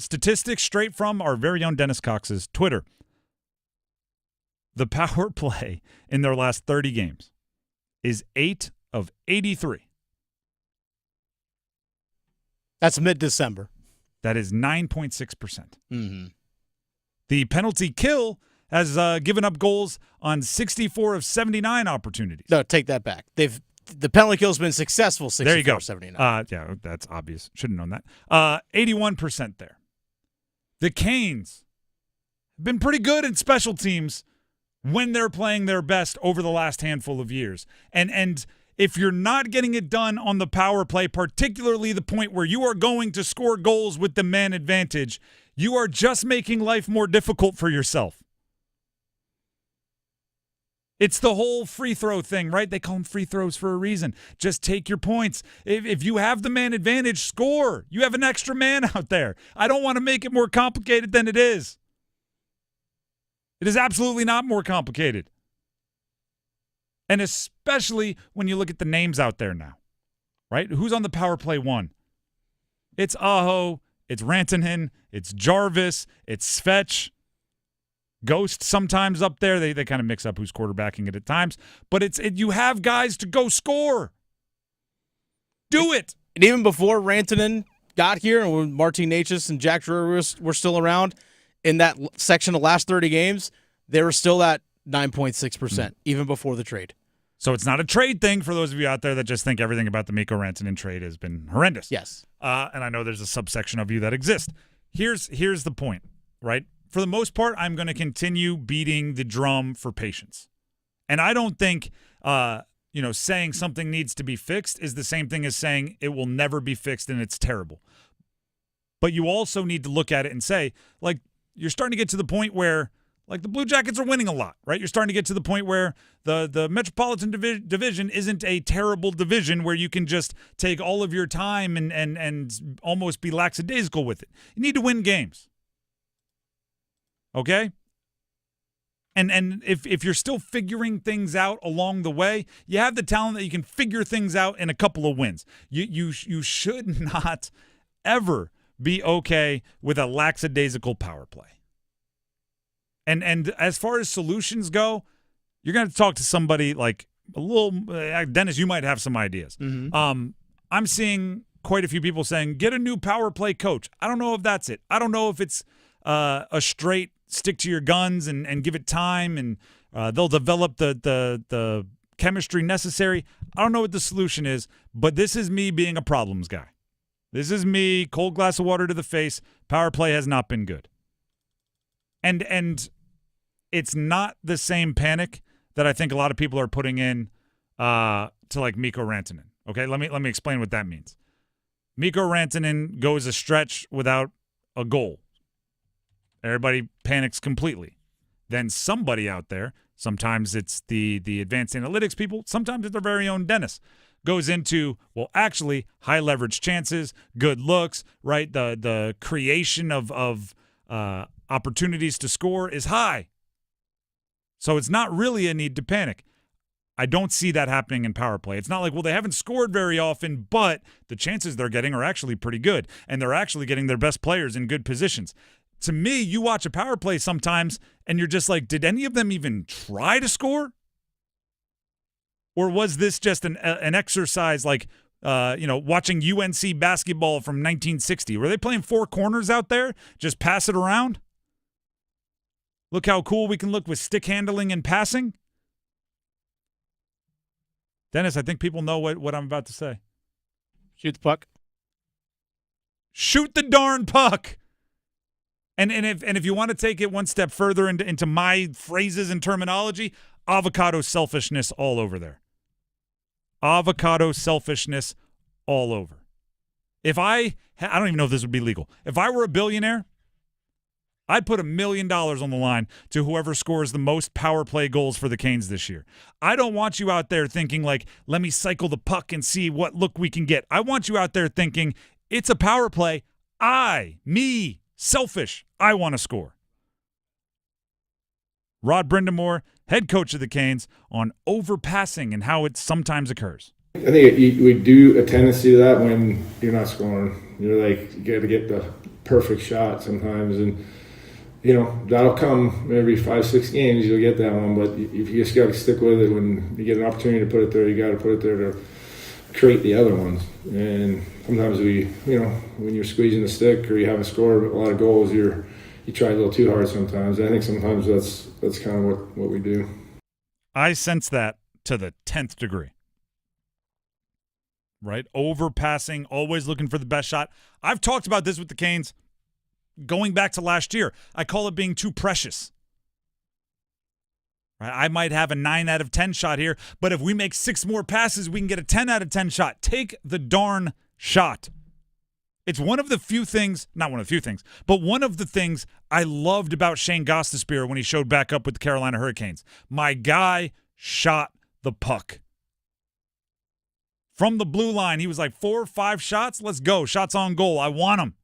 statistic straight from our very own Dennis Cox's Twitter. The power play in their last 30 games is 8 of 83. That's mid-December. That is 9.6%. Mm-hmm. The penalty kill has given up goals on 64 of 79 opportunities. No, take that back. The penalty kill has been successful. 64, there you go. 79. Yeah, that's obvious. Should have known that. 81% there. The Canes have been pretty good in special teams when they're playing their best over the last handful of years. And if you're not getting it done on the power play, particularly the point where you are going to score goals with the man advantage, you are just making life more difficult for yourself. It's the whole free throw thing, right? They call them free throws for a reason. Just take your points. If you have the man advantage, score. You have an extra man out there. I don't want to make it more complicated than it is. It is absolutely not more complicated. And especially when you look at the names out there now, right? Who's on the power play 1? It's Aho, it's Rantanen, it's Jarvis, it's Svech. Ghost sometimes up there. They kind of mix up who's quarterbacking it at times. But you have guys to go score. Do it. And even before Rantanen got here and when Martin Necas and Jack Drury were still around, in that section of last 30 games, they were still at 9.6%, even before the trade. So it's not a trade thing for those of you out there that just think everything about the Mikko Rantanen trade has been horrendous. Yes. And I know there's a subsection of you that exist. Here's the point, right? For the most part, I'm going to continue beating the drum for patience. And I don't think, saying something needs to be fixed is the same thing as saying it will never be fixed and it's terrible. But you also need to look at it and say, like, you're starting to get to the point where, like, the Blue Jackets are winning a lot, right? You're starting to get to the point where the Metropolitan Division isn't a terrible division where you can just take all of your time and almost be lackadaisical with it. You need to win games. Okay? And if you're still figuring things out along the way, you have the talent that you can figure things out in a couple of wins. You should not ever be okay with a lackadaisical power play. And as far as solutions go, you're going to talk to somebody like a little Dennis, you might have some ideas. Mm-hmm. I'm seeing quite a few people saying, get a new power play coach. I don't know if that's it. I don't know if it's a straight stick to your guns and give it time and they'll develop the chemistry necessary. I don't know what the solution is, but this is me being a problems guy. This is me, cold glass of water to the face. Power play has not been good. And it's not the same panic that I think a lot of people are putting in to like Mikko Rantanen. Okay, let me explain what that means. Mikko Rantanen goes a stretch without a goal. Everybody panics completely. Then somebody out there, sometimes it's the advanced analytics people, sometimes it's their very own Dennis, goes into, well, actually, high leverage chances, good looks, right? The creation of opportunities to score is high. So it's not really a need to panic. I don't see that happening in power play. It's not like, well, they haven't scored very often, but the chances they're getting are actually pretty good, and they're actually getting their best players in good positions. To me, you watch a power play sometimes, and you're just like, did any of them even try to score? Or was this just an exercise like, watching UNC basketball from 1960? Were they playing four corners out there? Just pass it around? Look how cool we can look with stick handling and passing. Dennis, I think people know what I'm about to say. Shoot the puck. Shoot the darn puck. And if you want to take it one step further into my phrases and terminology, avocado selfishness all over there. Avocado selfishness all over. If I don't even know if this would be legal. If I were a billionaire, I'd put $1 million on the line to whoever scores the most power play goals for the Canes this year. I don't want you out there thinking like, let me cycle the puck and see what look we can get. I want you out there thinking, it's a power play. Me, selfish. I want to score. Rod Brindamore, head coach of the Canes, on overpassing and how it sometimes occurs. I think we do a tendency to that when you're not scoring. You're like, you got to get the perfect shot sometimes, and that'll come every 5-6 games. You'll get that one, but you just got to stick with it. When you get an opportunity to put it there, you got to put it there to create the other ones. And sometimes when you're squeezing the stick or you haven't scored a lot of goals, you try a little too hard sometimes. I think sometimes that's kind of what we do. I sense that to the 10th degree. Right? Overpassing, always looking for the best shot. I've talked about this with the Canes going back to last year. I call it being too precious. Right? I might have a 9 out of 10 shot here, but if we make 6 more passes, we can get a 10 out of 10 shot. Take the darn shot. It's one of the few things, not one of the few things, but one of the things I loved about Shane Gostisbehere when he showed back up with the Carolina Hurricanes. My guy shot the puck. From the blue line, he was like 4 or 5 shots. Let's go. Shots on goal. I want them.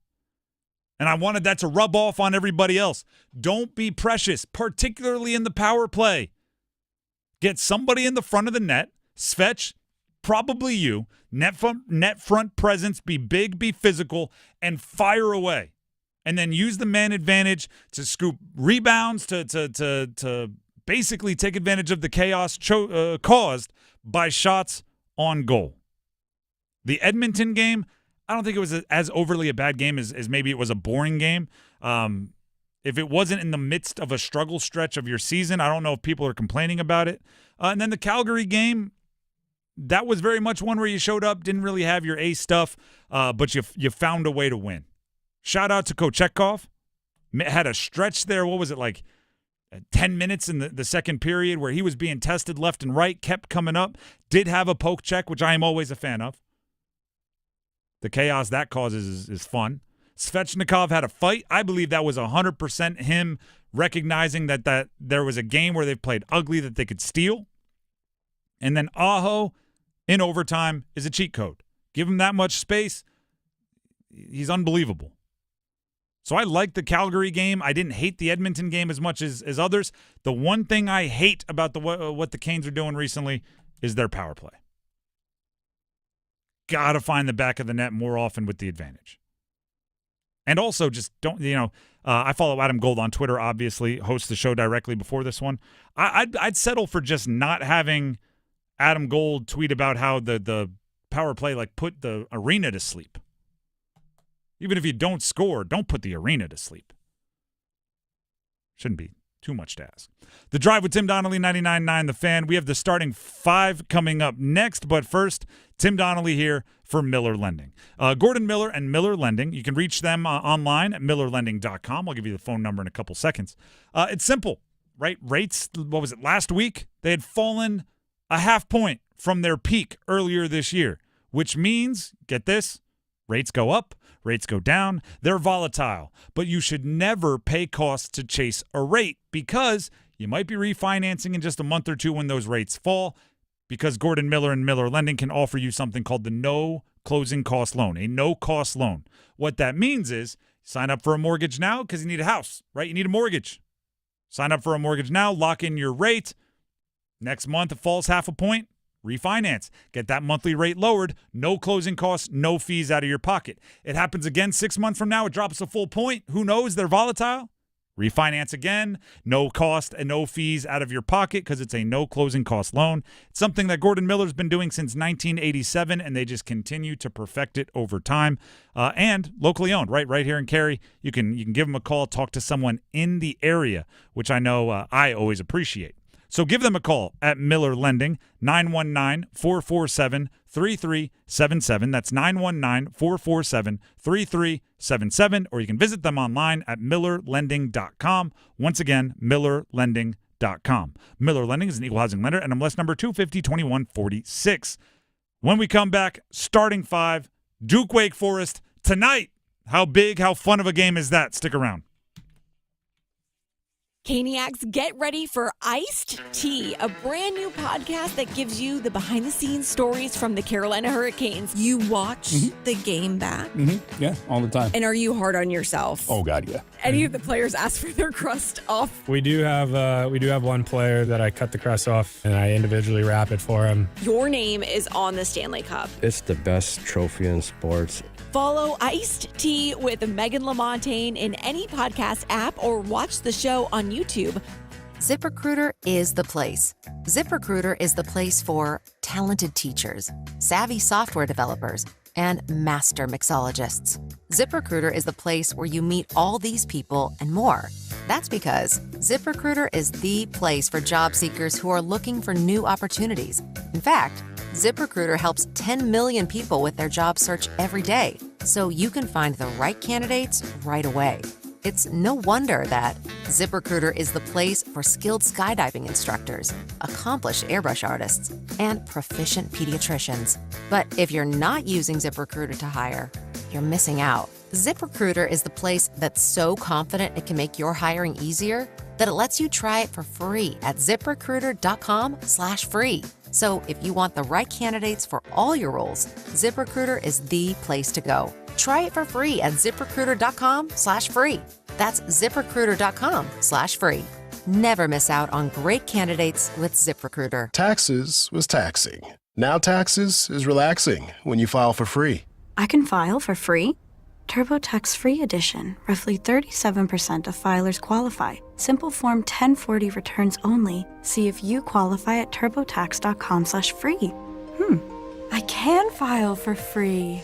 And I wanted that to rub off on everybody else. Don't be precious, particularly in the power play. Get somebody in the front of the net. Svech, probably you. Net front presence. Be big, be physical, and fire away. And then use the man advantage to scoop rebounds, to basically take advantage of the chaos caused by shots on goal. The Edmonton game, I don't think it was as overly a bad game as maybe it was a boring game. If it wasn't in the midst of a struggle stretch of your season, I don't know if people are complaining about it. And then the Calgary game, that was very much one where you showed up, didn't really have your ace stuff, but you found a way to win. Shout out to Kochetkov. Had a stretch there, what was it, like 10 minutes in the second period where he was being tested left and right, kept coming up, did have a poke check, which I am always a fan of. The chaos that causes is fun. Svechnikov had a fight. I believe that was 100% him recognizing that there was a game where they played ugly that they could steal. And then Aho in overtime is a cheat code. Give him that much space, he's unbelievable. So I like the Calgary game. I didn't hate the Edmonton game as much as others. The one thing I hate about what the Canes are doing recently is their power play. Got to find the back of the net more often with the advantage. And also just don't, I follow Adam Gold on Twitter, obviously, hosts the show directly before this one. I'd settle for just not having Adam Gold tweet about how the power play, like put the arena to sleep. Even if you don't score, don't put the arena to sleep. Shouldn't be too much to ask. The Drive with Tim Donnelly, 99.9 The Fan. We have the starting five coming up next, but first, Tim Donnelly here for Miller Lending. Gordon Miller and Miller Lending. You can reach them online at millerlending.com. I'll give you the phone number in a couple seconds. It's simple, right? Rates, what was it, last week? They had fallen a half point from their peak earlier this year, which means, get this, rates go up, rates go down. They're volatile, but you should never pay costs to chase a rate because you might be refinancing in just a month or two when those rates fall, because Gordon Miller and Miller Lending can offer you something called the no closing cost loan, a no-cost loan. What that means is sign up for a mortgage now because you need a house, right? You need a mortgage. Sign up for a mortgage now, lock in your rate. Next month, it falls half a point. Refinance. Get that monthly rate lowered. No closing costs, no fees out of your pocket. It happens again 6 months from now. It drops a full point. Who knows? They're volatile. Refinance again. No cost and no fees out of your pocket because it's a no closing cost loan. It's something that Gordon Miller's been doing since 1987, and they just continue to perfect it over time. And locally owned, right here in Cary. You can give them a call, talk to someone in the area, which I know I always appreciate. So give them a call at Miller Lending, 919-447-3377. That's 919-447-3377. Or you can visit them online at millerlending.com. Once again, millerlending.com. Miller Lending is an equal housing lender, NMLS number 250-2146. When we come back, starting five, Duke Wake Forest tonight. How big, how fun of a game is that? Stick around. Caniacs, get ready for Iced Tea, a brand new podcast that gives you the behind-the-scenes stories from the Carolina Hurricanes. You watch the game back? Yeah, all the time. And are you hard on yourself? Oh, God, yeah. Any of the players ask for their crust off? We do have one player that I cut the crust off, and I individually wrap it for him. Your name is on the Stanley Cup. It's the best trophy in sports. Follow Iced Tea with Megan LaMontagne in any podcast app or watch the show on YouTube. ZipRecruiter is the place. ZipRecruiter is the place for talented teachers, savvy software developers, and master mixologists. ZipRecruiter is the place where you meet all these people and more. That's because ZipRecruiter is the place for job seekers who are looking for new opportunities. In fact, ZipRecruiter helps 10 million people with their job search every day, so you can find the right candidates right away. It's no wonder that ZipRecruiter is the place for skilled skydiving instructors, accomplished airbrush artists, and proficient pediatricians. But if you're not using ZipRecruiter to hire, you're missing out. ZipRecruiter is the place that's so confident it can make your hiring easier that it lets you try it for free at ZipRecruiter.com/free. So if you want the right candidates for all your roles, ZipRecruiter is the place to go. Try it for free at ZipRecruiter.com/free. That's ZipRecruiter.com/free. Never miss out on great candidates with ZipRecruiter. Taxes was taxing. Now taxes is relaxing when you file for free. I can file for free. TurboTax Free Edition. Roughly 37% of filers qualify. Simple Form 1040 returns only. See if you qualify at turbotax.com/free. I can file for free.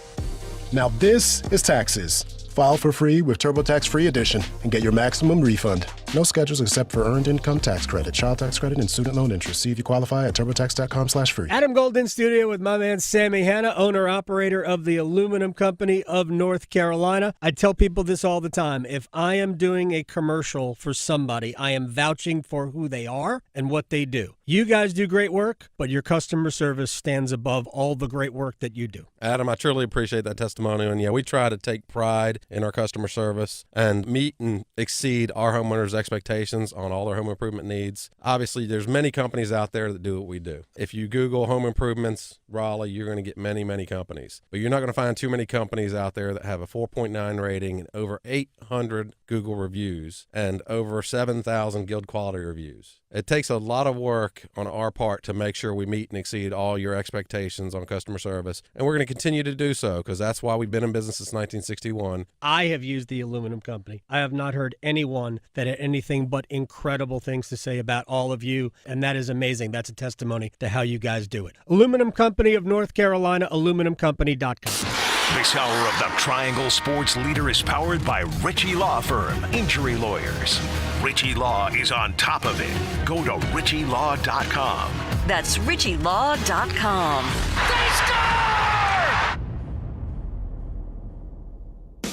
Now this is taxes. File for free with TurboTax Free Edition and get your maximum refund. No schedules except for earned income tax credit, child tax credit, and student loan interest. See if you qualify at turbotax.com/free. Adam Gold in studio with my man Sammy Hanna, owner-operator of the Aluminum Company of North Carolina. I tell people this all the time. If I am doing a commercial for somebody, I am vouching for who they are and what they do. You guys do great work, but your customer service stands above all the great work that you do. Adam, I truly appreciate that testimonial. And yeah, we try to take pride in our customer service and meet and exceed our homeowners' expectations on all their home improvement needs. Obviously, there's many companies out there that do what we do. If you Google home improvements Raleigh, you're going to get many, many companies. But you're not going to find too many companies out there that have a 4.9 rating and over 800 Google reviews and over 7,000 Guild quality reviews. It takes a lot of work on our part to make sure we meet and exceed all your expectations on customer service. And we're going to continue to do so because that's why we've been in business since 1961. I have used the Aluminum Company. I have not heard anyone that at anything but incredible things to say about all of you, and that is amazing. That's a testimony to how you guys do it. Aluminum Company of North Carolina, aluminumcompany.com. This hour of the Triangle Sports Leader is powered by Ritchie Law Firm, injury lawyers. Ritchie Law is on top of it. Go to ritchielaw.com. That's ritchielaw.com. They score!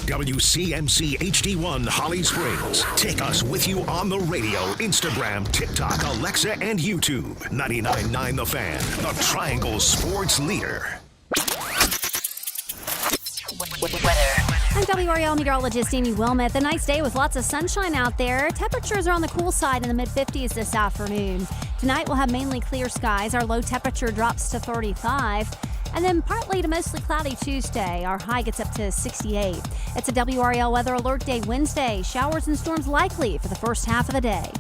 WCMC HD1 Holly Springs. Take us with you on the radio, Instagram, TikTok, Alexa, and YouTube. 99.9 The Fan, the Triangle Sports Leader. I'm WRL meteorologist Amy Wilmeth. A nice day with lots of sunshine out there. Temperatures are on the cool side in the mid-50s this afternoon. Tonight we'll have mainly clear skies. Our low temperature drops to 35. And then partly to mostly cloudy Tuesday. Our high gets up to 68. It's a WRL Weather Alert Day Wednesday. Showers and storms likely for the first half of the day.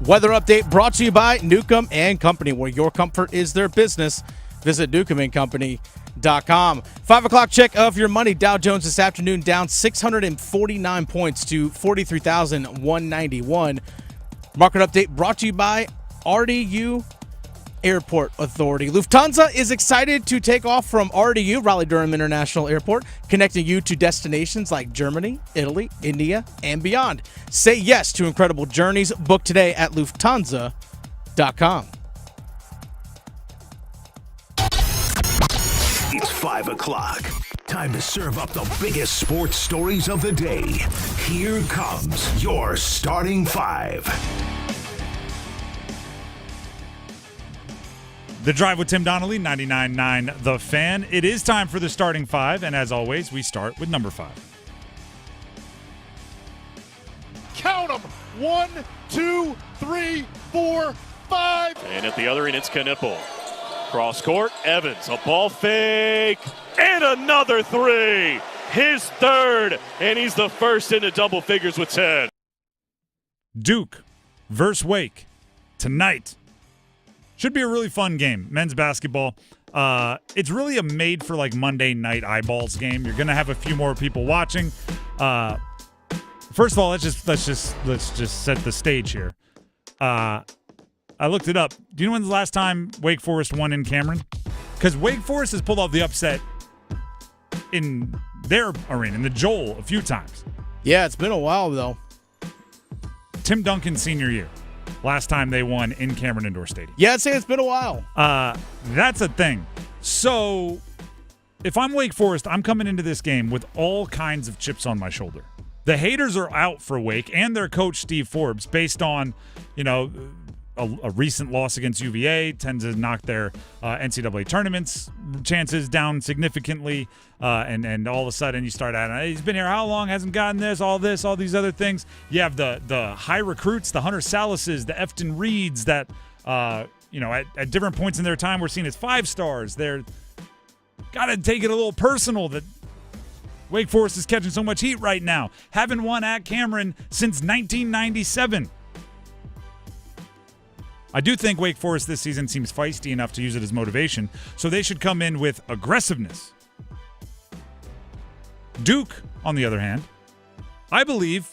Weather update brought to you by Newcomb & Company, where your comfort is their business. Visit newcombandcompany.com. 5 o'clock check of your money. Dow Jones this afternoon down 649 points to 43,191. Market update brought to you by RDU Airport Authority. Lufthansa is excited to take off from RDU, Raleigh Durham International Airport, connecting you to destinations like Germany, Italy, India, and beyond. Say yes to incredible journeys. Book today at Lufthansa.com. It's 5 o'clock. Time to serve up the biggest sports stories of the day. Here comes your starting five. The Drive with Tim Donnelly, 99.9 The Fan. It is time for the starting five, and as always, we start with number 5. Count them. 1, 2, 3, 4, 5. And at the other end, it's Knipple. Cross court, Evans, a ball fake, and another three. His third, and he's the first into double figures with 10. Duke versus Wake tonight. Should be a really fun game. Men's basketball. It's really a made for like Monday night eyeballs game. You're gonna have a few more people watching. First of all, let's just set the stage here. I looked it up. Do you know when's the last time Wake Forest won in Cameron? Because Wake Forest has pulled off the upset in their arena, in the Joel, a few times. Yeah, it's been a while, though. Tim Duncan's senior year. Last time they won in Cameron Indoor Stadium. Yeah, I'd say it's been a while. That's a thing. So, if I'm Wake Forest, I'm coming into this game with all kinds of chips on my shoulder. The haters are out for Wake and their coach, Steve Forbes, based on, a recent loss against UVA tends to knock their NCAA tournaments chances down significantly, and all of a sudden you start adding, he's been here how long, hasn't gotten this, all these other things. You have the high recruits, the Hunter Salases, the Efton Reeds that, at different points in their time were seen as 5 stars. They're got to take it a little personal that Wake Forest is catching so much heat right now. Haven't won at Cameron since 1997. I do think Wake Forest this season seems feisty enough to use it as motivation, so they should come in with aggressiveness. Duke, on the other hand, I believe,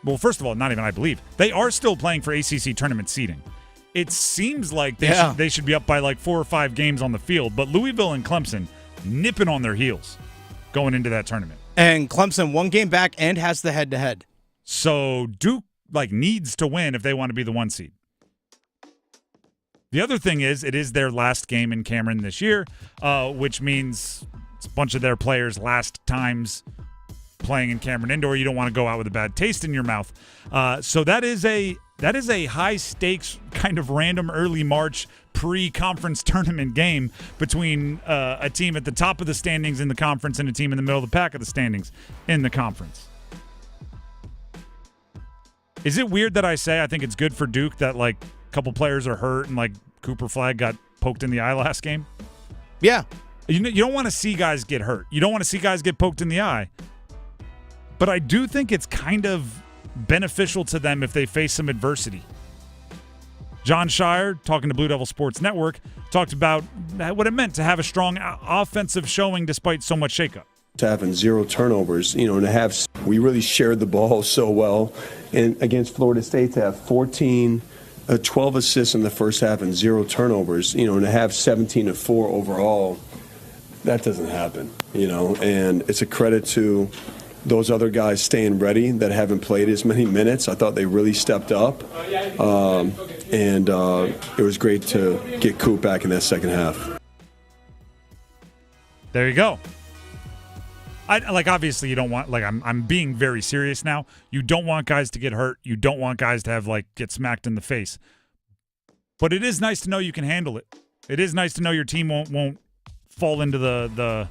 well, first of all, not even I believe, they are still playing for ACC tournament seeding. It seems like they should be up by like 4 or 5 games on the field, but Louisville and Clemson nipping on their heels going into that tournament. And Clemson 1 game back and has the head-to-head. So Duke needs to win if they want to be the 1 seed. The other thing is, it is their last game in Cameron this year, which means it's a bunch of their players' last times playing in Cameron Indoor. You don't want to go out with a bad taste in your mouth. So that is a high-stakes kind of random early March pre-conference tournament game between a team at the top of the standings in the conference and a team in the middle of the pack of the standings in the conference. Is it weird that I say I think it's good for Duke that a couple players are hurt and Cooper Flagg got poked in the eye last game? Yeah. You don't want to see guys get hurt. You don't want to see guys get poked in the eye. But I do think it's kind of beneficial to them if they face some adversity. John Shire, talking to Blue Devil Sports Network, talked about what it meant to have a strong offensive showing despite so much shakeup. having 0 turnovers, and to have, we really shared the ball so well. And against Florida State, to have 12 assists in the first half and 0 turnovers, and to have 17 of 4 overall, that doesn't happen, and it's a credit to those other guys staying ready that haven't played as many minutes. I thought they really stepped up, and it was great to get Coop back in that second half. There you go. Obviously you don't want, I'm being very serious now. You don't want guys to get hurt. You don't want guys to have, get smacked in the face. But it is nice to know you can handle it. It is nice to know your team won't fall into the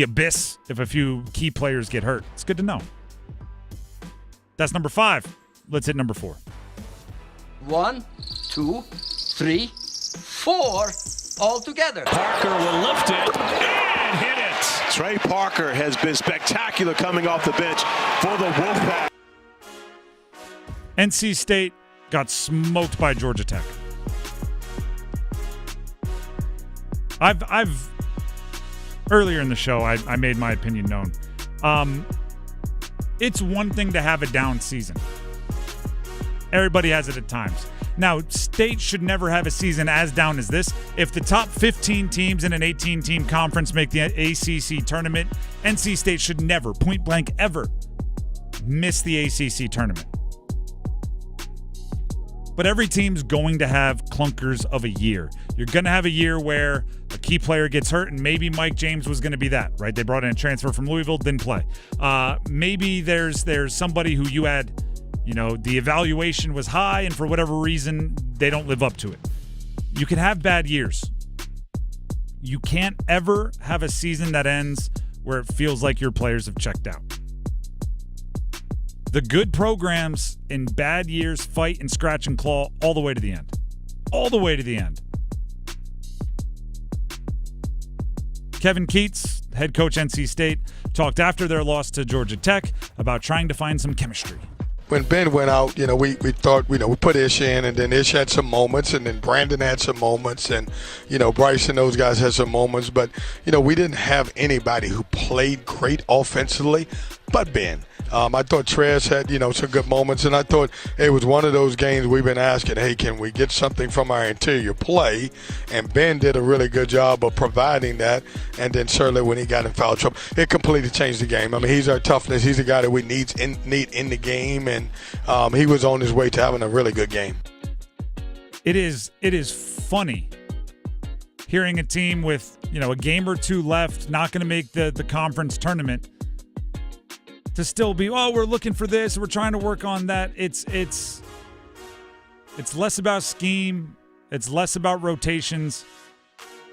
abyss if a few key players get hurt. It's good to know. That's number 5. Let's hit number 4. 1, 2, 3, 4, all together. Parker will lift it and hit it. Trey Parker has been spectacular coming off the bench for the Wolfpack. NC State got smoked by Georgia Tech. I've earlier in the show, I made my opinion known. It's one thing to have a down season. Everybody has it at times. Now, State should never have a season as down as this. If the top 15 teams in an 18-team conference make the ACC tournament, NC State should never, point blank ever, miss the ACC tournament. But every team's going to have clunkers of a year. You're going to have a year where a key player gets hurt, and maybe Mike James was going to be that, right? They brought in a transfer from Louisville, didn't play. Maybe there's somebody who you had, the evaluation was high, and for whatever reason, they don't live up to it. You can have bad years. You can't ever have a season that ends where it feels like your players have checked out. The good programs in bad years fight and scratch and claw all the way to the end. All the way to the end. Kevin Keats, head coach NC State, talked after their loss to Georgia Tech about trying to find some chemistry. When Ben went out, we thought, we put Ish in, and then Ish had some moments, and then Brandon had some moments, and, Bryce and those guys had some moments. But, we didn't have anybody who played great offensively but Ben. I thought Trez had, some good moments, and I thought it was one of those games we've been asking, hey, can we get something from our interior play? And Ben did a really good job of providing that, and then certainly when he got in foul trouble, it completely changed the game. I mean, he's our toughness. He's the guy that we need in the game, and he was on his way to having a really good game. It is funny hearing a team with, a game or two left, not going to make the conference tournament, to still be, we're looking for this, we're trying to work on that. It's less about scheme, it's less about rotations,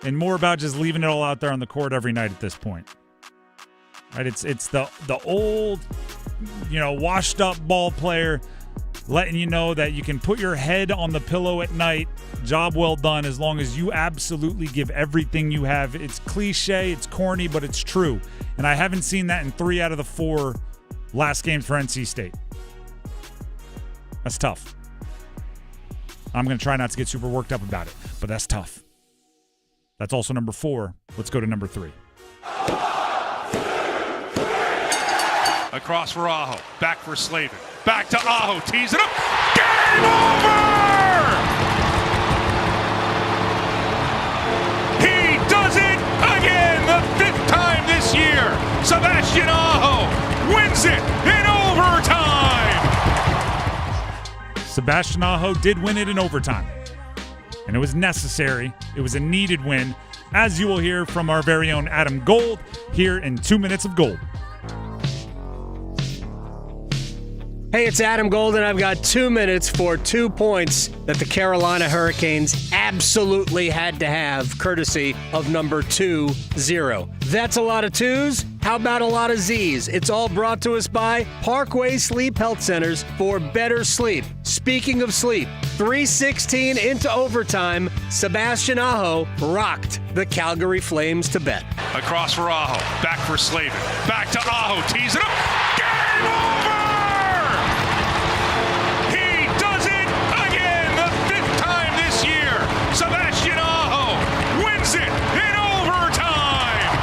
and more about just leaving it all out there on the court every night at this point. Right? It's the old, washed up ball player letting you know that you can put your head on the pillow at night, job well done, as long as you absolutely give everything you have. It's cliche, it's corny, but it's true. And I haven't seen that in 3 out of the 4 last games for NC State. That's tough. I'm going to try not to get super worked up about it, but that's tough. That's also number 4. Let's go to number 3. Across for Aho. Back for Slavin. Back to Aho. Tees it up. Game over! He does it again. The 5th time this year. Sebastian Aho wins it in overtime. Sebastian Aho did win it in overtime. And it was necessary. It was a needed win, as you will hear from our very own Adam Gold here in 2 Minutes of Gold. Hey, it's Adam Gold, and I've got 2 minutes for 2 points that the Carolina Hurricanes absolutely had to have, courtesy of number 2-0. That's a lot of 2s. How about a lot of Z's? It's all brought to us by Parkway Sleep Health Centers for better sleep. Speaking of sleep, 3:16 into overtime, Sebastian Aho rocked the Calgary Flames to bed. Across for Aho. Back for Slavin. Back to Aho. Tees it up. Game over! He does it again. The 5th time this year. Sebastian Aho wins it in overtime.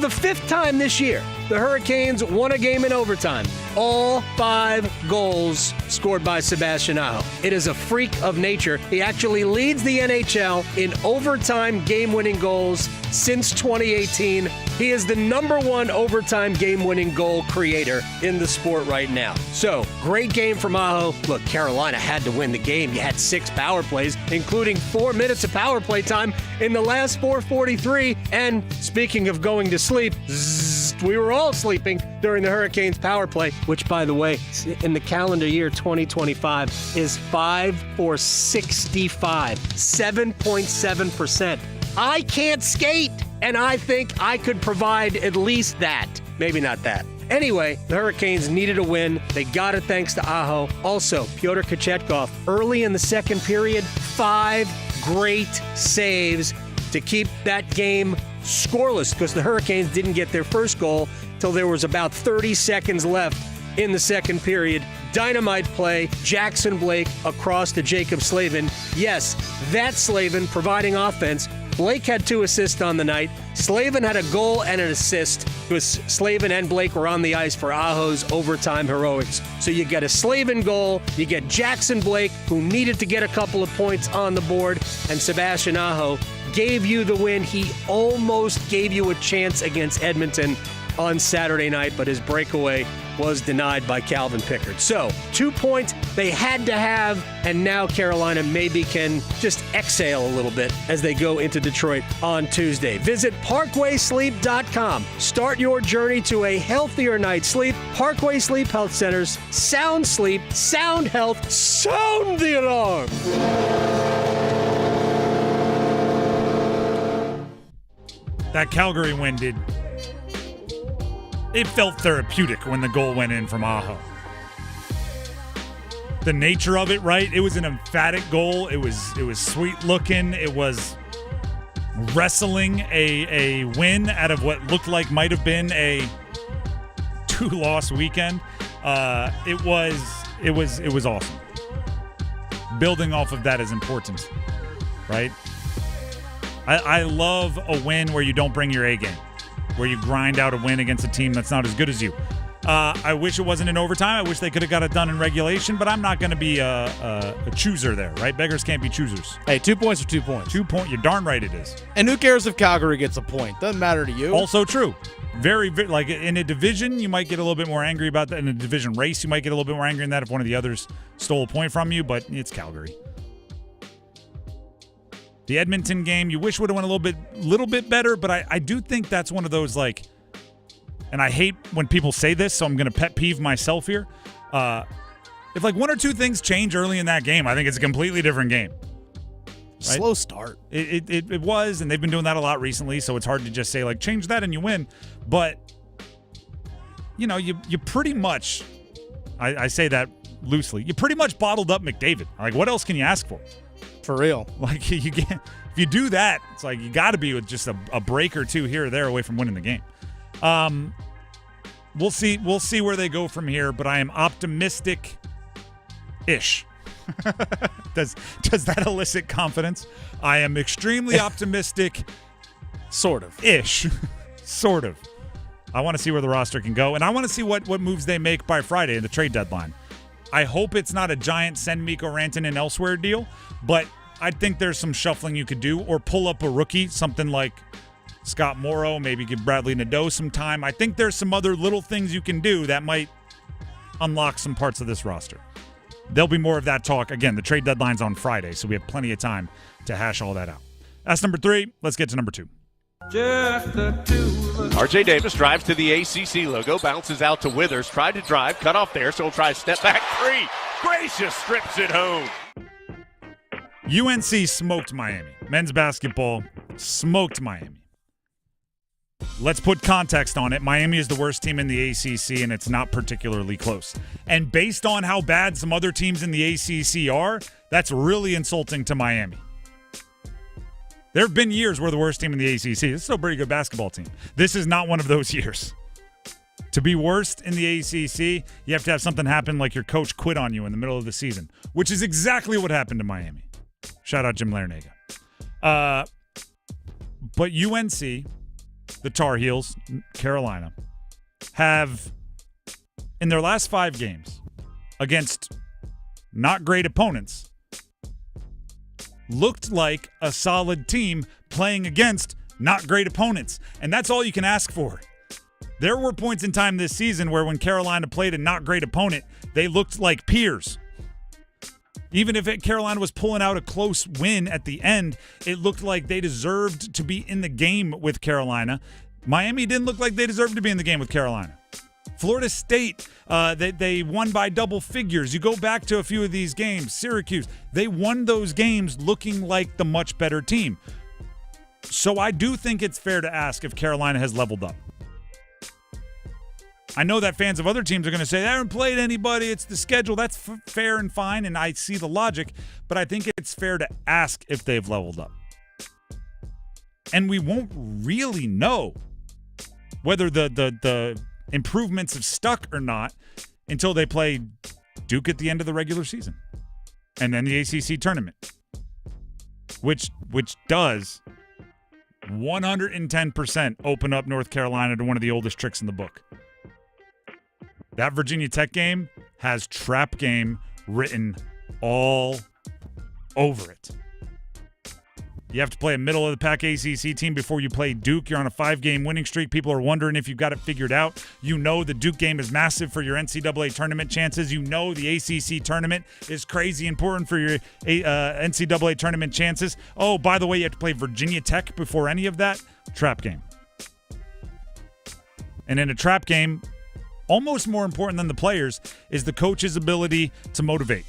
the 5th time this year, the Hurricanes won a game in overtime. All 5 goals scored by Sebastian Aho. It is a freak of nature. He actually leads the NHL in overtime game-winning goals since 2018. He is the #1 overtime game-winning goal creator in the sport right now. So, great game from Aho. Look, Carolina had to win the game. You had 6 power plays, including 4 minutes of power play time in the last 4:43. And speaking of going to sleep, we were all sleeping during the Hurricanes power play, which, by the way, in the calendar year 2025 is 5 for 65, 7.7%. I can't skate, and I think I could provide at least that. Maybe not that. Anyway, the Hurricanes needed a win. They got it thanks to Aho. Also, Pyotr Kochetkov, early in the second period, 5 great saves to keep that game scoreless because the Hurricanes didn't get their first goal till there was about 30 seconds left in the second period. Dynamite play, Jackson Blake across to Jacob Slavin. Yes, that Slavin providing offense. Blake had 2 assists on the night. Slavin had a goal and an assist because Slavin and Blake were on the ice for Aho's overtime heroics. So you get a Slavin goal, you get Jackson Blake, who needed to get a couple of points on the board, and Sebastian Aho gave you the win. He almost gave you a chance against Edmonton on Saturday night, but his breakaway was denied by Calvin Pickard. So, 2 points they had to have, and now Carolina maybe can just exhale a little bit as they go into Detroit on Tuesday. Visit ParkwaySleep.com. Start your journey to a healthier night's sleep. Parkway Sleep Health Centers. Sound sleep, sound health, sound the alarm! That Calgary win it felt therapeutic when the goal went in from Aho. The nature of it, right? It was an emphatic goal. It was sweet looking. It was wrestling a win out of what looked like might have been a 2-loss weekend. It was awesome. Building off of that is important, right? I love a win where you don't bring your A game, where you grind out a win against a team that's not as good as you. I wish it wasn't in overtime. I wish they could have got it done in regulation, but I'm not going to be a chooser there, right? Beggars can't be choosers. Hey, 2 points are 2 points. 2 points. You're darn right it is. And who cares if Calgary gets a point? Doesn't matter to you. Also true. Very, like in a division, you might get a little bit more angry about that. In a division race, you might get a little bit more angry in that if one of the others stole a point from you, but it's Calgary. The Edmonton game, you wish would have went a little bit better, but I do think that's one of those, like, and I hate when people say this, so I'm going to pet peeve myself here. If like 1 or 2 things change early in that game, I think it's a completely different game. Right? Slow start. It was, and they've been doing that a lot recently, so it's hard to just say, like, change that and you win. But, you know, you pretty much, I say that loosely, you pretty much bottled up McDavid. Like, what else can you ask for? For real. Like, you get, if you do that, it's like you got to be with just a break or 2 here or there away from winning the game. We'll see where they go from here, but I am optimistic-ish. Does that elicit confidence? I am extremely optimistic. Sort of. Ish. Sort of. I want to see where the roster can go, and I want to see what moves they make by Friday in the trade deadline. I hope it's not a giant send Mikko Rantanen elsewhere deal, but I think there's some shuffling you could do, or pull up a rookie, something like Scott Morrow, maybe give Bradley Nadeau some time. I think there's some other little things you can do that might unlock some parts of this roster. There'll be more of that talk. Again, the trade deadline's on Friday, so we have plenty of time to hash all that out. That's number 3. Let's get to number 2. Just the 2 of us. RJ Davis drives to the ACC logo, bounces out to Withers, tried to drive, cut off there, so he'll try a step back 3. Gracious strips it home. UNC smoked Miami. Men's basketball smoked Miami. Let's put context on it. Miami is the worst team in the ACC, and it's not particularly close. And based on how bad some other teams in the ACC are, that's really insulting to Miami. There have been years where the worst team in the ACC, this is still a pretty good basketball team. This is not one of those years. To be worst in the ACC, you have to have something happen like your coach quit on you in the middle of the season, which is exactly what happened to Miami. Shout out Jim Larinaga. But UNC the Tar Heels, Carolina, have, in their last 5 games against not great opponents, looked like a solid team playing against not great opponents. And that's all you can ask for. There were points in time this season where when Carolina played a not great opponent, they looked like peers. Even if Carolina was pulling out a close win at the end, it looked like they deserved to be in the game with Carolina. Miami didn't look like they deserved to be in the game with Carolina. Florida State, they won by double figures. You go back to a few of these games. Syracuse, they won those games looking like the much better team. So I do think it's fair to ask if Carolina has leveled up. I know that fans of other teams are going to say, they haven't played anybody, it's the schedule. That's fair and fine, and I see the logic, but I think it's fair to ask if they've leveled up. And we won't really know whether the improvements have stuck or not until they play Duke at the end of the regular season. And then the ACC tournament, which does 110% open up North Carolina to one of the oldest tricks in the book. That Virginia Tech game has trap game written all over it. You have to play a middle-of-the-pack ACC team before you play Duke. You're on a 5-game winning streak. People are wondering if you've got it figured out. You know the Duke game is massive for your NCAA tournament chances. You know the ACC tournament is crazy important for your NCAA tournament chances. Oh, by the way, you have to play Virginia Tech before any of that. Trap game. And in a trap game, almost more important than the players is the coach's ability to motivate.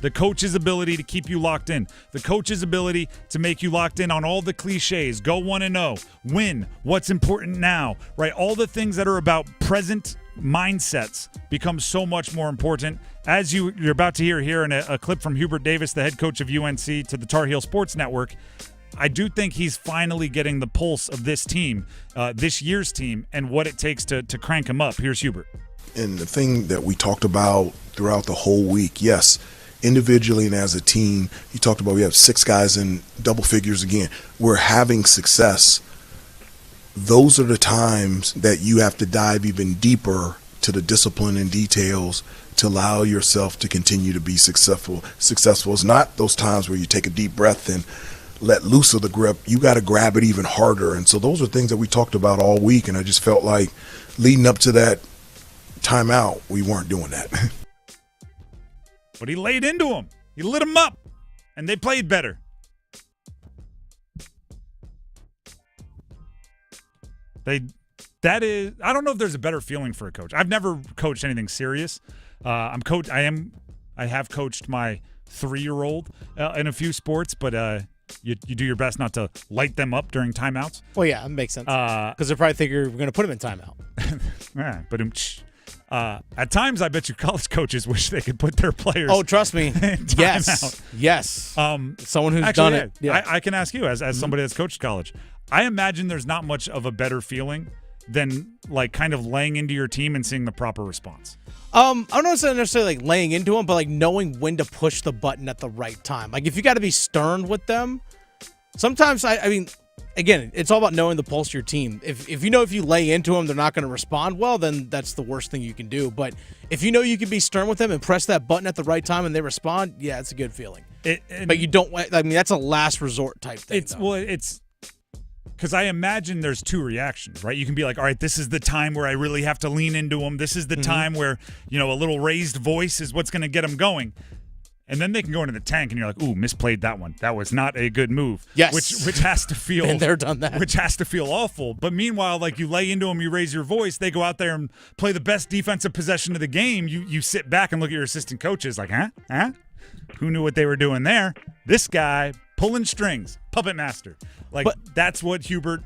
The coach's ability to keep you locked in. The coach's ability to make you locked in on all the cliches. Go 1-0. Win. What's important now. Right? All the things that are about present mindsets become so much more important. As you're about to hear here in a clip from Hubert Davis, the head coach of UNC, to the Tar Heel Sports Network, I do think he's finally getting the pulse of this team, this year's team, and what it takes to crank him up. Here's Hubert. And the thing that we talked about throughout the whole week, yes, individually and as a team, you talked about we have 6 guys in double figures again. We're having success. Those are the times that you have to dive even deeper to the discipline and details to allow yourself to continue to be successful. It's not those times where you take a deep breath and let loose of the grip. You got to grab it even harder. And so those are things that we talked about all week, and I just felt like leading up to that timeout, we weren't doing that. But he laid into him. He lit him up, and they played better. I don't know if there's a better feeling for a coach. I've never coached anything serious. I have coached my 3-year-old in a few sports, but you do your best not to light them up during timeouts. Well, yeah, that makes sense. Because they probably think you're going to put them in timeout. Yeah, but at times, I bet you college coaches wish they could put their players. Oh, trust me. Yes. Yes. Someone who's done it. Yeah. I can ask you, as somebody that's coached college, I imagine there's not much of a better feeling than like kind of laying into your team and seeing the proper response. I don't know necessarily like laying into them, but like knowing when to push the button at the right time. Like if you got to be stern with them, sometimes I mean, again, it's all about knowing the pulse of your team. If you know if you lay into them, they're not going to respond well, then that's the worst thing you can do. But if you know you can be stern with them and press that button at the right time and they respond, yeah, it's a good feeling. But you don't. I mean, that's a last resort type thing. It's because I imagine there's 2 reactions, right? You can be like, all right, this is the time where I really have to lean into them. This is the time where, a little raised voice is what's going to get them going. And then they can go into the tank, and you're like, ooh, misplayed that one. That was not a good move. Yes. Which has to feel... Been there, done that. Which has to feel awful. But meanwhile, like you lay into them, you raise your voice, they go out there and play the best defensive possession of the game. You sit back and look at your assistant coaches like, huh? Who knew what they were doing there? This guy pulling strings, puppet master. That's what Hubert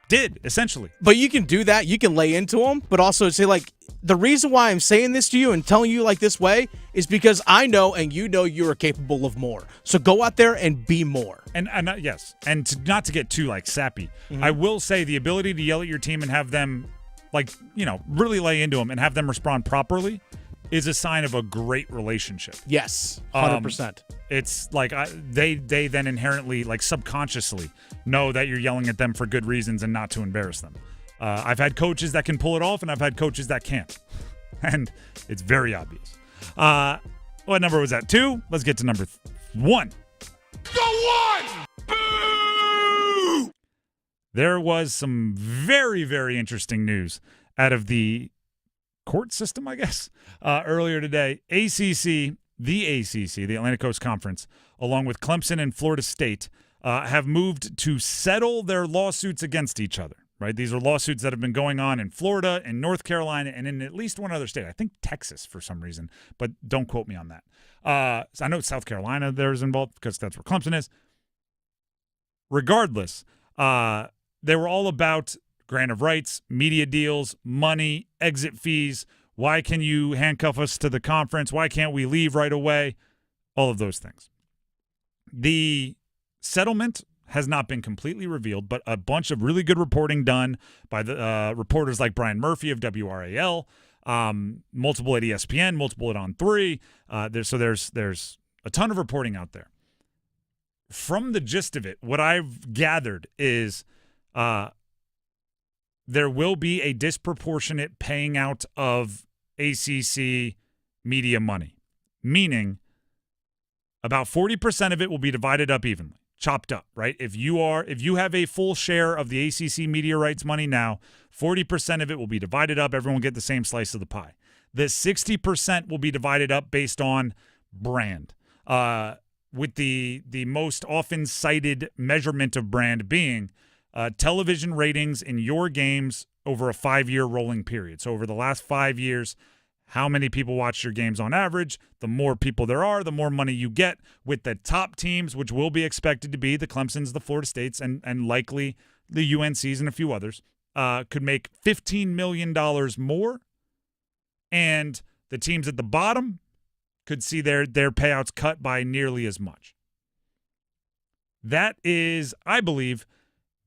did, essentially. But you can do that. You can lay into them, but also say, like, the reason why I'm saying this to you and telling you like this way is because I know and you know you are capable of more. So go out there and be more. And yes, and not to get too, like, sappy, I will say the ability to yell at your team and have them, like, really lay into them and have them respond properly is a sign of a great relationship. Yes, 100%. It's like they then inherently, like subconsciously, know that you're yelling at them for good reasons and not to embarrass them. I've had coaches that can pull it off, and I've had coaches that can't. And it's very obvious. What number was that? 2? Let's get to number 1. Go one! Boo! There was some very, very interesting news out of the court system, I guess, earlier today. ACC, the Atlantic Coast Conference, along with Clemson and Florida State, have moved to settle their lawsuits against each other, right? These are lawsuits that have been going on in Florida and North Carolina and in at least one other state. I think Texas for some reason, but don't quote me on that. So I know South Carolina there's involved because that's where Clemson is. Regardless, they were all about grant of rights, media deals, money, exit fees. Why can you handcuff us to the conference? Why can't we leave right away? All of those things. The settlement has not been completely revealed, but a bunch of really good reporting done by the reporters like Brian Murphy of WRAL, multiple at ESPN, multiple at On3. There's a ton of reporting out there. From the gist of it, what I've gathered is there will be a disproportionate paying out of ACC media money, meaning about 40% of it will be divided up evenly, chopped up, right? If you have a full share of the ACC media rights money now, 40% of it will be divided up. Everyone will get the same slice of the pie. The 60% will be divided up based on brand, with the most often cited measurement of brand being television ratings in your games over a 5-year rolling period. So over the last 5 years, how many people watch your games on average? The more people there are, the more money you get, with the top teams, which will be expected to be the Clemsons, the Florida States, and likely the UNCs and a few others, could make $15 million more. And the teams at the bottom could see their payouts cut by nearly as much. That is, I believe,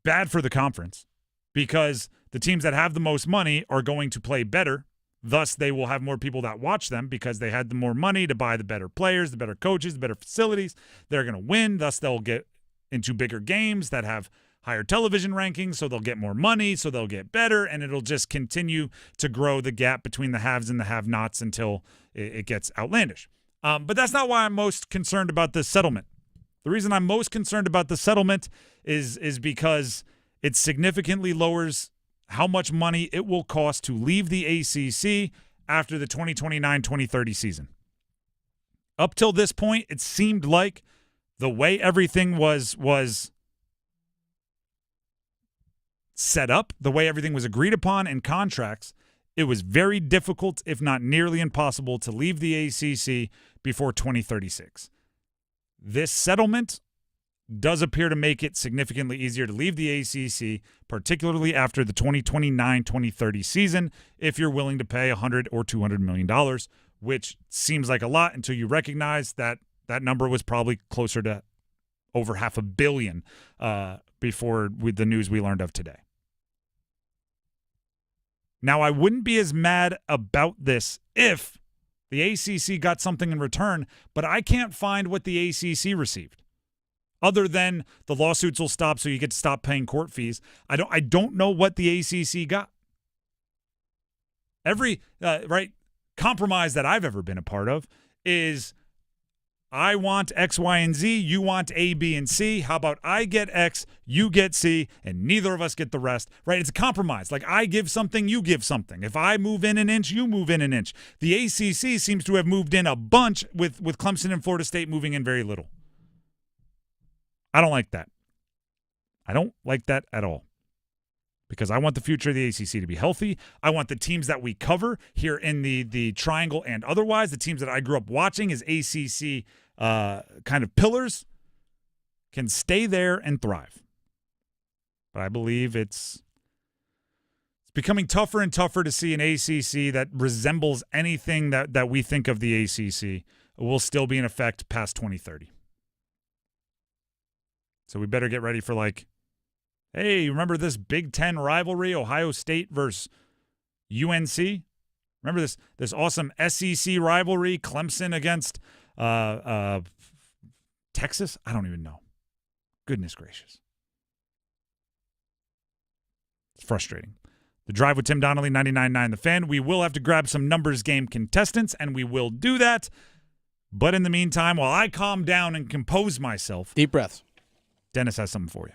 bad for the conference, because the teams that have the most money are going to play better. Thus, they will have more people that watch them because they had the more money to buy the better players, the better coaches, the better facilities. They're going to win. Thus, they'll get into bigger games that have higher television rankings, so they'll get more money, so they'll get better, and it'll just continue to grow the gap between the haves and the have-nots until it gets outlandish. But that's not why I'm most concerned about this settlement. The reason I'm most concerned about the settlement is because it significantly lowers how much money it will cost to leave the ACC after the 2029-2030 season. Up till this point, it seemed like the way everything was set up, the way everything was agreed upon in contracts, it was very difficult, if not nearly impossible, to leave the ACC before 2036. This settlement does appear to make it significantly easier to leave the ACC, particularly after the 2029-2030 season, if you're willing to pay $100 or $200 million, which seems like a lot until you recognize that that number was probably closer to over $500 million before with the news we learned of today. Now, I wouldn't be as mad about this if the ACC got something in return, but I can't find what the ACC received. Other than the lawsuits will stop so you get to stop paying court fees. I don't know what the ACC got. Every compromise that I've ever been a part of is I want X, Y, and Z, you want A, B, and C. How about I get X, you get C, and neither of us get the rest, right? It's a compromise. Like I give something, you give something. If I move in an inch, you move in an inch. The ACC seems to have moved in a bunch with Clemson and Florida State moving in very little. I don't like that. I don't like that at all, because I want the future of the ACC to be healthy. I want the teams that we cover here in the triangle and otherwise, the teams that I grew up watching as ACC kind of pillars, can stay there and thrive. But I believe it's becoming tougher and tougher to see an ACC that resembles anything that we think of the ACC will still be in effect past 2030. So we better get ready for hey, remember this Big Ten rivalry, Ohio State versus UNC? Remember this awesome SEC rivalry, Clemson against Texas? I don't even know. Goodness gracious. It's frustrating. The Drive with Tim Donnelly, 99.9 The Fan. We will have to grab some numbers game contestants, and we will do that. But in the meantime, while I calm down and compose myself. Deep breaths. Dennis has something for you.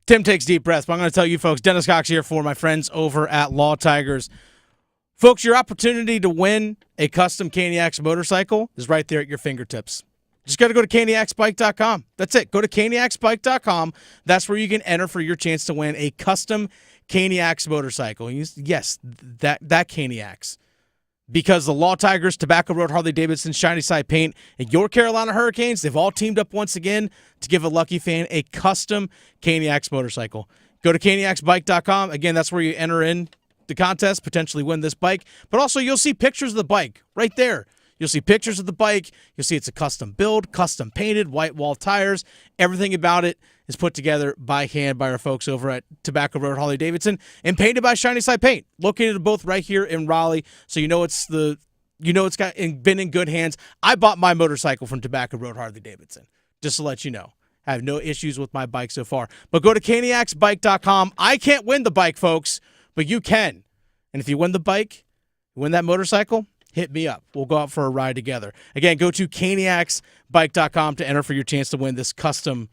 Tim takes deep breaths, but I'm going to tell you folks, Dennis Cox here for my friends over at Law Tigers. Folks, your opportunity to win a custom Caniacs motorcycle is right there at your fingertips. Just got to go to caniacsbike.com. That's it. Go to caniacsbike.com. That's where you can enter for your chance to win a custom Caniacs motorcycle. Yes, that Caniacs. Because the Law Tigers, Tobacco Road, Harley-Davidson, Shiny Side Paint, and your Carolina Hurricanes, they've all teamed up once again to give a lucky fan a custom Caniacs motorcycle. Go to caniacsbike.com. Again, that's where you enter in the contest, potentially win this bike. But also, you'll see pictures of the bike right there. You'll see pictures of the bike. You'll see it's a custom build, custom painted, white wall tires. Everything about it is put together by hand by our folks over at Tobacco Road, Harley-Davidson, and painted by Shiny Side Paint, located both right here in Raleigh. So it's been in good hands. I bought my motorcycle from Tobacco Road, Harley-Davidson, just to let you know. I have no issues with my bike so far. But go to caniacsbike.com. I can't win the bike, folks, but you can. And if you win the bike, win that motorcycle, hit me up. We'll go out for a ride together. Again, go to caniacsbike.com to enter for your chance to win this custom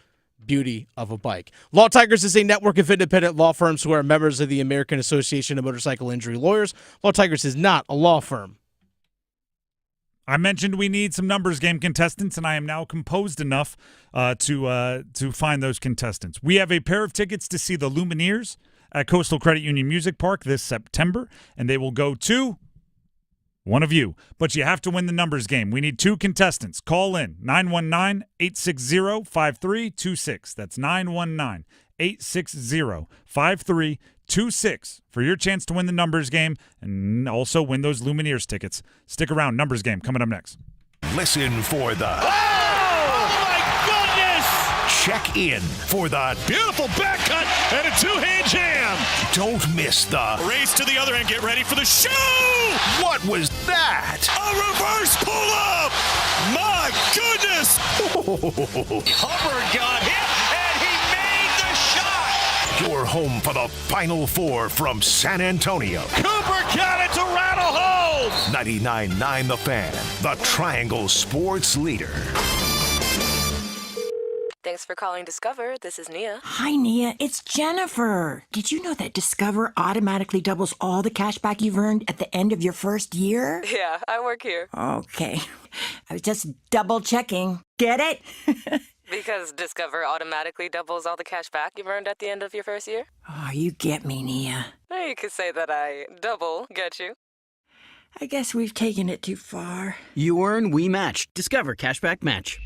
beauty of a bike. Law Tigers is a network of independent law firms who are members of the American Association of Motorcycle Injury Lawyers. Law Tigers is not a law firm. I mentioned we need some numbers game contestants, and I am now composed enough to find those contestants. We have a pair of tickets to see the Lumineers at Coastal Credit Union Music Park this September, and they will go to one of you. But you have to win the numbers game. We need 2 contestants. Call in 919-860-5326. That's 919-860-5326 for your chance to win the numbers game and also win those Lumineers tickets. Stick around. Numbers game coming up next. Listen for the... Oh, my goodness! Check in for the... Beautiful back cut and a two-hand jam. Don't miss the... Race to the other end. Get ready for the show! What was that? A reverse pull-up! My goodness! Hubbard got hit, and he made the shot! You're home for the Final Four from San Antonio. Cooper got it to rattle home! 99.9 The Fan, the Triangle Sports Leader. Thanks for calling Discover. This is Nia. Hi, Nia. It's Jennifer. Did you know that Discover automatically doubles all the cash back you've earned at the end of your first year? Yeah, I work here. Okay. I was just double checking. Get it? Because Discover automatically doubles all the cash back you've earned at the end of your first year? Oh, you get me, Nia. You could say that I double get you. I guess we've taken it too far. You earn, we match. Discover Cashback Match.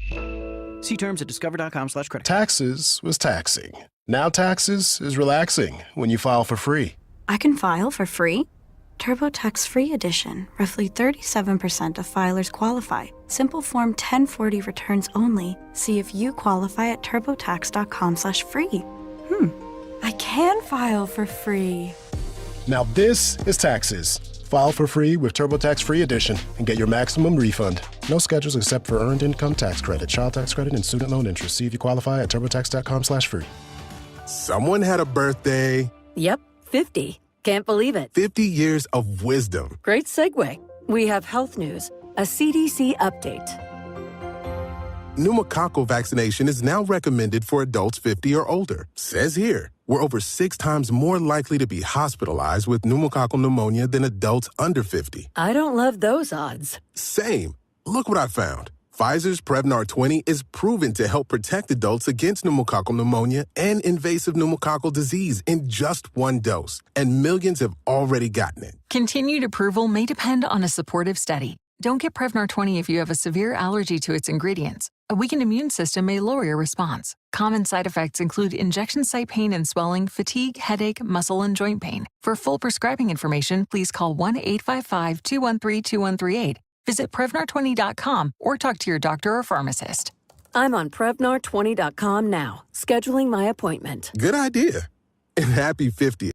See terms at discover.com/credit. Taxes was taxing. Now taxes is relaxing when you file for free. I can file for free? TurboTax Free Edition. Roughly 37% of filers qualify. Simple Form 1040 returns only. See if you qualify at turbotax.com/free. I can file for free. Now this is taxes. File for free with TurboTax Free Edition and get your maximum refund. No schedules except for earned income tax credit, child tax credit, and student loan interest. See if you qualify at turbotax.com/free. Someone had a birthday. Yep, 50. Can't believe it. 50 years of wisdom. Great segue. We have health news, a CDC update. Pneumococcal vaccination is now recommended for adults 50 or older. Says here, we're over 6 times more likely to be hospitalized with pneumococcal pneumonia than adults under 50. I don't love those odds. Same. Look what I found. Pfizer's Prevnar 20 is proven to help protect adults against pneumococcal pneumonia and invasive pneumococcal disease in just 1 dose. And millions have already gotten it. Continued approval may depend on a supportive study. Don't get Prevnar 20 if you have a severe allergy to its ingredients. A weakened immune system may lower your response. Common side effects include injection site pain and swelling, fatigue, headache, muscle, and joint pain. For full prescribing information, please call 1-855-213-2138. Visit Prevnar20.com or talk to your doctor or pharmacist. I'm on Prevnar20.com now, scheduling my appointment. Good idea. And happy 50th.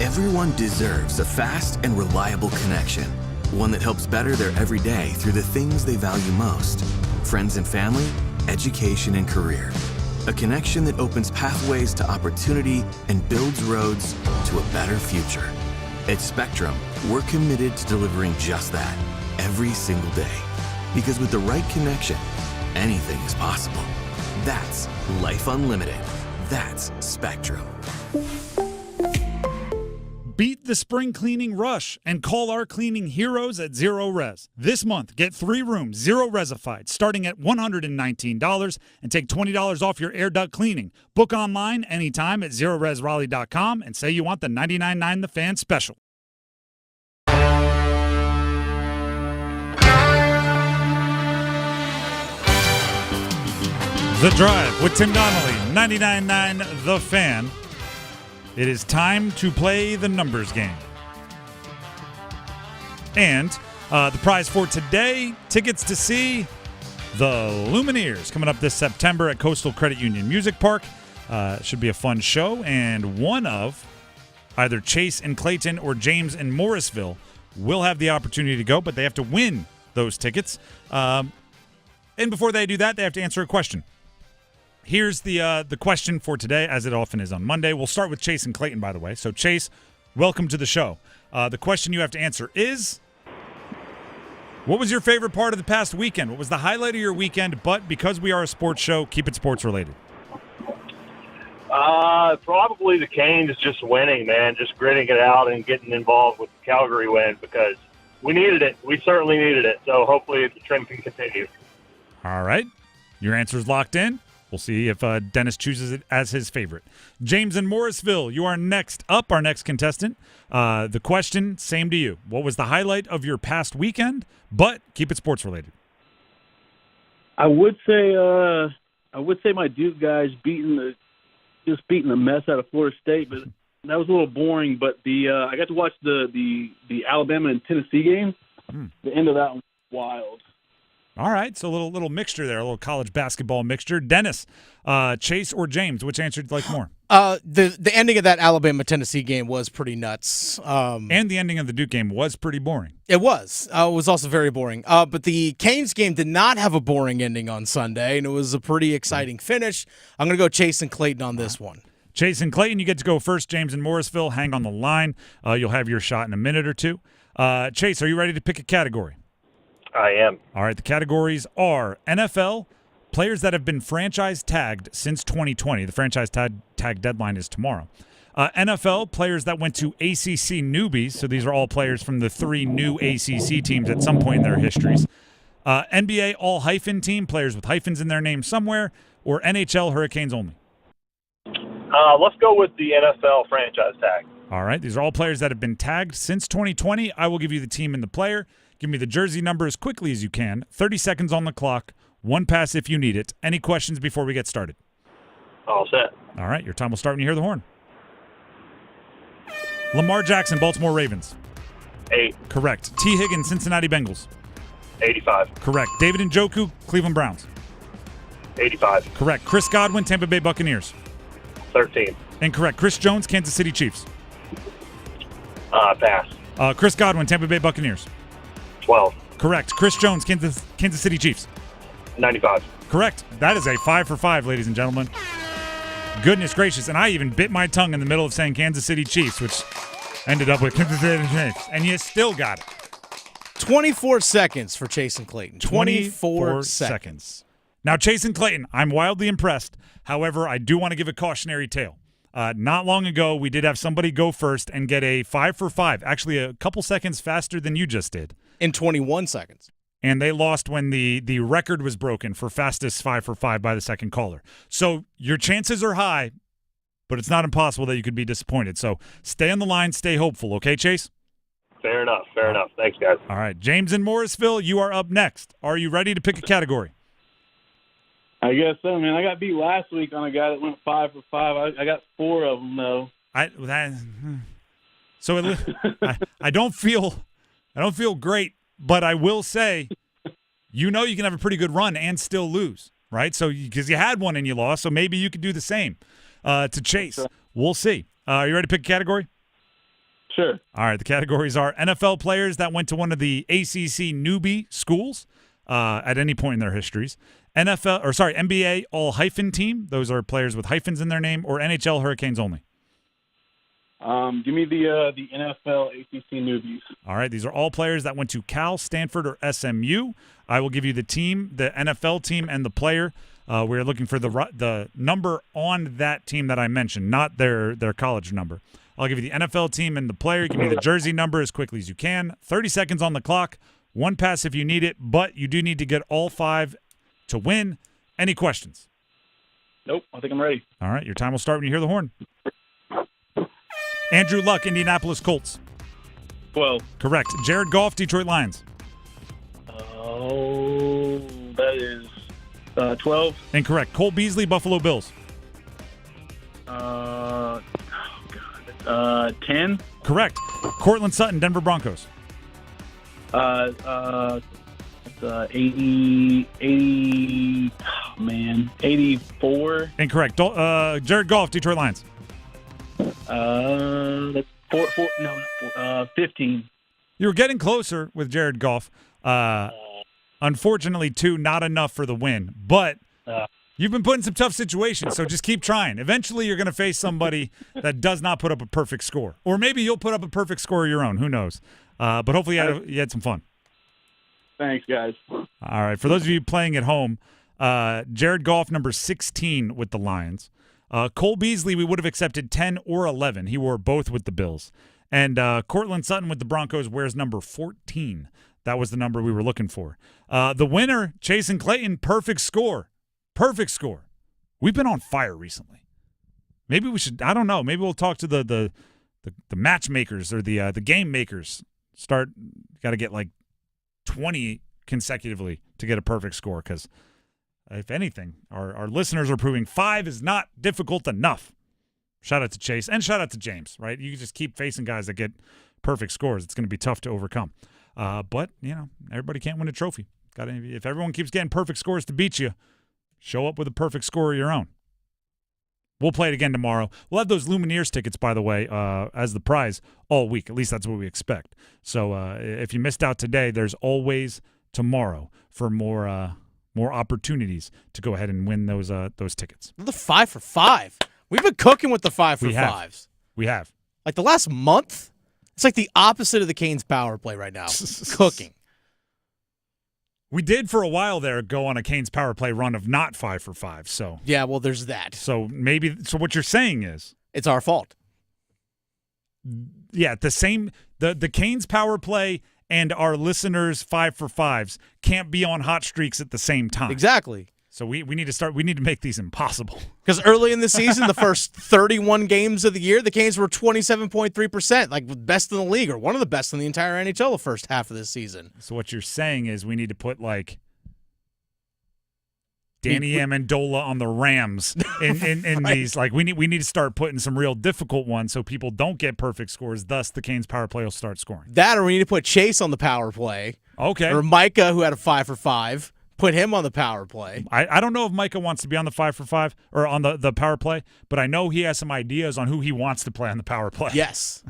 Everyone deserves a fast and reliable connection. One that helps better their everyday through the things they value most. Friends and family, education and career. A connection that opens pathways to opportunity and builds roads to a better future. At Spectrum, we're committed to delivering just that every single day. Because with the right connection, anything is possible. That's Life Unlimited. That's Spectrum. Beat the spring cleaning rush and call our cleaning heroes at Zero Res. This month, get 3 rooms, Zero Resified, starting at $119 and take $20 off your air duct cleaning. Book online anytime at ZeroResRaleigh.com and say you want the $99.9 The Fan special. The Drive with Tim Donnelly, 99.9 The Fan. It is time to play the numbers game. And the prize for today, tickets to see the Lumineers coming up this September at Coastal Credit Union Music Park. Should be a fun show. And one of either Chase and Clayton or James and Morrisville will have the opportunity to go, but they have to win those tickets. And before they do that, they have to answer a question. Here's the question for today, as it often is on Monday. We'll start with Chase and Clayton, by the way. So, Chase, welcome to the show. The question you have to answer is, what was your favorite part of the past weekend? What was the highlight of your weekend? But because we are a sports show, keep it sports related. Probably the Canes just winning, man, just gritting it out and getting involved with the Calgary win because we needed it. We certainly needed it. So hopefully the trend can continue. All right. Your answer is locked in. We'll see if Dennis chooses it as his favorite. James in Morrisville, you are next up, our next contestant. The question, same to you. What was the highlight of your past weekend? But keep it sports related. I would say my Duke guys beating the mess out of Florida State, but that was a little boring. But I got to watch the Alabama and Tennessee game. The end of that one was wild. All right, so a little mixture there, a little college basketball mixture. Dennis, Chase or James, which answer do you like more? The ending of that Alabama-Tennessee game was pretty nuts. And the ending of the Duke game was pretty boring. It was. It was also very boring. But the Canes game did not have a boring ending on Sunday, and it was a pretty exciting finish. I'm going to go Chase and Clayton on this one. Chase and Clayton, you get to go first. James in Morrisville, hang on the line. You'll have your shot in a minute or two. Chase, are you ready to pick a category? I am. All right, the categories are NFL, players that have been franchise tagged since 2020. The franchise tag deadline is tomorrow. NFL, players that went to ACC newbies. So these are all players from the 3 new ACC teams at some point in their histories. NBA all-hyphen team, players with hyphens in their name somewhere. Or NHL Hurricanes only. Let's go with the NFL franchise tag. All right, these are all players that have been tagged since 2020. I will give you the team and the player. Give me the jersey number as quickly as you can. 30 seconds on the clock. 1 pass if you need it. Any questions before we get started? All set. All right, your time will start when you hear the horn. Lamar Jackson, Baltimore Ravens. 8. Correct. T. Higgins, Cincinnati Bengals. 85. Correct. David Njoku, Cleveland Browns. 85. Correct. Chris Godwin, Tampa Bay Buccaneers. 13. Incorrect. Chris Jones, Kansas City Chiefs. Pass. Chris Godwin, Tampa Bay Buccaneers. 12. Correct. Chris Jones, Kansas City Chiefs. 95. Correct. That is a 5 for 5, ladies and gentlemen. Goodness gracious. And I even bit my tongue in the middle of saying Kansas City Chiefs, which ended up with Kansas City Chiefs. And you still got it. 24 seconds for Chase and Clayton. 24 seconds. Now, Chase and Clayton, I'm wildly impressed. However, I do want to give a cautionary tale. Not long ago, we did have somebody go first and get a 5 for 5, actually a couple seconds faster than you just did. In 21 seconds. And they lost when the record was broken for fastest 5 for 5 by the second caller. So your chances are high, but it's not impossible that you could be disappointed. So stay on the line, stay hopeful. Okay, Chase? Fair enough. Fair enough. Thanks, guys. All right. James in Morrisville, you are up next. Are you ready to pick a category? I guess so, man. I got beat last week on a guy that went 5 for 5. I got 4 of them though. I don't feel great, but I will say, you can have a pretty good run and still lose, right? So because you had one and you lost, so maybe you could do the same to Chase. We'll see. Are you ready to pick a category? Sure. All right, the categories are NFL players that went to one of the ACC newbie schools at any point in their histories. NBA all-hyphen team. Those are players with hyphens in their name, or NHL Hurricanes only. Give me the NFL ACC newbies. All right, these are all players that went to Cal, Stanford, or SMU. I will give you the team, the NFL team, and the player. We're looking for the number on that team that I mentioned, not their college number. I'll give you the NFL team and the player. Give me the jersey number as quickly as you can. 30 seconds on the clock. One pass if you need it, but you do need to get all 5 to win. Any questions? Nope, I think I'm ready. All right, your time will start when you hear the horn. Andrew Luck, Indianapolis Colts. 12. Correct. Jared Goff, Detroit Lions. Oh, that is 12. Incorrect. Cole Beasley, Buffalo Bills. 10. Correct. Cortland Sutton, Denver Broncos. 84. Incorrect. Jared Goff, Detroit Lions. That's 15. You were getting closer with Jared Goff. Unfortunately, 2, not enough for the win. But you've been put in some tough situations, so just keep trying. Eventually, you're going to face somebody that does not put up a perfect score. Or maybe you'll put up a perfect score of your own. Who knows? But hopefully you had some fun. Thanks, guys. All right. For those of you playing at home, Jared Goff, number 16 with the Lions. Cole Beasley, we would have accepted 10 or 11. He wore both with the Bills. And Cortland Sutton with the Broncos wears number 14. That was the number we were looking for. The winner, Chase and Clayton, perfect score. Perfect score. We've been on fire recently. Maybe we should, I don't know, maybe we'll talk to the matchmakers or the game makers. Got to get like 20 consecutively to get a perfect score, because if anything, our listeners are proving 5 is not difficult enough. Shout out to Chase and shout out to James, right? You just keep facing guys that get perfect scores. It's going to be tough to overcome. But, everybody can't win a trophy. If everyone keeps getting perfect scores to beat you, show up with a perfect score of your own. We'll play it again tomorrow. We'll have those Lumineers tickets, by the way, as the prize all week. At least that's what we expect. So if you missed out today, there's always tomorrow for more opportunities to go ahead and win those tickets. The 5 for 5. We've been cooking with the 5 for 5s. We have. Like the last month, it's like the opposite of the Canes power play right now. Cooking. We did for a while there go on a Canes power play run of not 5 for 5. So yeah, well, there's that. So what you're saying is it's our fault. Yeah, the Canes power play and our listeners' 5 for 5s can't be on hot streaks at the same time. Exactly. So we need to make these impossible. Because early in the season, the first 31 games of the year, the Canes were 27.3%, like best in the league, or one of the best in the entire NHL the first half of this season. So what you're saying is we need to put like Danny Amendola on the Rams in right. These. Like we need to start putting some real difficult ones so people don't get perfect scores. Thus, the Canes power play will start scoring. That, or we need to put Chase on the power play. Okay. Or Micah, who had a 5 for 5. Put him on the power play. I don't know if Micah wants to be on the 5 for 5 or on the power play, but I know he has some ideas on who he wants to play on the power play. Yes.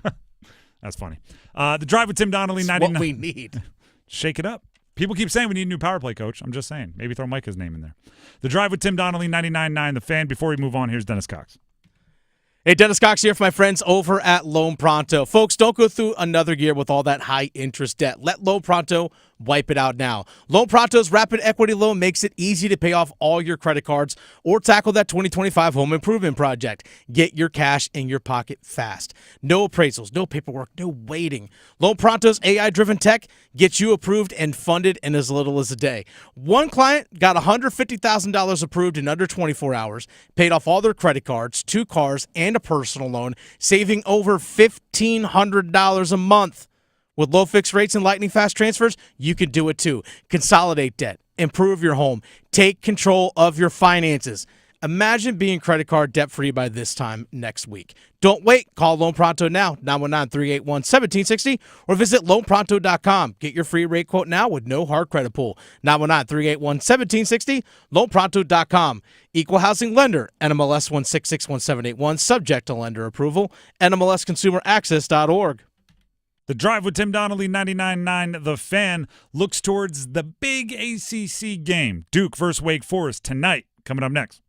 That's funny. The Drive with Tim Donnelly, 99. What we need. Shake it up. People keep saying we need a new power play coach. I'm just saying. Maybe throw Micah's name in there. The Drive with Tim Donnelly, 99.9 The Fan. Before we move on, here's Dennis Cox. Hey, Dennis Cox here for my friends over at Loan Pronto. Folks, don't go through another year with all that high-interest debt. Let Loan Pronto wipe it out now. Loan Pronto's rapid equity loan makes it easy to pay off all your credit cards or tackle that 2025 home improvement project. Get your cash in your pocket fast. No appraisals, no paperwork, no waiting. Loan Pronto's AI-driven tech gets you approved and funded in as little as a day. One client got $150,000 approved in under 24 hours, paid off all their credit cards, 2 cars, and a personal loan, saving over $1,500 a month. With low fixed rates and lightning fast transfers, you can do it too. Consolidate debt, improve your home, take control of your finances. Imagine being credit card debt-free by this time next week. Don't wait. Call Loan Pronto now, 919-381-1760, or visit loanpronto.com. Get your free rate quote now with no hard credit pull. 919-381-1760, loanpronto.com. Equal housing lender, NMLS 1661781, subject to lender approval, NMLSconsumeraccess.org. The Drive with Tim Donnelly, 99.9 The Fan, looks towards the big ACC game, Duke versus Wake Forest, tonight. Coming up next.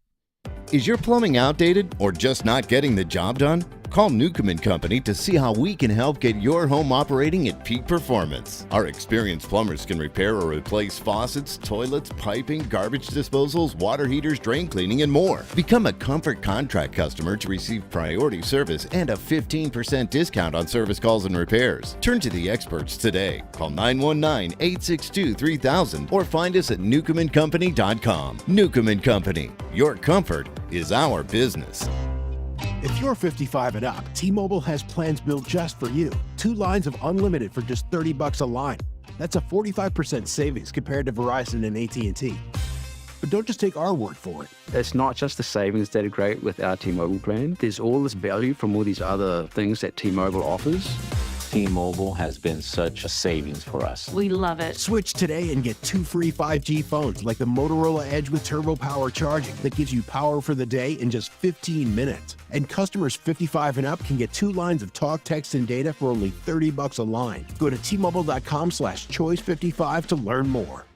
Is your plumbing outdated or just not getting the job done? Call Newcomb & Company to see how we can help get your home operating at peak performance. Our experienced plumbers can repair or replace faucets, toilets, piping, garbage disposals, water heaters, drain cleaning, and more. Become a Comfort Contract customer to receive priority service and a 15% discount on service calls and repairs. Turn to the experts today. Call 919-862-3000 or find us at newcombandcompany.com. Newcomb & Company. Your comfort is our business. If you're 55 and up, T-Mobile has plans built just for you. 2 lines of unlimited for just $30 a line. That's a 45% savings compared to Verizon and AT&T. But don't just take our word for it. It's not just the savings that are great with our T-Mobile plan. There's all this value from all these other things that T-Mobile offers. T-Mobile has been such a savings for us. We love it. Switch today and get 2 free 5G phones like the Motorola Edge with Turbo Power charging that gives you power for the day in just 15 minutes. And customers 55 and up can get 2 lines of talk, text, and data for only $30 a line. Go to T-Mobile.com/choice55 to learn more.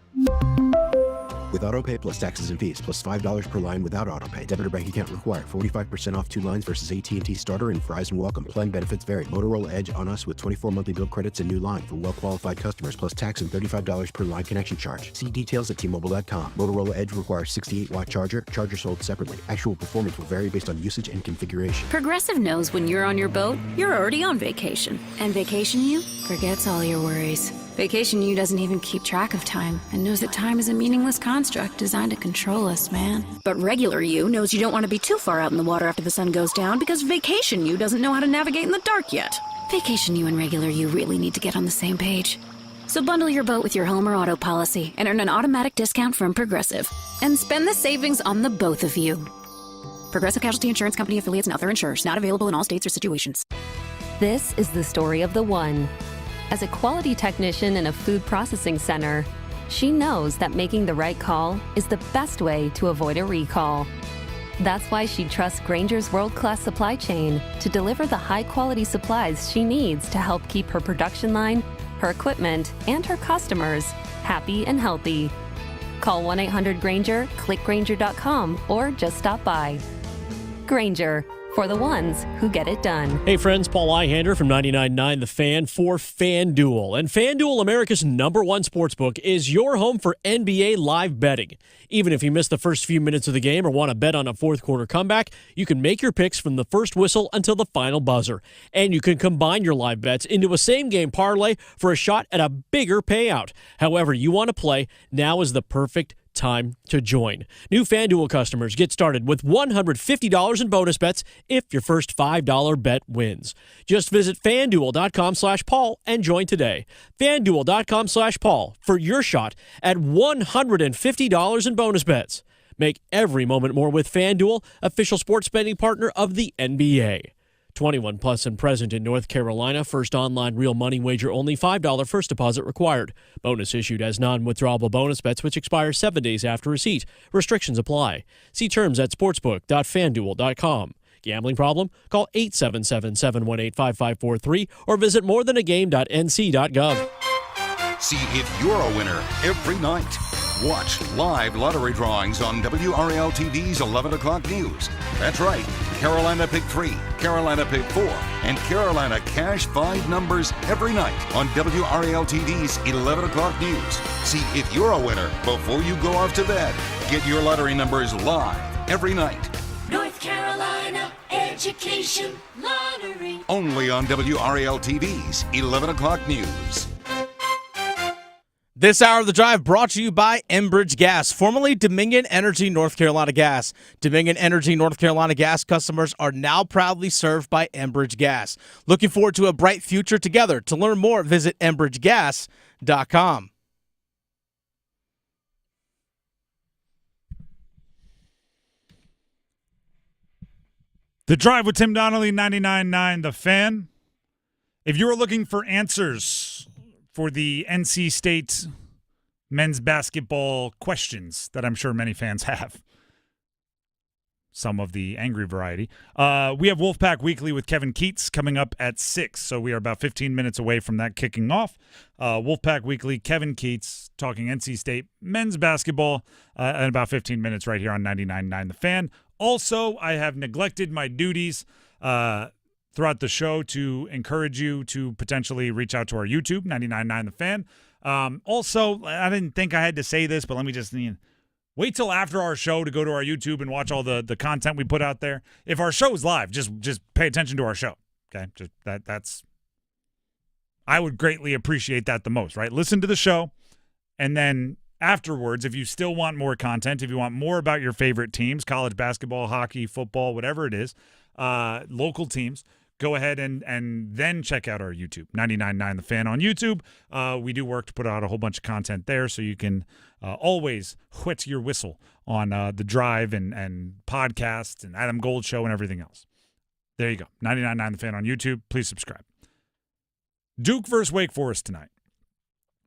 With AutoPay plus taxes and fees, plus $5 per line without AutoPay. Debit or bank account required. 45% off 2 lines versus AT&T Starter and Verizon Welcome. Plan benefits vary. Motorola Edge on us with 24 monthly bill credits and new line for well-qualified customers, plus tax and $35 per line connection charge. See details at T-Mobile.com. Motorola Edge requires 68-watt charger. Charger sold separately. Actual performance will vary based on usage and configuration. Progressive knows when you're on your boat, you're already on vacation. And Vacation You forgets all your worries. Vacation You doesn't even keep track of time and knows that time is a meaningless construct designed to control us, man. But Regular You knows you don't want to be too far out in the water after the sun goes down because Vacation You doesn't know how to navigate in the dark yet. Vacation You and Regular You really need to get on the same page. So bundle your boat with your home or auto policy and earn an automatic discount from Progressive. And spend the savings on the both of you. Progressive Casualty Insurance Company affiliates and other insurers. Not available in all states or situations. This is the story of the one. As a quality technician in a food processing center, she knows that making the right call is the best way to avoid a recall. That's why she trusts Grainger's world-class supply chain to deliver the high-quality supplies she needs to help keep her production line, her equipment, and her customers happy and healthy. Call 1-800-GRAINGER, click Grainger.com, or just stop by. Grainger, for the ones who get it done. Hey friends, Paul Ihander from 99.9 The Fan for FanDuel. And FanDuel, America's #1 sportsbook, is your home for NBA live betting. Even if you miss the first few minutes of the game or want to bet on a fourth quarter comeback, you can make your picks from the first whistle until the final buzzer. And you can combine your live bets into a same-game parlay for a shot at a bigger payout. However you want to play, now is the perfect time to join. New FanDuel customers get started with $150 in bonus bets if your first $5 bet wins. Just visit FanDuel.com/Paul and join today. FanDuel.com/Paul for your shot at $150 in bonus bets. Make every moment more with FanDuel, official sports betting partner of the NBA. 21 plus and present in North Carolina. First online real money wager only. $5 first deposit required. Bonus issued as non-withdrawable bonus bets which expire 7 days after receipt. Restrictions apply. See terms at sportsbook.fanduel.com. Gambling problem? Call 877-718-5543 or visit morethanagame.nc.gov. See if you're a winner every night. Watch live lottery drawings on WRAL TV's 11 o'clock news. That's right. Carolina Pick 3, Carolina Pick 4, and Carolina Cash 5 numbers every night on WRAL TV's 11 o'clock news. See if you're a winner before you go off to bed. Get your lottery numbers live every night. North Carolina Education Lottery. Only on WRAL TV's 11 o'clock news. This hour of the drive brought to you by Enbridge Gas, formerly Dominion Energy North Carolina Gas. Dominion Energy North Carolina Gas customers are now proudly served by Enbridge Gas. Looking forward to a bright future together. To learn more, visit enbridgegas.com. The Drive with Tim Donnelly, 99.9 The Fan. If you are looking for answers for the NC State men's basketball questions that I'm sure many fans have, some of the angry variety. We have Wolfpack Weekly with Kevin Keats coming up at 6, so we are about 15 minutes away from that kicking off. Wolfpack Weekly, Kevin Keats talking NC State men's basketball in about 15 minutes right here on 99.9 The Fan. Also, I have neglected my duties throughout the show to encourage you to potentially reach out to our YouTube, 99.9 The Fan. Also, I didn't think I had to say this, but let me just wait till after our show to go to our YouTube and watch all the content we put out there. If our show is live, just pay attention to our show. Okay, just that's. I would greatly appreciate that the most. Right, listen to the show, and then afterwards, if you still want more content, if you want more about your favorite teams, college basketball, hockey, football, whatever it is, local teams, go ahead and then check out our YouTube, 99.9 The Fan on YouTube. We do work to put out a whole bunch of content there, so you can always whet your whistle on The Drive and podcasts and Adam Gold Show and everything else. There you go, 99.9 The Fan on YouTube. Please subscribe. Duke versus Wake Forest tonight.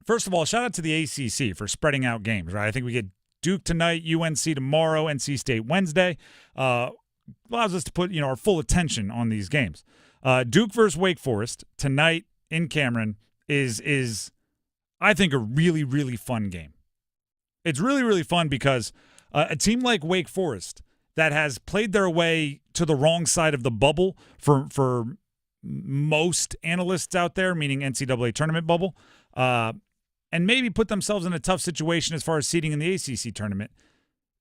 First of all, shout out to the ACC for spreading out games, right? I think we get Duke tonight, UNC tomorrow, NC State Wednesday. Allows us to put our full attention on these games. Duke versus Wake Forest tonight in Cameron is I think a really, really fun game. It's really, really fun because a team like Wake Forest that has played their way to the wrong side of the bubble for most analysts out there, meaning NCAA tournament bubble, and maybe put themselves in a tough situation as far as seeding in the ACC tournament,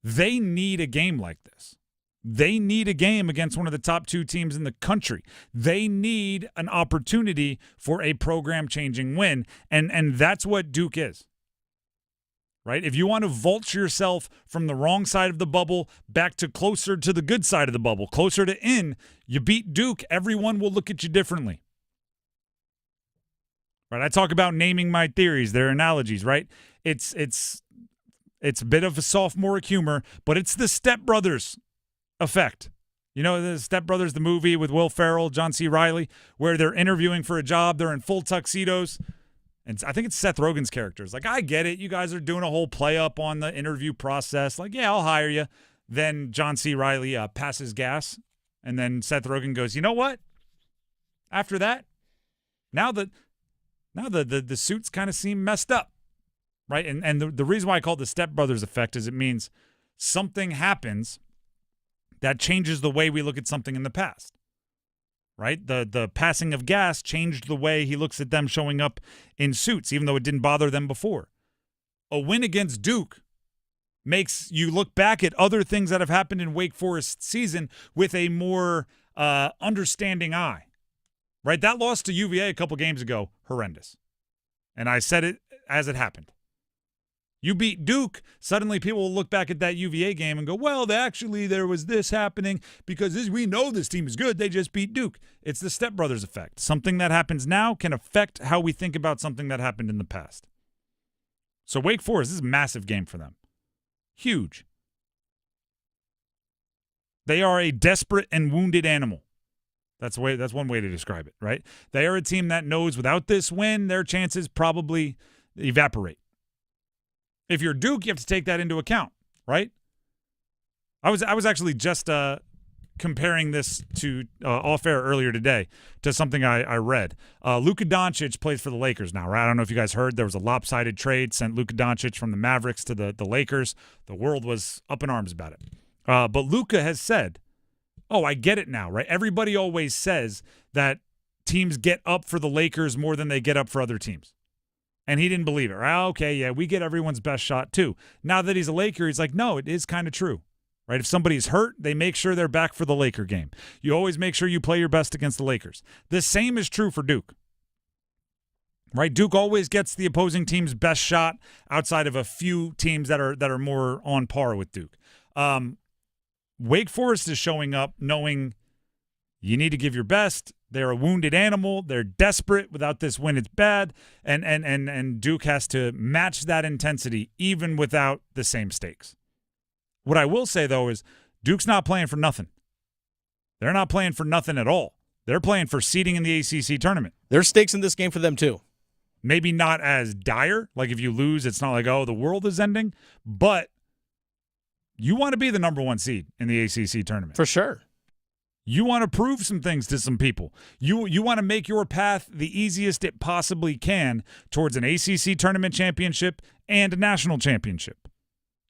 they need a game like this. They need a game against one of the top 2 teams in the country. They need an opportunity for a program-changing win, and that's what Duke is. Right? If you want to vault yourself from the wrong side of the bubble back to closer to the good side of the bubble, closer to in, you beat Duke, everyone will look at you differently. Right? I talk about naming my theories, their analogies, right? It's a bit of a sophomoric humor, but it's the Step Brothers effect. You know, the Step Brothers, the movie with Will Ferrell, John C. Reilly, where they're interviewing for a job, they're in full tuxedos. And I think it's Seth Rogen's character. It's like, I get it. You guys are doing a whole play up on the interview process. Like, yeah, I'll hire you. Then John C. Reilly passes gas. And then Seth Rogen goes, you know what? After that, now the suits kind of seem messed up. Right? And the reason why I call it the Step Brothers effect is it means something happens that changes the way we look at something in the past. Right? The passing of gas changed the way he looks at them showing up in suits, even though it didn't bother them before. A win against Duke makes you look back at other things that have happened in Wake Forest season with a more understanding eye. Right? That loss to UVA a couple games ago, horrendous. And I said it as it happened. You beat Duke, suddenly people will look back at that UVA game and go, well, actually there was this happening because we know this team is good. They just beat Duke. It's the Step Brothers effect. Something that happens now can affect how we think about something that happened in the past. So Wake Forest, this is a massive game for them. Huge. They are a desperate and wounded animal. That's one way to describe it, right? They are a team that knows without this win, their chances probably evaporate. If you're Duke, you have to take that into account, right? I was actually just comparing this to off air earlier today to something I read. Luka Doncic plays for the Lakers now, right? I don't know if you guys heard there was a lopsided trade sent Luka Doncic from the Mavericks to the Lakers. The world was up in arms about it. But Luka has said, oh, I get it now, right? Everybody always says that teams get up for the Lakers more than they get up for other teams. And he didn't believe it. Right? Okay, yeah, we get everyone's best shot too. Now that he's a Laker, he's like, no, it is kind of true. Right? If somebody's hurt, they make sure they're back for the Laker game. You always make sure you play your best against the Lakers. The same is true for Duke. Right? Duke always gets the opposing team's best shot outside of a few teams that are more on par with Duke. Wake Forest is showing up knowing you need to give your best. They're a wounded animal. They're desperate. Without this win, it's bad. And Duke has to match that intensity even without the same stakes. What I will say, though, is Duke's not playing for nothing. They're not playing for nothing at all. They're playing for seeding in the ACC tournament. There's stakes in this game for them, too. Maybe not as dire. Like if you lose, it's not like, oh, the world is ending. But You want to be the number 1 seed in the ACC tournament. For sure. You want to prove some things to some people. You want to make your path the easiest it possibly can towards an ACC tournament championship and a national championship.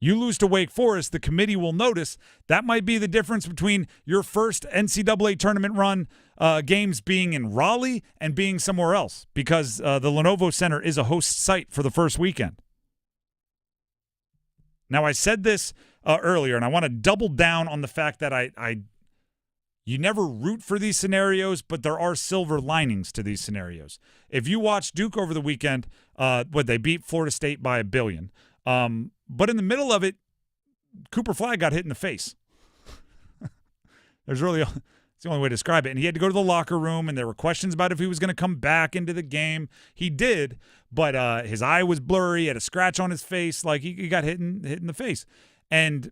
You lose to Wake Forest, the committee will notice that might be the difference between your first NCAA tournament run games being in Raleigh and being somewhere else, because the Lenovo Center is a host site for the first weekend. Now, I said this earlier, and I want to double down on the fact that you never root for these scenarios, but there are silver linings to these scenarios. If you watch Duke over the weekend, they beat Florida State by 1 billion. But in the middle of it, Cooper Flagg got hit in the face. It's the only way to describe it. And he had to go to the locker room, and there were questions about if he was going to come back into the game. He did, but his eye was blurry. He had a scratch on his face. Like, he got hit in the face. And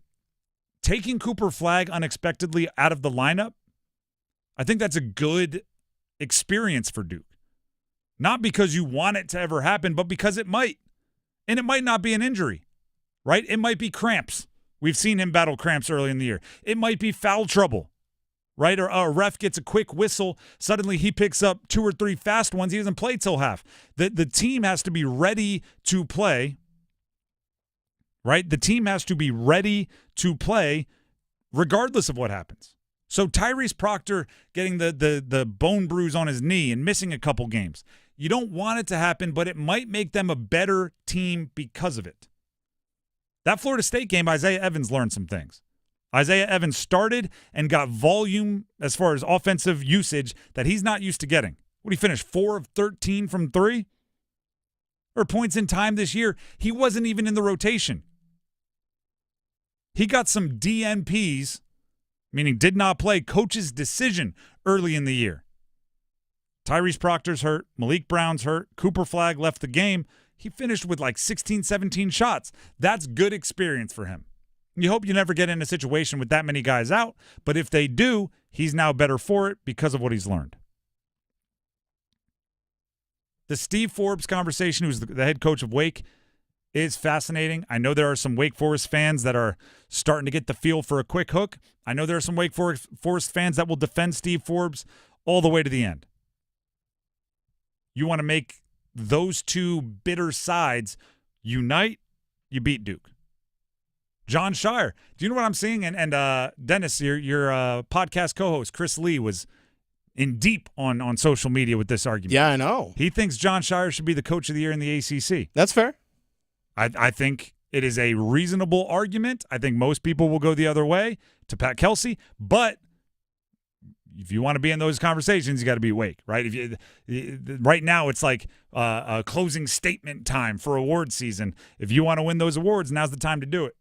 taking Cooper Flagg unexpectedly out of the lineup, I think that's a good experience for Duke. Not because you want it to ever happen, but because it might. And it might not be an injury, right? It might be cramps. We've seen him battle cramps early in the year. It might be foul trouble, right? Or a ref gets a quick whistle. Suddenly he picks up 2 or 3 fast ones. He doesn't play till half. The team has to be ready to play, right? The team has to be ready to play regardless of what happens. So Tyrese Proctor getting the bone bruise on his knee and missing a couple games. You don't want it to happen, but it might make them a better team because of it. That Florida State game, Isaiah Evans learned some things. Isaiah Evans started and got volume as far as offensive usage that he's not used to getting. What, he finished 4 of 13 from 3? Or points in time this year, he wasn't even in the rotation. He got some DNPs, meaning did not play, coach's decision early in the year. Tyrese Proctor's hurt. Malik Brown's hurt. Cooper Flagg left the game. He finished with like 16, 17 shots. That's good experience for him. You hope you never get in a situation with that many guys out, but if they do, he's now better for it because of what he's learned. The Steve Forbes conversation, who's the head coach of Wake, is fascinating. I know there are some Wake Forest fans that are starting to get the feel for a quick hook. I know there are some Wake Forest fans that will defend Steve Forbes all the way to the end. You want to make those two bitter sides unite, you beat Duke. John Shire, do you know what I'm seeing? And Dennis, your podcast co-host, Chris Lee, was in deep on social media with this argument. Yeah, I know. He thinks John Shire should be the coach of the year in the ACC. That's fair. I think it is a reasonable argument. I think most people will go the other way to Pat Kelsey, but if you want to be in those conversations, you got to be Wake, right? Right now, it's like a closing statement time for award season. If you want to win those awards, now's the time to do it.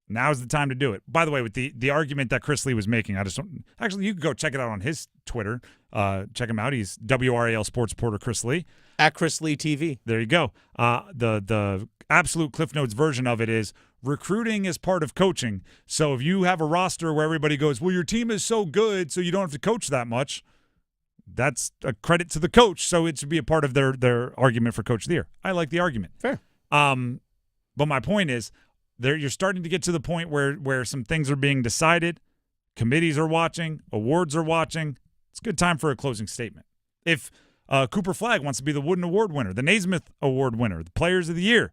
Now's the time to do it. By the way, with the argument that Chris Lee was making, actually, you can go check it out on his Twitter. Check him out. He's WRAL sports reporter Chris Lee. At Chris Lee TV. There you go. The absolute Cliff Notes version of it is recruiting is part of coaching. So if you have a roster where everybody goes, well, your team is so good, so you don't have to coach that much, that's a credit to the coach. So it should be a part of their argument for Coach of the Year. I like the argument. Fair. But my point is, you're starting to get to the point where some things are being decided. Committees are watching. Awards are watching. It's a good time for a closing statement. If Cooper Flagg wants to be the Wooden Award winner, the Naismith Award winner, the Players of the Year,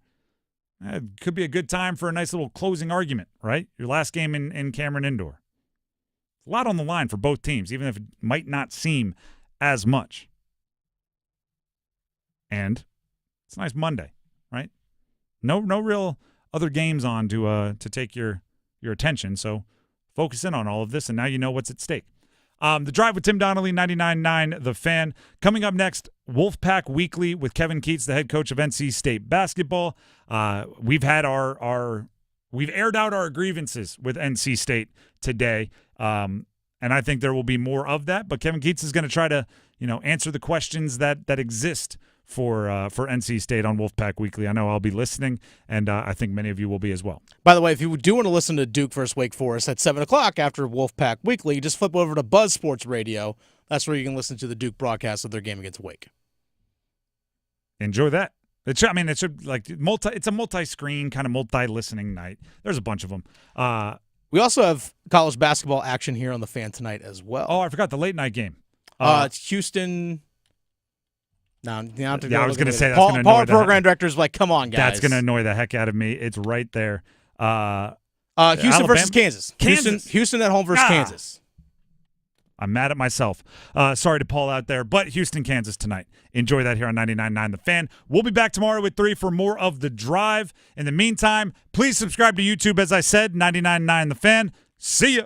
it could be a good time for a nice little closing argument, right? Your last game in Cameron Indoor. A lot on the line for both teams, even if it might not seem as much. And it's a nice Monday, right? No real other games on to take your attention, so focus in on all of this, and now you know what's at stake. The Drive with Tim Donnelly, 99.9 The Fan. Coming up next, Wolfpack Weekly with Kevin Keats, the head coach of NC State Basketball. We've had we've aired out our grievances with NC State today, and I think there will be more of that. But Kevin Keats is going to try to, answer the questions that exist for NC State on Wolfpack Weekly. I know I'll be listening, and I think many of you will be as well. By the way, if you do want to listen to Duke versus Wake Forest at 7 o'clock after Wolfpack Weekly, just flip over to Buzz Sports Radio. That's where you can listen to the Duke broadcast of their game against Wake. Enjoy that. It's a multi-screen kind of multi-listening night. There's a bunch of them. We also have college basketball action here on the Fan tonight as well. Oh, I forgot the late night game. It's Houston. I was going to say that's Paul, going to annoy the program director's like, come on, guys. That's going to annoy the heck out of me. It's right there. Houston Alabama versus Kansas. Houston at home versus Kansas. I'm mad at myself. Sorry to Paul out there, but Houston, Kansas tonight. Enjoy that here on 99.9 The Fan. We'll be back tomorrow with 3 for more of The Drive. In the meantime, please subscribe to YouTube, as I said, 99.9 The Fan. See ya.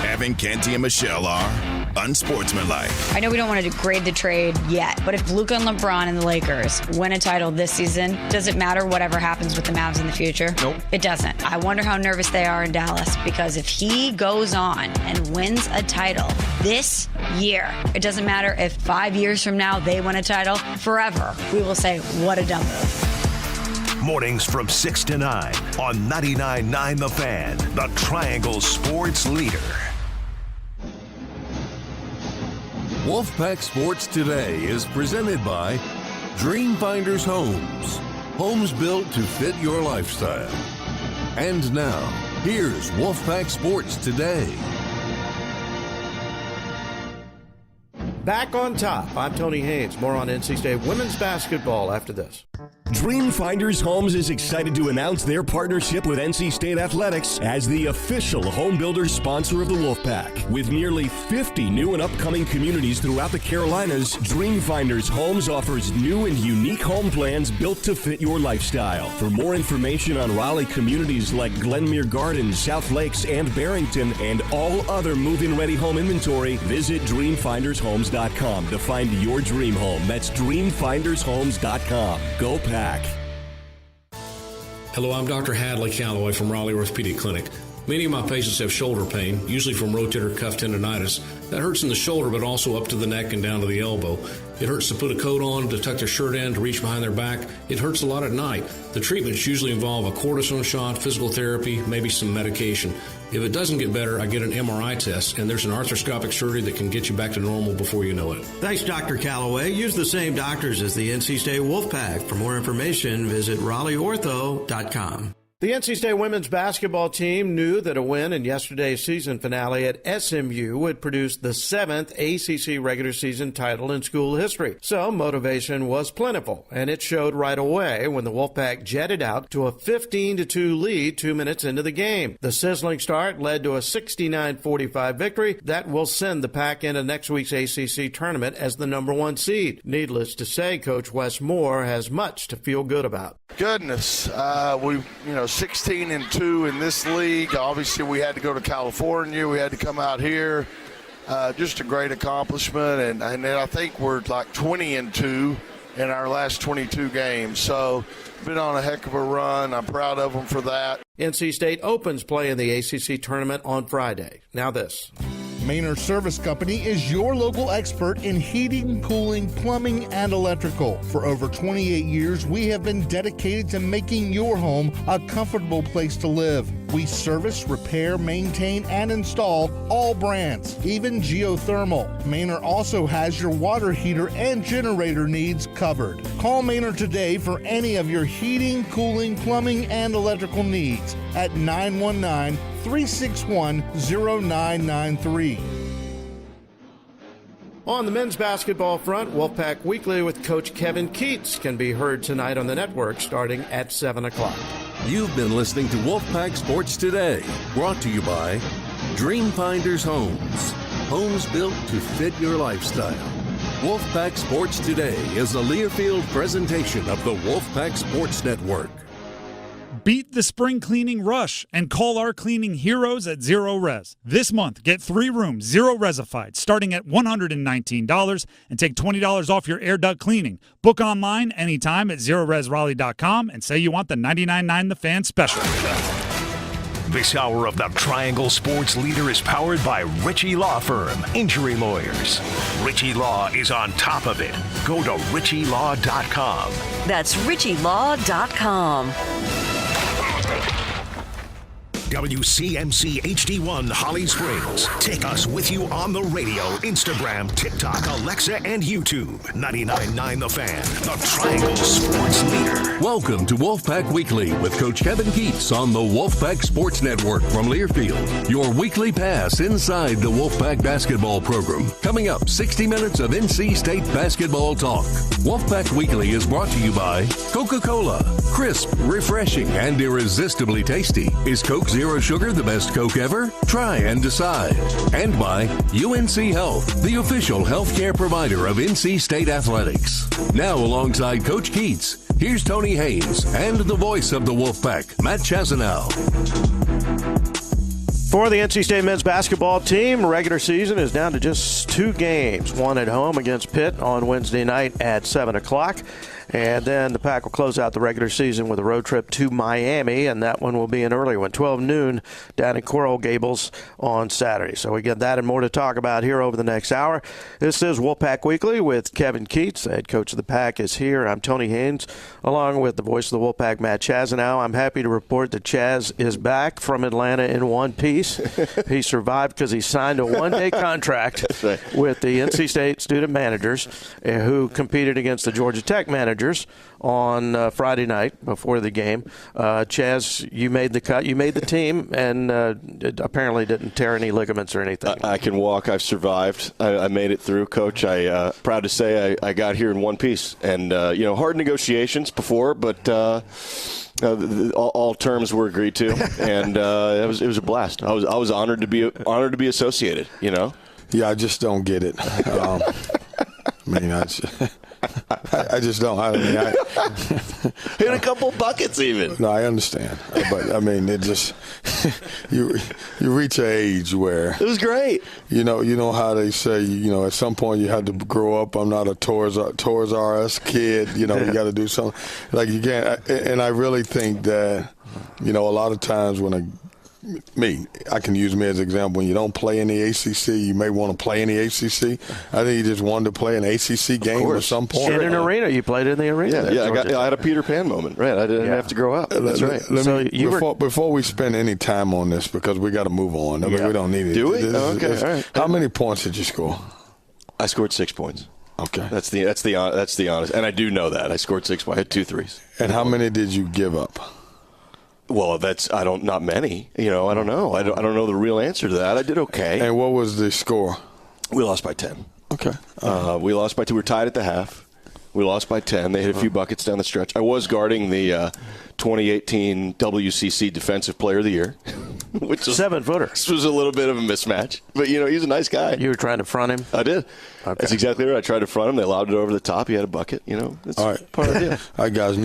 Evan, Canty, and Michelle are unsportsmanlike. I know we don't want to degrade the trade yet, but if Luka and LeBron and the Lakers win a title this season, does it matter whatever happens with the Mavs in the future? Nope. It doesn't. I wonder how nervous they are in Dallas, because if he goes on and wins a title this year, it doesn't matter if 5 years from now they win a title. Forever, we will say, what a dumb move. Mornings from 6 to 9 on 99.9 The Fan, the Triangle Sports Leader. Wolfpack Sports Today is presented by Dreamfinders Homes. Homes built to fit your lifestyle. And now, here's Wolfpack Sports Today. Back on top, I'm Tony Haynes. More on NC State women's basketball after this. Dreamfinders Homes is excited to announce their partnership with NC State Athletics as the official home builder sponsor of the Wolfpack. With nearly 50 new and upcoming communities throughout the Carolinas, Dreamfinders Homes offers new and unique home plans built to fit your lifestyle. For more information on Raleigh communities like Glenmere Gardens, South Lakes, and Barrington, and all other move-in ready home inventory, visit dreamfindershomes.com to find your dream home. That's dreamfindershomes.com. Go Pack. Hello, I'm Dr. Hadley Calloway from Raleigh Orthopedic Clinic. Many of my patients have shoulder pain, usually from rotator cuff tendonitis. That hurts in the shoulder, but also up to the neck and down to the elbow. It hurts to put a coat on, to tuck their shirt in, to reach behind their back. It hurts a lot at night. The treatments usually involve a cortisone shot, physical therapy, maybe some medication. If it doesn't get better, I get an MRI test, and there's an arthroscopic surgery that can get you back to normal before you know it. Thanks, Dr. Calloway. Use the same doctors as the NC State Wolfpack. For more information, visit RaleighOrtho.com. The NC State women's basketball team knew that a win in yesterday's season finale at SMU would produce the 7th ACC regular season title in school history. So motivation was plentiful, and it showed right away when the Wolfpack jetted out to a 15-2 lead 2 minutes into the game. The sizzling start led to a 69-45 victory that will send the Pack into next week's ACC tournament as the number 1 seed. Needless to say, Coach Wes Moore has much to feel good about. Goodness, 16-2 in this league. Obviously, we had to go to California. We had to come out here. Just a great accomplishment, and I think we're like 20-2 in our last 22 games. So, been on a heck of a run. I'm proud of them for that. NC State opens play in the ACC tournament on Friday. Now this. Maynard Service Company is your local expert in heating, cooling, plumbing, and electrical. For over 28 years, we have been dedicated to making your home a comfortable place to live. We service, repair, maintain, and install all brands, even geothermal. Maynard also has your water heater and generator needs covered. Call Maynard today for any of your heating, cooling, plumbing, and electrical needs at 919-361-0993. On the men's basketball front, Wolfpack Weekly with Coach Kevin Keats can be heard tonight on the network starting at 7 o'clock. You've been listening to Wolfpack Sports Today, brought to you by Dreamfinders Homes. Homes built to fit your lifestyle. Wolfpack Sports Today is a Learfield presentation of the Wolfpack Sports Network. Beat the spring cleaning rush and call our cleaning heroes at Zero Res. This month, get 3 rooms, Zero Resified, starting at $119 and take $20 off your air duct cleaning. Book online anytime at ZeroResRaleigh.com and say you want the 99.9 The Fan special. This hour of the Triangle Sports Leader is powered by Ritchie Law Firm, injury lawyers. Ritchie Law is on top of it. Go to RitchieLaw.com. That's RitchieLaw.com. WCMC HD1 Holly Springs. Take us with you on the radio, Instagram, TikTok, Alexa, and YouTube. 99.9 The Fan, the Triangle Sports Leader. Welcome to Wolfpack Weekly with Coach Kevin Keats on the Wolfpack Sports Network from Learfield. Your weekly pass inside the Wolfpack basketball program. Coming up, 60 minutes of NC State basketball talk. Wolfpack Weekly is brought to you by Coca-Cola. Crisp, refreshing, and irresistibly tasty. Is Coke Zero Sugar the best Coke ever? Try and decide. And by UNC Health, the official healthcare provider of NC State Athletics. Now alongside Coach Keats, here's Tony Haynes and the voice of the Wolfpack, Matt Chazanow. For the NC State men's basketball team, regular season is down to just 2 games. One at home against Pitt on Wednesday night at 7 o'clock. And then the Pack will close out the regular season with a road trip to Miami, and that one will be an early one, 12 noon down in Coral Gables on Saturday. So we get that and more to talk about here over the next hour. This is Wolfpack Weekly with Kevin Keats. The head coach of the Pack is here. I'm Tony Haynes, along with the voice of the Wolfpack, Matt Chazanow. I'm happy to report that Chaz is back from Atlanta in one piece. He survived because he signed a one-day contract with the NC State student managers who competed against the Georgia Tech managers on Friday night before the game. Chaz, you made the cut. You made the team, and apparently didn't tear any ligaments or anything. I can walk. I've survived. I made it through, Coach. I proud to say I got here in one piece. And, hard negotiations before, but all terms were agreed to. And it was a blast. I was honored to be associated, Yeah, I just don't get it. I just don't. Hit a couple buckets even. No, I understand, but it just you reach an age where it was great. You know how they say at some point you had to grow up. I'm not a Toys R Us kid. You got to do something like you can't. And I really think that a lot of times when I can use me as an example. When you don't play in the ACC, you may want to play in the ACC. I think you just wanted to play an ACC game at some point. In an arena. You played in the arena. I had a Peter Pan moment. Right, I didn't have to grow up. That's right. Before we spend any time on this, because we got to move on. We don't need it. Do we? All right. How many points did you score? I scored 6 points. Okay. That's the honest. And I do know that. I scored 6 points. I had 2 threes. And how many did you give up? Well, not many. I don't know. I don't know the real answer to that. I did okay. And what was the score? We lost by 10. Okay. We lost by 2. We were tied at the half. We lost by 10. They hit a few buckets down the stretch. I was guarding the 2018 WCC Defensive Player of the Year, which was 7-footer. This was a little bit of a mismatch, but he's a nice guy. You were trying to front him. I did. Okay. That's exactly right. I tried to front him. They lobbed it over the top. He had a bucket. That's all right. Part of the deal. All right, guys. Next.